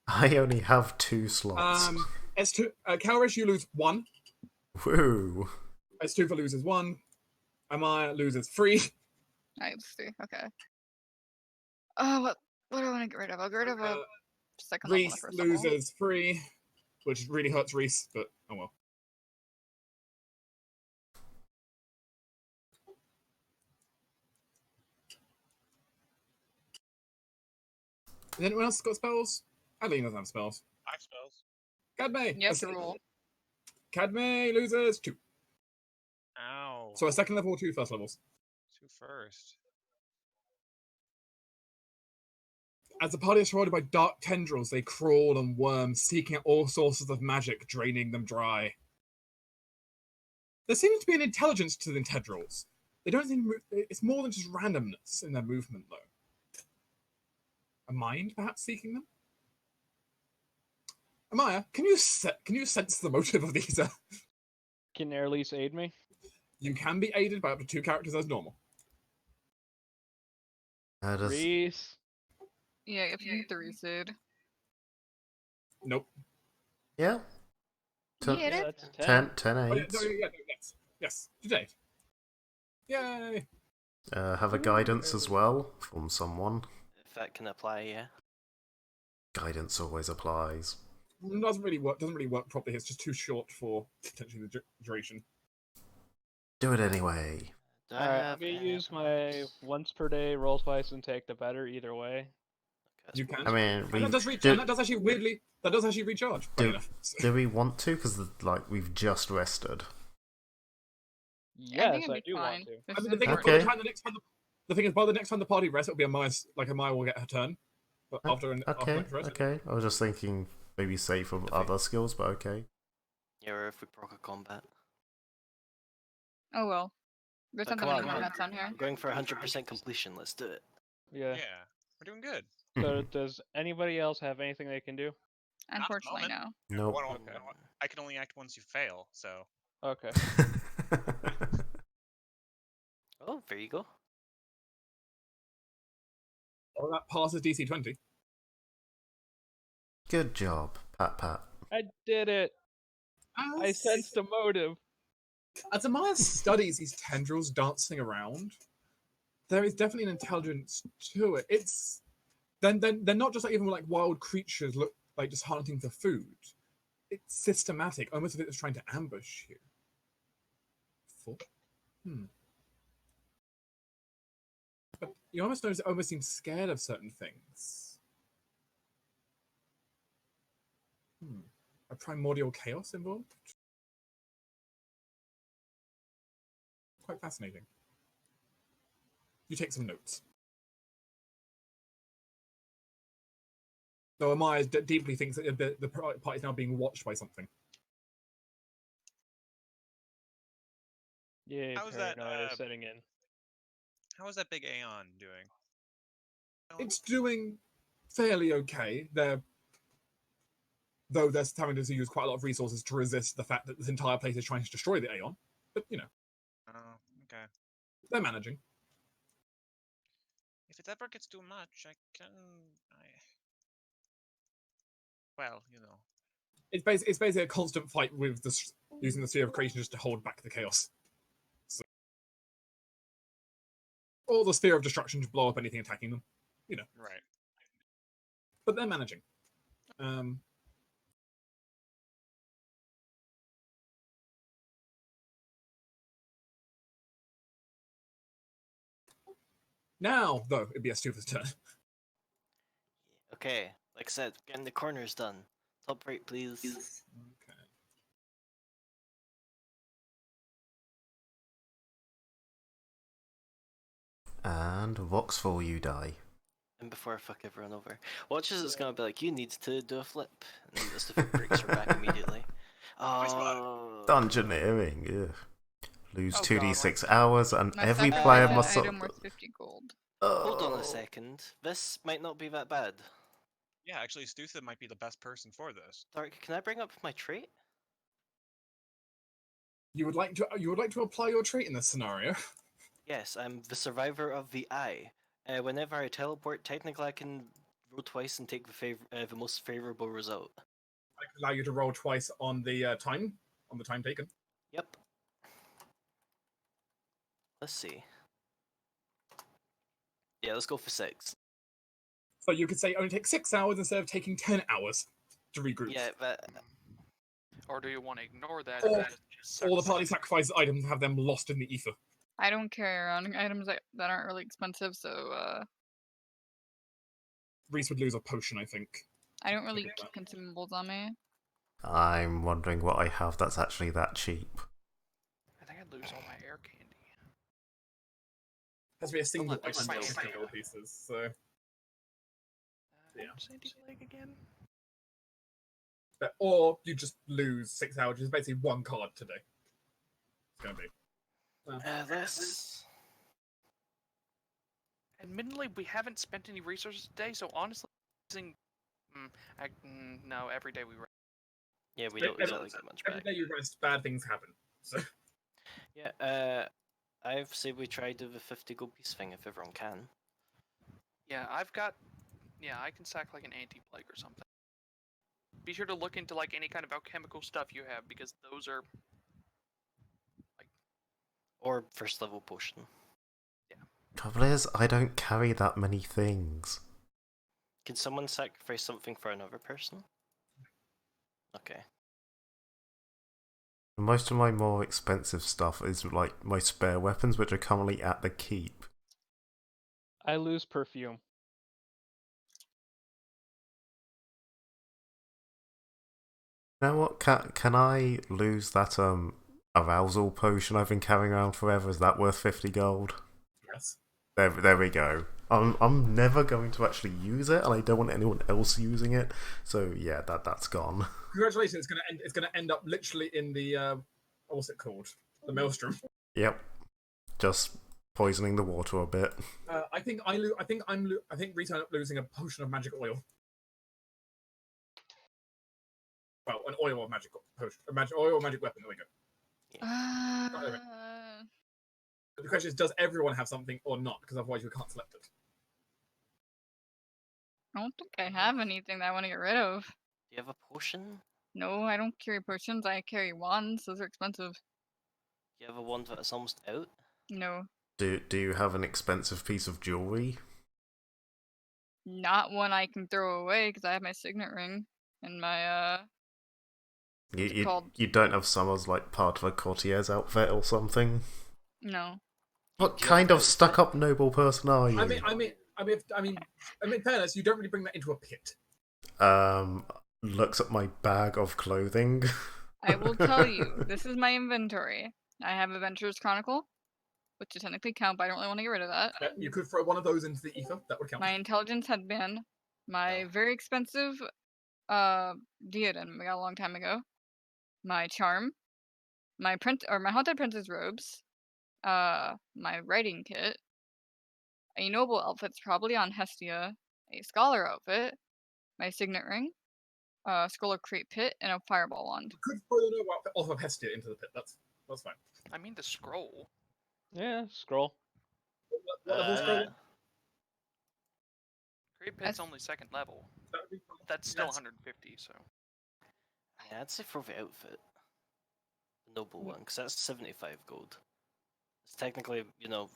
Speaker 1: I only have 2 slots.
Speaker 2: S2, Kalrish, you lose 1.
Speaker 1: Woo.
Speaker 2: S2 loses 1. Amaya loses 3.
Speaker 7: I have 3. Okay. Oh, what? What do I want to get rid of? I'll get rid of a second level and a
Speaker 2: Reese
Speaker 7: first level.
Speaker 2: loses 3, which really hurts Reese, but oh well. Has anyone else got spells? Adeline doesn't have spells.
Speaker 3: I have spells.
Speaker 2: Cadme!
Speaker 7: You have to roll.
Speaker 2: Cadme loses 2.
Speaker 3: Ow.
Speaker 2: So a second level or 2 first levels.
Speaker 3: 2 first.
Speaker 2: As the party is surrounded by dark tendrils, they crawl and worm, seeking out all sources of magic, draining them dry. There seems to be an intelligence to the tendrils. They don't seem. It's more than just randomness in their movement, though. A mind, perhaps, seeking them? Amaya, can you sense the motive of these?
Speaker 5: Can Airlease aid me?
Speaker 2: You can be aided by up to 2 characters as normal.
Speaker 5: Reese.
Speaker 7: Yeah, if you hit the reseed.
Speaker 2: Nope.
Speaker 1: Yeah.
Speaker 7: You hit
Speaker 5: Yeah,
Speaker 7: it?
Speaker 5: that's
Speaker 1: 10,
Speaker 5: 10.
Speaker 1: 10
Speaker 2: Oh, yeah,
Speaker 1: aids.
Speaker 2: no, yes. You did. Yay!
Speaker 1: Have a guidance as well from someone.
Speaker 4: If that can apply, yeah.
Speaker 1: Guidance always applies.
Speaker 2: Doesn't really work properly. It's just too short for potentially the duration.
Speaker 1: Do it anyway.
Speaker 4: Do I
Speaker 5: Alright, I'm
Speaker 4: have
Speaker 5: gonna
Speaker 4: any
Speaker 5: use my once per day roll twice and take the better either way.
Speaker 2: You can.
Speaker 1: I mean,
Speaker 2: And that does and that does actually weirdly. That does actually recharge. Funny enough.
Speaker 1: do we want to? Because we've just rested.
Speaker 5: Yes,
Speaker 7: it'd
Speaker 5: I
Speaker 7: be
Speaker 5: do
Speaker 7: fine.
Speaker 5: want to.
Speaker 7: This
Speaker 2: I mean,
Speaker 7: is
Speaker 2: the thing is,
Speaker 1: Okay.
Speaker 2: by the thing is, by the next time the party rests, it'll be Amaya will get her turn. But after
Speaker 1: Okay,
Speaker 2: next rest,
Speaker 1: okay. I was just thinking maybe save from other skills, but okay.
Speaker 4: Yeah, or if we proc a combat.
Speaker 7: Oh well. There's
Speaker 4: But
Speaker 7: something
Speaker 4: come
Speaker 7: in my
Speaker 4: on,
Speaker 7: head on here.
Speaker 4: we're going for 100% completion. Let's do it.
Speaker 5: Yeah.
Speaker 3: Yeah, we're doing good.
Speaker 5: So does anybody else have anything they can do?
Speaker 7: Unfortunately, no.
Speaker 1: Nope.
Speaker 5: Okay.
Speaker 3: I can only act once you fail, so.
Speaker 5: Okay.
Speaker 4: Oh, there you go.
Speaker 2: oh, that passes DC 20.
Speaker 1: Good job, Pat Pat.
Speaker 5: I did it! I sensed a motive.
Speaker 2: As Amaya studies these tendrils dancing around, there is definitely an intelligence to it. It's then they're not just even like wild creatures look like just hunting for food. It's systematic, almost as if it's trying to ambush you. But you almost notice it almost seems scared of certain things. A primordial chaos involved? Quite fascinating. You take some notes. Though Amaya deeply thinks that the party is now being watched by something.
Speaker 5: Yay,
Speaker 3: How is that,
Speaker 5: paranoia setting in.
Speaker 3: How is that big Aeon doing?
Speaker 2: It's doing fairly okay. Though they're having to use quite a lot of resources to resist the fact that this entire place is trying to destroy the Aeon. But,
Speaker 3: Oh, okay.
Speaker 2: they're managing.
Speaker 3: If it ever gets too much, well,
Speaker 2: It's basically a constant fight with using the Sphere of Creation just to hold back the chaos. So, or the Sphere of Destruction to blow up anything attacking them.
Speaker 3: Right.
Speaker 2: But they're managing. Now, though, it'd be a Stufa's turn.
Speaker 4: Okay, like I said, getting the corners done. Top right, please.
Speaker 2: Okay.
Speaker 1: And Voxfall, you die.
Speaker 4: And before I fuck everyone over. Watch as it's gonna be like, you need to do a flip. And then the stuff breaks her back immediately. Oh.
Speaker 1: Dungeoneering, ugh. Lose
Speaker 6: Oh,
Speaker 1: 2d6 hours, and
Speaker 7: My
Speaker 1: every
Speaker 7: second
Speaker 1: player
Speaker 7: weapon
Speaker 1: must.
Speaker 7: item worth 50 gold.
Speaker 4: Hold on a second. This might not be that bad.
Speaker 3: Yeah, actually, Stutha might be the best person for this.
Speaker 4: Dark, can I bring up my trait?
Speaker 2: You would like to apply your trait in this scenario?
Speaker 4: Yes, I'm the survivor of the eye. Whenever I teleport, technically I can roll twice and take the most favorable result.
Speaker 2: I could allow you to roll twice on the time taken.
Speaker 4: Yep. Let's see. Yeah, let's go for 6.
Speaker 2: So you could say it only takes 6 hours instead of taking 10 hours to regroup.
Speaker 4: Yeah, but
Speaker 6: Or do you want to ignore that?
Speaker 2: Or-
Speaker 6: and just
Speaker 2: All the party sacrifice items have them lost in the ether.
Speaker 7: I don't carry around items that aren't really expensive, so
Speaker 2: Reese would lose a potion, I think.
Speaker 7: I don't really
Speaker 2: Okay,
Speaker 7: keep consumables on me.
Speaker 1: I'm wondering what I have that's actually that cheap.
Speaker 6: I think I'd lose all my air candy.
Speaker 2: Has to be a single
Speaker 4: let me
Speaker 2: item
Speaker 4: steal
Speaker 2: of
Speaker 4: some.
Speaker 2: gold pieces, so. Yeah.
Speaker 6: What was Andy like again?
Speaker 2: Or you just lose 6 hours, which is basically one card today. It's gonna be.
Speaker 4: This.
Speaker 6: Admittedly, we haven't spent any resources today, so honestly, no, every day we run.
Speaker 4: Yeah, we don't exactly get much
Speaker 2: Every
Speaker 4: back.
Speaker 2: day you rest, bad things happen. So.
Speaker 4: Yeah, I've said we try to do the 50 gold piece thing if everyone can.
Speaker 6: Yeah, I can sack like an anti-plague or something. Be sure to look into like any kind of alchemical stuff you have, because those are
Speaker 4: Or first level potion.
Speaker 1: Trouble is, I don't carry that many things.
Speaker 4: Can someone sacrifice something for another person? Okay.
Speaker 1: Most of my more expensive stuff is like my spare weapons, which are currently at the keep.
Speaker 5: I lose perfume.
Speaker 1: You know what? Can I lose that arousal potion I've been carrying around forever? Is that worth 50 gold?
Speaker 2: Yes.
Speaker 1: There we go. I'm never going to actually use it, and I don't want anyone else using it. So yeah, that's gone.
Speaker 2: Congratulations! It's gonna end up literally in the what's it called? The maelstrom.
Speaker 1: Yep, just poisoning the water a bit.
Speaker 2: I think Rita ended up losing a potion of magic oil. Well, an oil of magic potion, oil of magic weapon. There we go. But the question is, does everyone have something or not? Because otherwise we can't select it.
Speaker 7: I don't think I have anything that I want to get rid of.
Speaker 4: Do you have a potion?
Speaker 7: No, I don't carry potions. I carry wands. Those are expensive.
Speaker 4: Do you have a wand that's almost out?
Speaker 7: No,
Speaker 1: Do you have an expensive piece of jewelry?
Speaker 7: not one I can throw away because I have my signet ring and my what's it called?
Speaker 1: You don't have some as like part of a courtier's outfit or something?
Speaker 7: No.
Speaker 1: What
Speaker 4: Do you have
Speaker 1: kind
Speaker 4: an
Speaker 1: of
Speaker 4: outfit?
Speaker 1: stuck-up noble person are you?
Speaker 2: In fairness, you don't really bring that into a pit.
Speaker 1: Looks at my bag of clothing.
Speaker 7: I will tell you, this is my inventory. I have Adventurer's Chronicle, which would technically count, but I don't really want to get rid of that.
Speaker 2: You could throw one of those into the ether. That would count.
Speaker 7: My intelligence headband, my very expensive diadem I got a long time ago, my charm, my haunted princess robes, my writing kit, a noble outfit's probably on Hestia, a scholar outfit, my signet ring, scroll of create pit, and a fireball wand.
Speaker 2: You could throw the noble outfit off of Hestia into the pit. That's fine.
Speaker 6: I mean the scroll.
Speaker 5: Yeah, scroll.
Speaker 2: What level scroll?
Speaker 6: Great Pit's only second level. That's still 150, so.
Speaker 4: Yeah, I'd say for the outfit. The noble one, because that's 75 gold. It's technically, the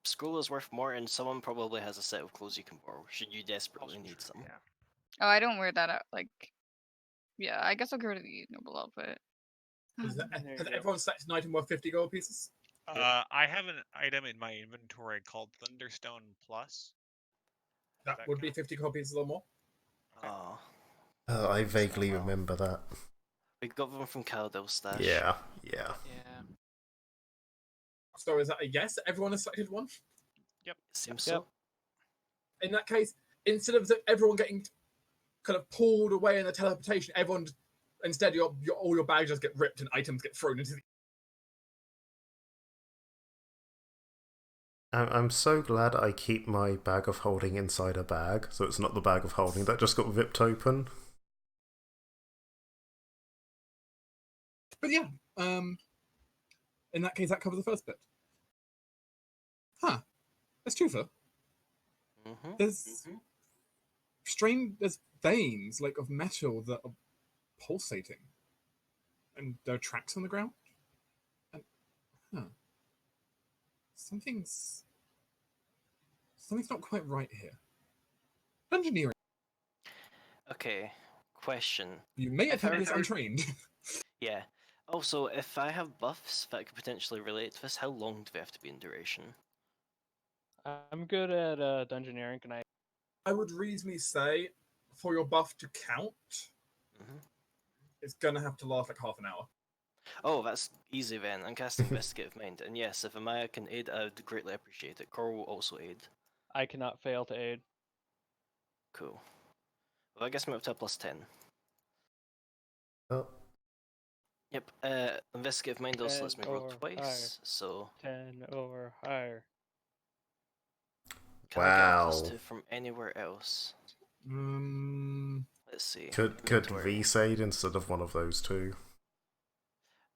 Speaker 4: scroll is worth more, and someone probably has a set of clothes you can borrow, should you desperately need some.
Speaker 6: Yeah.
Speaker 7: Oh, I don't wear that out. Yeah, I guess I'll get rid of the noble outfit.
Speaker 2: Has
Speaker 5: There you go.
Speaker 2: everyone selected an item worth 50 gold pieces?
Speaker 3: I have an item in my inventory called Thunderstone Plus.
Speaker 2: That
Speaker 3: That
Speaker 2: would be
Speaker 3: count?
Speaker 2: 50 gold pieces or more.
Speaker 4: Oh,
Speaker 1: I vaguely remember that.
Speaker 4: we got them from Caladel's stash.
Speaker 1: Yeah.
Speaker 6: Yeah.
Speaker 2: So is that a yes? Everyone has selected one?
Speaker 4: Seems
Speaker 5: Yep.
Speaker 4: so.
Speaker 2: In that case, instead of everyone getting kind of pulled away in the teleportation, instead all your bags just get ripped and items get thrown into the...
Speaker 1: I'm so glad I keep my bag of holding inside a bag, so it's not the bag of holding that just got ripped open.
Speaker 2: But yeah, in that case, that covers the first bit. Huh. There's twofer.
Speaker 4: Mm-hmm.
Speaker 2: There's there's veins, like, of metal that are pulsating. And there are tracks on the ground. And, something's not quite right here. Engineering.
Speaker 4: Okay, question.
Speaker 2: You may
Speaker 4: If I
Speaker 2: attempt this
Speaker 4: recall-
Speaker 2: untrained.
Speaker 4: Yeah. Also, if I have buffs that could potentially relate to this, how long do they have to be in duration?
Speaker 5: I'm good at dungeoneering. Can I?
Speaker 2: I would reasonably say, for your buff to count,
Speaker 4: Hmm.
Speaker 2: it's gonna have to last like half an hour.
Speaker 4: Oh, that's easy then. I'm casting Investigative Mind, and yes, if Amaya can aid, I would greatly appreciate it. Cor will also aid.
Speaker 5: I cannot fail to aid.
Speaker 4: Cool. Well, I guess I'm up to a +10.
Speaker 1: Oh,
Speaker 4: Yep. Investigative Mind also lets me
Speaker 5: 10
Speaker 4: roll
Speaker 5: or
Speaker 4: twice,
Speaker 5: higher.
Speaker 4: so
Speaker 5: 10 or higher.
Speaker 4: can I get a
Speaker 1: wow.
Speaker 4: +2 from anywhere else? Let's see.
Speaker 1: Could
Speaker 4: Inventory.
Speaker 1: Reese aid instead of one of those two?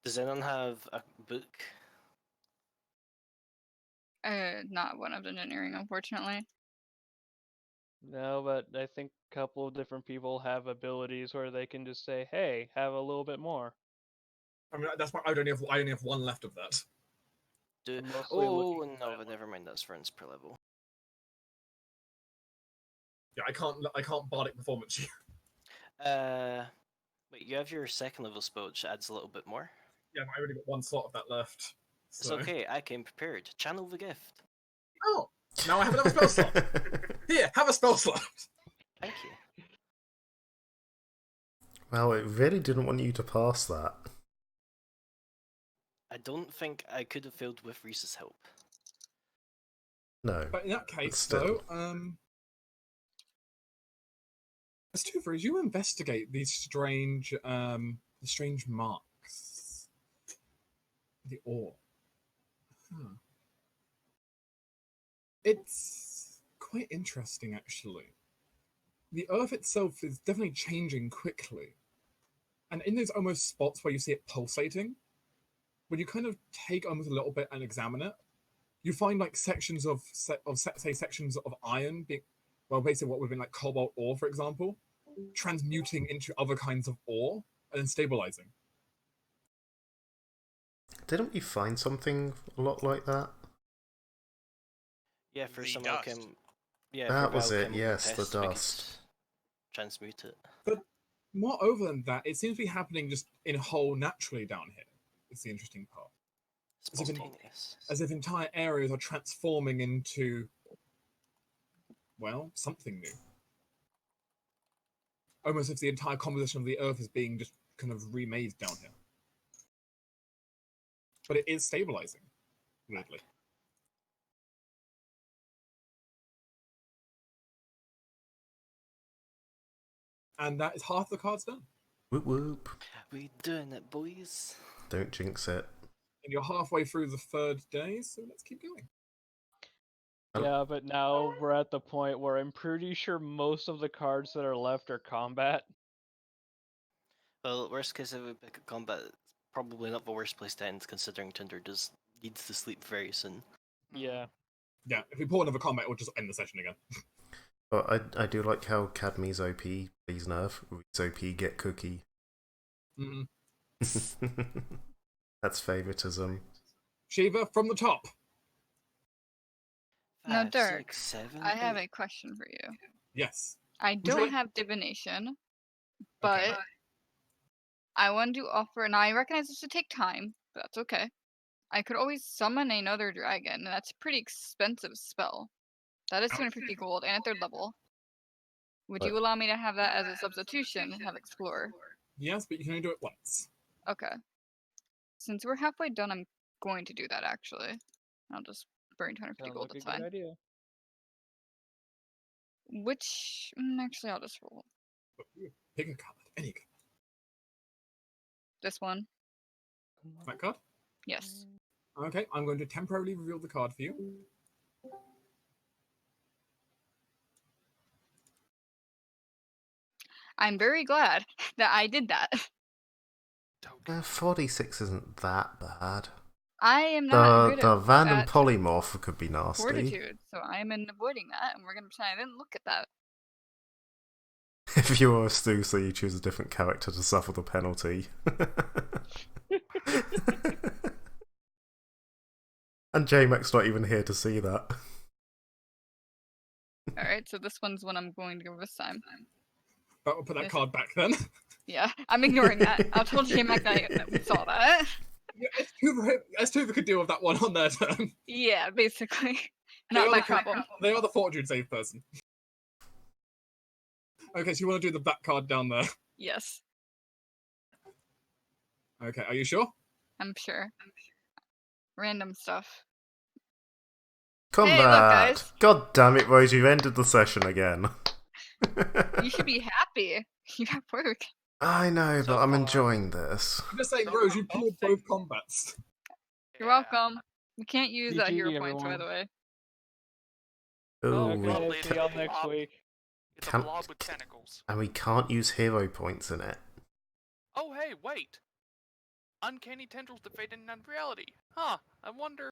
Speaker 4: Does anyone have a book?
Speaker 7: Not one of engineering, unfortunately.
Speaker 5: No, but I think a couple of different people have abilities where they can just say, "Hey, have a little bit more."
Speaker 2: I mean, that's why I only have one left of that.
Speaker 4: Do
Speaker 5: I'm mostly
Speaker 4: oh
Speaker 5: looking
Speaker 4: no,
Speaker 5: for
Speaker 4: but never mind. That's friends per level.
Speaker 2: Yeah, I can't bardic performance you.
Speaker 4: Wait, you have your second level spell, which adds a little bit more.
Speaker 2: Yeah, but I only got one slot of that left.
Speaker 4: It's
Speaker 2: So.
Speaker 4: okay. I came prepared. Channel the gift.
Speaker 2: Oh, now I have another spell slot. Here, have a spell slot.
Speaker 4: Thank you.
Speaker 1: Well, it really didn't want you to pass that.
Speaker 4: I don't think I could have failed with Reese's help.
Speaker 1: No.
Speaker 2: But in that case,
Speaker 1: still.
Speaker 2: though, as two for you investigate these strange marks. The ore. Huh. It's quite interesting, actually. The Earth itself is definitely changing quickly. And in those almost spots where you see it pulsating, when you kind of take almost a little bit and examine it, you find like sections of sections of iron being, well, basically what would have been like cobalt ore, for example, transmuting into other kinds of ore and then stabilizing.
Speaker 1: Didn't we find something a lot like that?
Speaker 4: Yeah, for
Speaker 6: The
Speaker 4: some
Speaker 6: dust.
Speaker 4: yeah,
Speaker 1: That
Speaker 4: for
Speaker 1: was it,
Speaker 4: biochemical
Speaker 1: yes, the
Speaker 4: tests, we could
Speaker 1: dust.
Speaker 4: transmute it.
Speaker 2: But moreover than that, it seems to be happening just in a whole naturally down here. It's the interesting part.
Speaker 4: Spontaneous.
Speaker 2: As if entire areas are transforming into, well, something new. Almost as if the entire composition of the Earth is being just kind of remade down here. But it is stabilizing, weirdly. And that is half the cards done.
Speaker 1: Whoop whoop.
Speaker 4: We doing it, boys.
Speaker 1: Don't jinx it.
Speaker 2: And you're halfway through the third day, so let's keep going.
Speaker 5: Yeah, but now we're at the point where I'm pretty sure most of the cards that are left are combat.
Speaker 4: Well, worst case if we pick a combat, it's probably not the worst place to end, considering Tinder needs to sleep very soon.
Speaker 5: Yeah.
Speaker 2: Yeah, if we pull another combat, we'll just end the session again.
Speaker 1: But I do like how Cadmy's OP, please nerf. Reed's OP, get cookie.
Speaker 2: Mm.
Speaker 1: That's favoritism.
Speaker 2: Shiva, from the top.
Speaker 7: Now,
Speaker 4: 5,
Speaker 7: Dirk,
Speaker 4: 6, 7,
Speaker 7: I have
Speaker 4: 8.
Speaker 7: a question for you.
Speaker 2: Yes.
Speaker 7: I
Speaker 2: Would you
Speaker 7: don't
Speaker 2: like-
Speaker 7: have divination, but
Speaker 2: Okay.
Speaker 7: I want to offer, and I recognize this should take time, but that's okay. I could always summon another dragon, and that's a pretty expensive spell. That is 250 gold and a 3rd level. Would you allow me to have that as a substitution and have Explorer?
Speaker 2: Yes, but you can only do it once.
Speaker 7: Okay. Since we're halfway done, I'm going to do that actually. I'll just burn 250
Speaker 5: Sounds
Speaker 7: gold,
Speaker 5: like a
Speaker 7: that's
Speaker 5: good
Speaker 7: fine.
Speaker 5: idea.
Speaker 7: Which, actually I'll just roll.
Speaker 2: Pick a card. Any card.
Speaker 7: This one.
Speaker 2: That card?
Speaker 7: Yes.
Speaker 2: Okay, I'm going to temporarily reveal the card for you.
Speaker 7: I'm very glad that I did that.
Speaker 1: 46 isn't that bad.
Speaker 7: I am not good
Speaker 1: The random
Speaker 7: at
Speaker 1: polymorph could be nasty.
Speaker 7: fortitude, so I am avoiding that, and we're gonna pretend I didn't look at that.
Speaker 1: If you are a Stu, so you choose a different character to suffer the penalty. And J-Mac's not even here to see that.
Speaker 7: Alright, so this one's what I'm going to go this time.
Speaker 2: But we'll put that
Speaker 7: Yes.
Speaker 2: card back then.
Speaker 7: Yeah, I'm ignoring that. I told J-Mac that we saw that.
Speaker 2: Yeah, S2 could deal with that one on their turn.
Speaker 7: Yeah, basically.
Speaker 2: They
Speaker 7: Not
Speaker 2: are
Speaker 7: my
Speaker 2: the-
Speaker 7: problem.
Speaker 2: They are the fortune save person. Okay, so you want to do that card down there.
Speaker 7: Yes,
Speaker 2: Okay, are you sure?
Speaker 7: I'm sure. Random stuff.
Speaker 1: Combat!
Speaker 7: Hey, look, guys.
Speaker 1: God damn it, Rose, you've ended the session again.
Speaker 7: You should be happy. You have work.
Speaker 1: I know,
Speaker 6: So
Speaker 1: but I'm
Speaker 6: far.
Speaker 1: enjoying this.
Speaker 2: I'm just saying,
Speaker 6: So
Speaker 2: Rose,
Speaker 6: far,
Speaker 2: you
Speaker 6: both
Speaker 2: pulled
Speaker 6: things-
Speaker 2: both combats.
Speaker 7: You're
Speaker 6: Yeah.
Speaker 7: welcome. We can't use
Speaker 5: GG,
Speaker 7: hero points, by
Speaker 5: everyone.
Speaker 7: the way.
Speaker 1: Ooh,
Speaker 5: Okay,
Speaker 6: Probably
Speaker 5: see y'all
Speaker 6: the
Speaker 5: next
Speaker 6: blob.
Speaker 5: week.
Speaker 6: It's a
Speaker 1: Can't-
Speaker 6: blob with tentacles.
Speaker 1: and we can't use hero points in it.
Speaker 6: Oh, hey, wait. Uncanny tendrils that fade in unreality. Huh. I wonder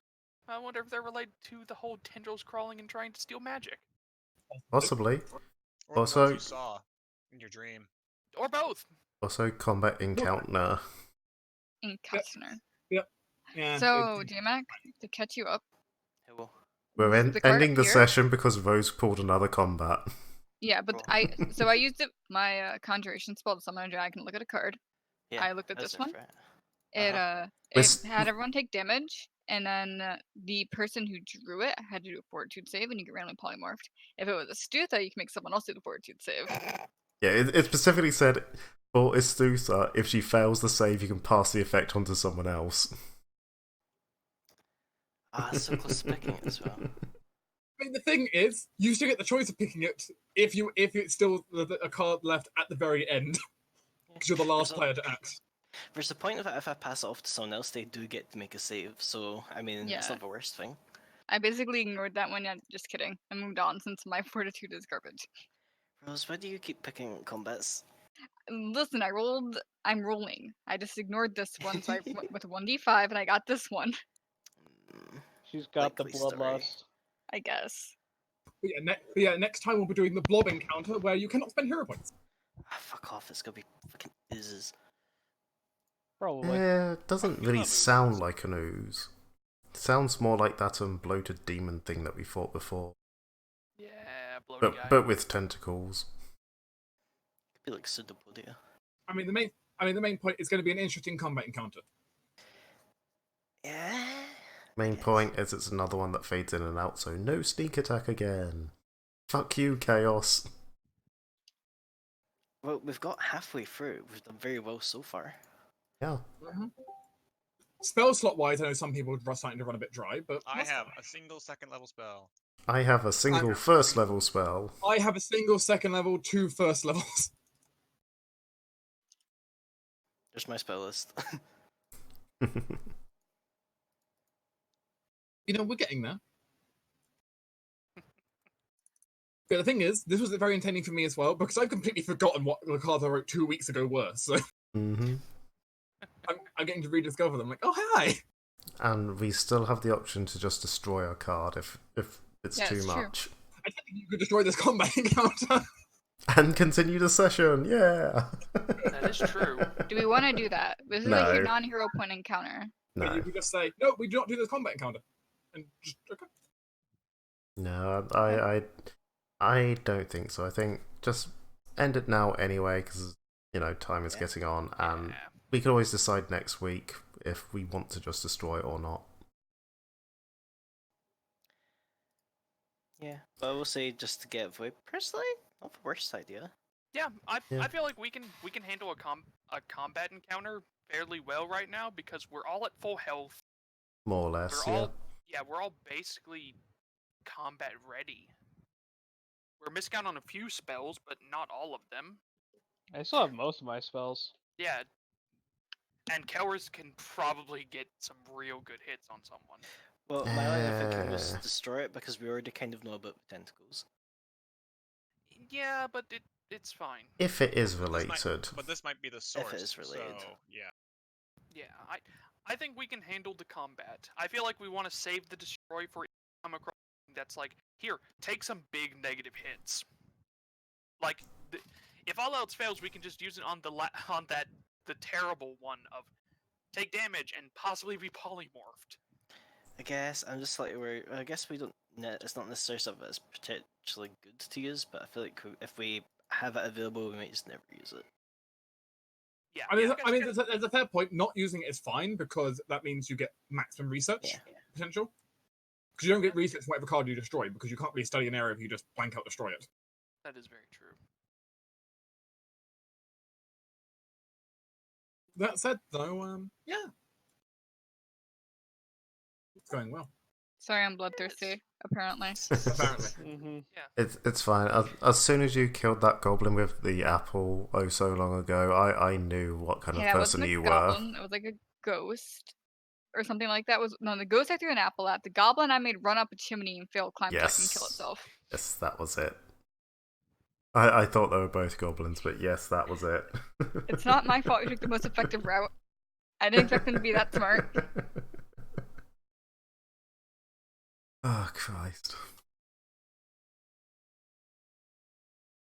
Speaker 6: if they're related to the whole tendrils crawling and trying to steal magic.
Speaker 1: Possibly.
Speaker 8: Or
Speaker 1: Also-
Speaker 8: the ones you saw in your dream.
Speaker 6: Or both.
Speaker 1: Also, combat encounter.
Speaker 7: In Kastner.
Speaker 2: Yeah.
Speaker 7: So, J-Mac, to catch you up,
Speaker 4: Hello.
Speaker 1: We're
Speaker 7: the card
Speaker 1: ending the
Speaker 7: here?
Speaker 1: session because Rose pulled another combat.
Speaker 7: yeah, but
Speaker 4: Cool.
Speaker 7: I used my conjuration spell to summon a dragon. Look at a card.
Speaker 4: Yeah,
Speaker 7: I looked at
Speaker 4: that's
Speaker 7: this one.
Speaker 4: different.
Speaker 7: It
Speaker 1: This-
Speaker 7: it had everyone take damage, and then the person who drew it had to do a fortitude save, and you get randomly polymorphed. If it was a Stutha, you can make someone else do the fortitude save.
Speaker 1: Yeah, it specifically said for Istutha, if she fails the save, you can pass the effect onto someone else.
Speaker 4: Ah, so close to picking it as well.
Speaker 2: I mean, the thing is, you still get the choice of picking it if it's still a card left at the very end, because you're the last
Speaker 4: So-
Speaker 2: player to act.
Speaker 4: There's the point of it, if I pass it off to someone else, they do get to make a save. So, I mean, it's
Speaker 7: Yeah.
Speaker 4: not the worst thing.
Speaker 7: I basically ignored that one. Yeah, just kidding. I moved on since my fortitude is garbage.
Speaker 4: Rose, why do you keep picking combats?
Speaker 7: Listen, I'm rolling. I just ignored this one, so I went with 1d5, and I got this one.
Speaker 4: Mm,
Speaker 5: She's got the
Speaker 4: Likely story.
Speaker 5: bloodlust.
Speaker 7: I guess.
Speaker 2: But yeah, next time we'll be doing the blob encounter where you cannot spend hero points.
Speaker 4: ah, fuck off, it's gonna be fucking oozes.
Speaker 5: Probably.
Speaker 1: Yeah, it doesn't
Speaker 8: feel
Speaker 1: really
Speaker 8: that
Speaker 1: sound
Speaker 8: oozes.
Speaker 1: like an ooze. It sounds more like that bloated demon thing that we fought before,
Speaker 6: Yeah, bloated guy.
Speaker 1: but with tentacles.
Speaker 4: Could be like pseudopodia.
Speaker 2: I mean, the main point is going to be an interesting combat encounter.
Speaker 4: Yeah.
Speaker 1: Main
Speaker 4: Yes.
Speaker 1: point is it's another one that fades in and out, so no sneak attack again. Fuck you, Chaos.
Speaker 4: Well, we've got halfway through. We've done very well so far.
Speaker 1: Yeah.
Speaker 2: Spell slot wise, I know some people are starting to run a bit dry, but
Speaker 8: I
Speaker 2: that's
Speaker 8: have
Speaker 2: fine.
Speaker 8: a single second level spell.
Speaker 1: I have a single first level spell.
Speaker 2: I have a single second level, 2 first levels.
Speaker 4: There's my spell list.
Speaker 2: You know, we're getting there. But the thing is, this was very entertaining for me as well, because I've completely forgotten what the cards I wrote 2 weeks ago were, so
Speaker 1: hmm
Speaker 2: I'm getting to rediscover them. Like, oh, hi!
Speaker 1: And we still have the option to just destroy our card if it's
Speaker 7: Yeah,
Speaker 1: too
Speaker 7: it's true.
Speaker 1: much.
Speaker 2: I think you could destroy this combat encounter.
Speaker 1: And continue the session, yeah!
Speaker 6: That is true.
Speaker 7: Do we want to do that? This is like your
Speaker 1: No.
Speaker 7: non-hero point encounter.
Speaker 2: But
Speaker 1: No.
Speaker 2: you could just say, no, we do not do this combat encounter. And just, okay.
Speaker 1: No, I don't think so. I think just end it now anyway, because, time is
Speaker 4: Yeah.
Speaker 1: getting on, and
Speaker 6: Yeah.
Speaker 1: we can always decide next week if we want to just destroy it or not.
Speaker 4: Yeah, but I will say just to get away, personally, not the worst idea.
Speaker 6: Yeah, I
Speaker 1: Yeah.
Speaker 6: feel like we can handle a combat encounter fairly well right now because we're all at full health.
Speaker 1: More or less,
Speaker 6: We're
Speaker 1: yeah.
Speaker 6: all we're all basically combat ready. We're missing out on a few spells, but not all of them.
Speaker 5: I still have most of my spells.
Speaker 6: Yeah. And Kelris can probably get some real good hits on someone.
Speaker 4: Well, my line of thinking was
Speaker 1: Uh.
Speaker 4: destroy it because we already kind of know about the tentacles.
Speaker 6: Yeah, but it's fine.
Speaker 1: If it is
Speaker 8: But this might-
Speaker 1: related.
Speaker 8: But this might be the source.
Speaker 4: is related.
Speaker 8: So, yeah.
Speaker 6: Yeah, I think we can handle the combat. I feel like we want to save the destroy for come across that's like, here, take some big negative hits. Like, if all else fails, we can just use it on the terrible one of take damage and possibly be polymorphed.
Speaker 4: I guess I'm just slightly worried. I guess we don't. It's not necessarily something that's potentially good to use, but I feel like if we have it available, we might just never use it.
Speaker 6: Yeah,
Speaker 2: I mean,
Speaker 6: you guys can-
Speaker 2: there's a fair point. Not using it is fine because that means you get maximum research
Speaker 4: Yeah.
Speaker 2: potential. Because you don't get research from whatever card you destroy, because you can't really study an area if you just blank out destroy it.
Speaker 6: that is very true.
Speaker 2: That said, though, yeah, it's going well.
Speaker 7: Sorry, I'm bloodthirsty. Apparently.
Speaker 2: Apparently.
Speaker 5: Mm-hmm.
Speaker 1: It's fine. As soon as you killed that goblin with the apple so long ago, I knew what kind of
Speaker 7: Yeah, it
Speaker 1: person
Speaker 7: wasn't a
Speaker 1: you were.
Speaker 7: goblin. It was like a ghost or something like that. The ghost I threw an apple at. The goblin I made run up a chimney and fail climb back and kill
Speaker 1: Yes.
Speaker 7: itself.
Speaker 1: Yes, that was it. I thought they were both goblins, but yes, that was it.
Speaker 7: It's not my fault you took the most effective route. I didn't expect them to be that smart.
Speaker 1: Oh, Christ.